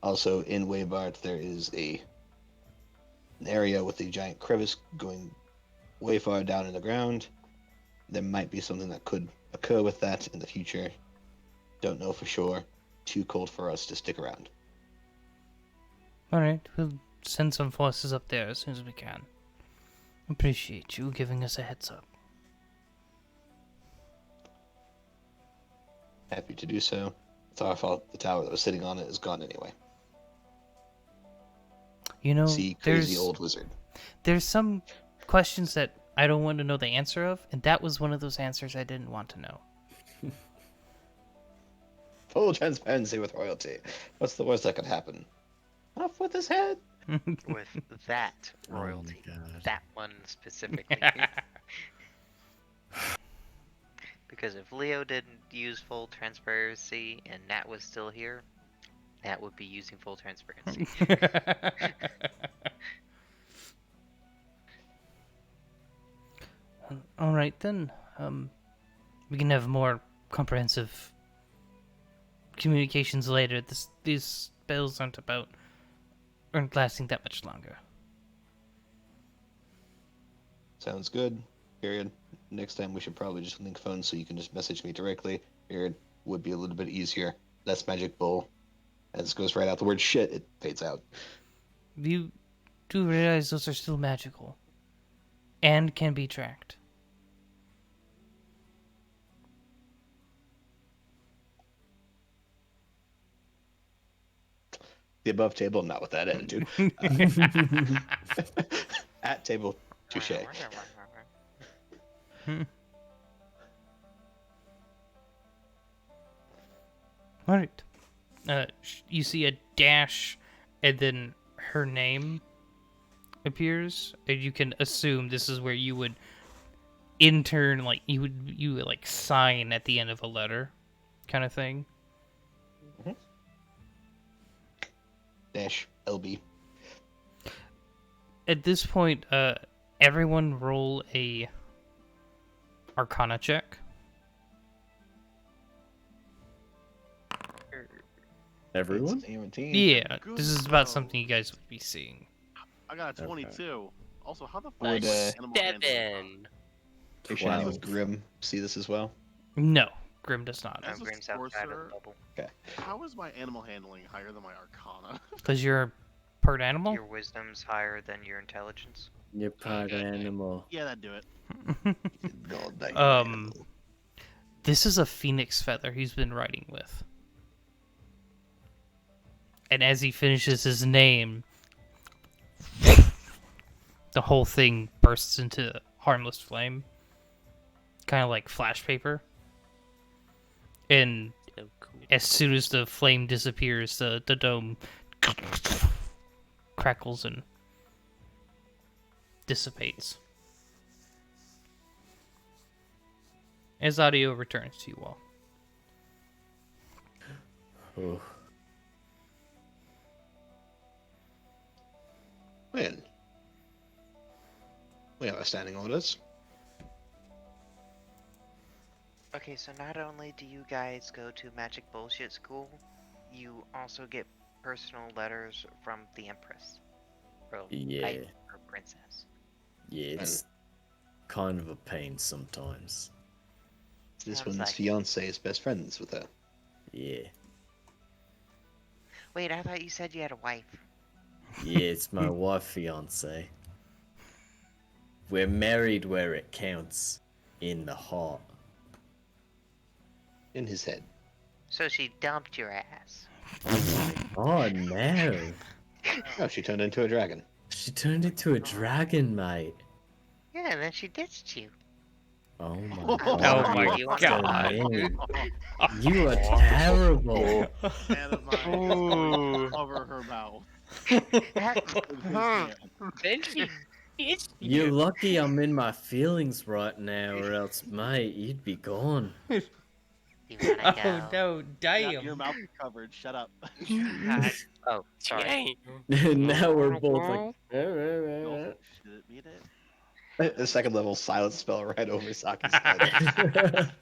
Also, in Waybart, there is an area with a giant crevice going way far down in the ground. There might be something that could occur with that in the future. Don't know for sure. Too cold for us to stick around. Alright, we'll send some forces up there as soon as we can. Appreciate you giving us a heads up. Happy to do so. It's our fault the tower that was sitting on it is gone anyway. You know, See, crazy old wizard. There's some questions that I don't want to know the answer of, and that was one of those answers I didn't want to know. Full transparency with royalty. What's the worst that could happen? Off with his head. With that royalty. God. That one specifically. Because if Leo didn't use full transparency and Nat was still here, Nat would be using full transparency. Alright then, we can have more comprehensive communications later. These spells aren't lasting that much longer. Sounds good. Period. Next time we should probably just link phones so you can just message me directly. Period. Would be a little bit easier. Less magic bull. As it goes right out the word shit, it fades out. You do realize those are still magical. And can be tracked. The above table, not with that attitude. At table, touche. Alright. You see a dash, and then her name appears, and you can assume this is where you would intern, like you would like sign at the end of a letter, kind of thing. Dash LB. At this point, everyone roll a Arcana check. Everyone? 17. Yeah, Good this is about go. something you guys would be seeing. I got a 22. Also, how the fuck Would, is animal handling? 7. Hey, Shani 12. with Grim see this as well? No, Grim does not, No, As a Grim's outside of the sorcerer, bubble. how is my animal handling higher than my Arcana? because you're a part animal. Your wisdom's higher than your intelligence. You're part animal. Yeah, that'd do it. This is a phoenix feather he's been riding with. And as he finishes his name, the whole thing bursts into harmless flame. Kind of like flash paper. And as soon as the flame disappears, the dome crackles and dissipates. As audio returns to you all. Oh. Well, we have our standing orders. Okay, so not only do you guys go to Magic Bullshit School, you also get personal letters from the Empress. Or Yeah. Knight or Princess. Yeah, it's kind of a pain sometimes. This Sounds one's like- fiance is best friends with her. Yeah. Wait, I thought you said you had a wife. Yeah, it's my wife, fiance. We're married where it counts. In the heart. In his head. So she dumped your ass. Oh no. Oh, she turned into a dragon. She turned into a dragon, mate. Yeah, and then she ditched you. Oh my Oh god. my you God. are so mean. You are terrible. And of mine over her mouth. With his hand. Then she ditched You're lucky I'm in my feelings right now, or else, mate, you'd be gone. You wanna go? Oh no, Yeah, damn. your mouth is covered. Shut up. Oh, sorry. Now we're both like. Don't shit me that. The second level silence spell right over Saki's head.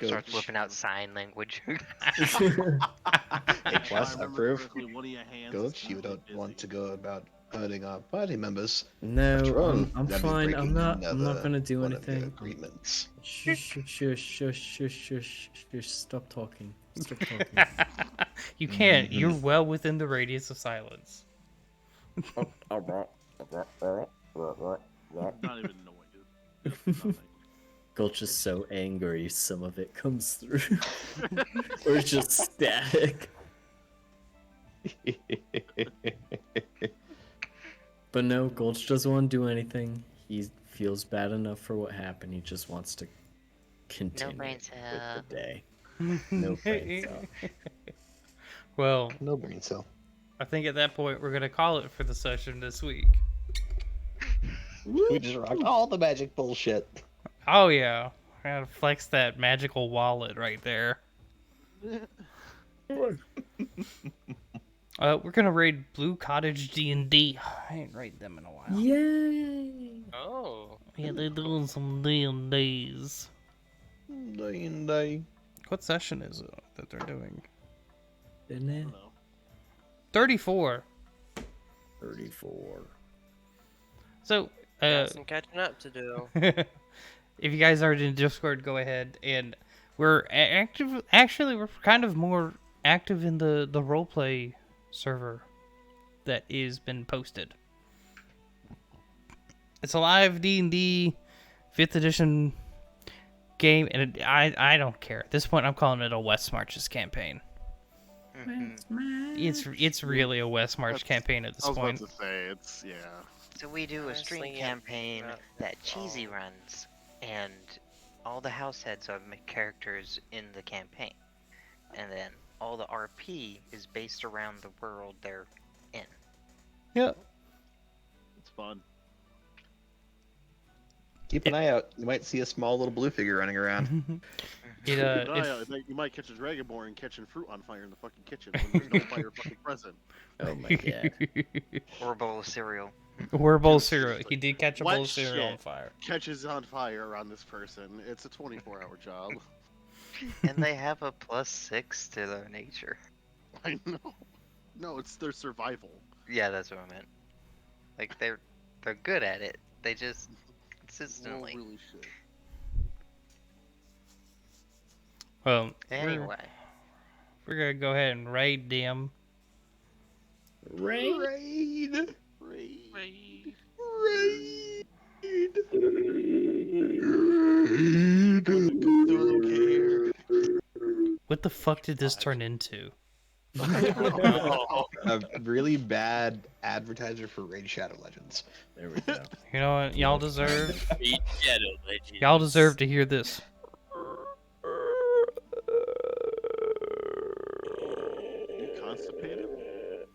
Starts whipping out sign language. A If plus, I remember approve. correctly, one of your hands is Coach, you currently don't want busy. to go about hurting our party members. No, After all, I'm that'd be fine. I'm breaking not another gonna do one of your anything. agreements. Shush, shush, shush, shush, shush, shush. Stop talking. Stop talking. You can't. You're well within the radius of silence. Not even noise. Gulch is so angry, some of it comes through. Or it's just static. But no, Gulch doesn't want to do anything. He feels bad enough for what happened. He just wants to continue brain with cell. the day. No brain cell. Well, No brain cell. I think at that point we're gonna call it for the session this week. We just rocked all the magic bullshit. Oh yeah, I gotta flex that magical wallet right there. We're gonna raid Blue Cottage D&D. I ain't raid them in a while. Yay! Oh. Yeah, they're doing some D&Ds. Day. What session is it that they're doing? Isn't it? 34. 34. So, Got some catching up to do. if you guys aren't in Discord, go ahead, and we're active. Actually, we're kind of more active in the roleplay server that is been posted. It's a live D&D 5th edition game, and I don't care. At this point, I'm calling it a West Marches campaign. It's really a West March campaign at this I was point. about to say, it's, yeah. So we do a stream Honestly, yeah, campaign not that Cheesy runs, and all the house heads are characters in the campaign. And then all the RP is based around the world they're in. Yep. It's fun. Keep an eye out. You might see a small little blue figure running around. Keep an eye out. You might catch a dragonborn catching fruit on fire in the fucking kitchen when there's no fire fucking present. Oh my god. Or a bowl of cereal. Or a bowl of cereal. He did catch a What bowl of cereal on shit? fire. Catches on fire on this person. It's a 24-hour job. And they have a +6 to their nature. I know. No, it's their survival. Yeah, that's what I meant. Like they're good at it. They just consistently. No, really shit. Well, Anyway, we're gonna go ahead and raid them. Raid? Raid! Raid. What the fuck did this turn into? A really bad advertiser for Raid Shadow Legends. There we go. You know what? Y'all deserve. Shadow Legends. Y'all deserve to hear this. You constipated?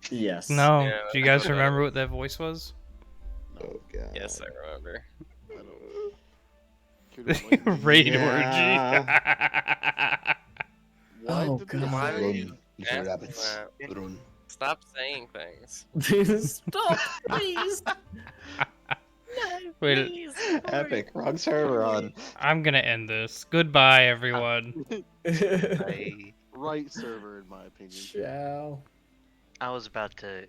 Yes. No. Yeah, Do you guys remember what that voice was? Oh god. Yes, I remember. I don't. Raid Yeah. orgy. Why Oh, did God. they say- Run, you Yeah. rabbits. Run. Stop saying things. Stop, please. Wait, Epic. Wrong server on. I'm gonna end this. Goodbye, everyone. I Right server, in my opinion. Ciao. was about to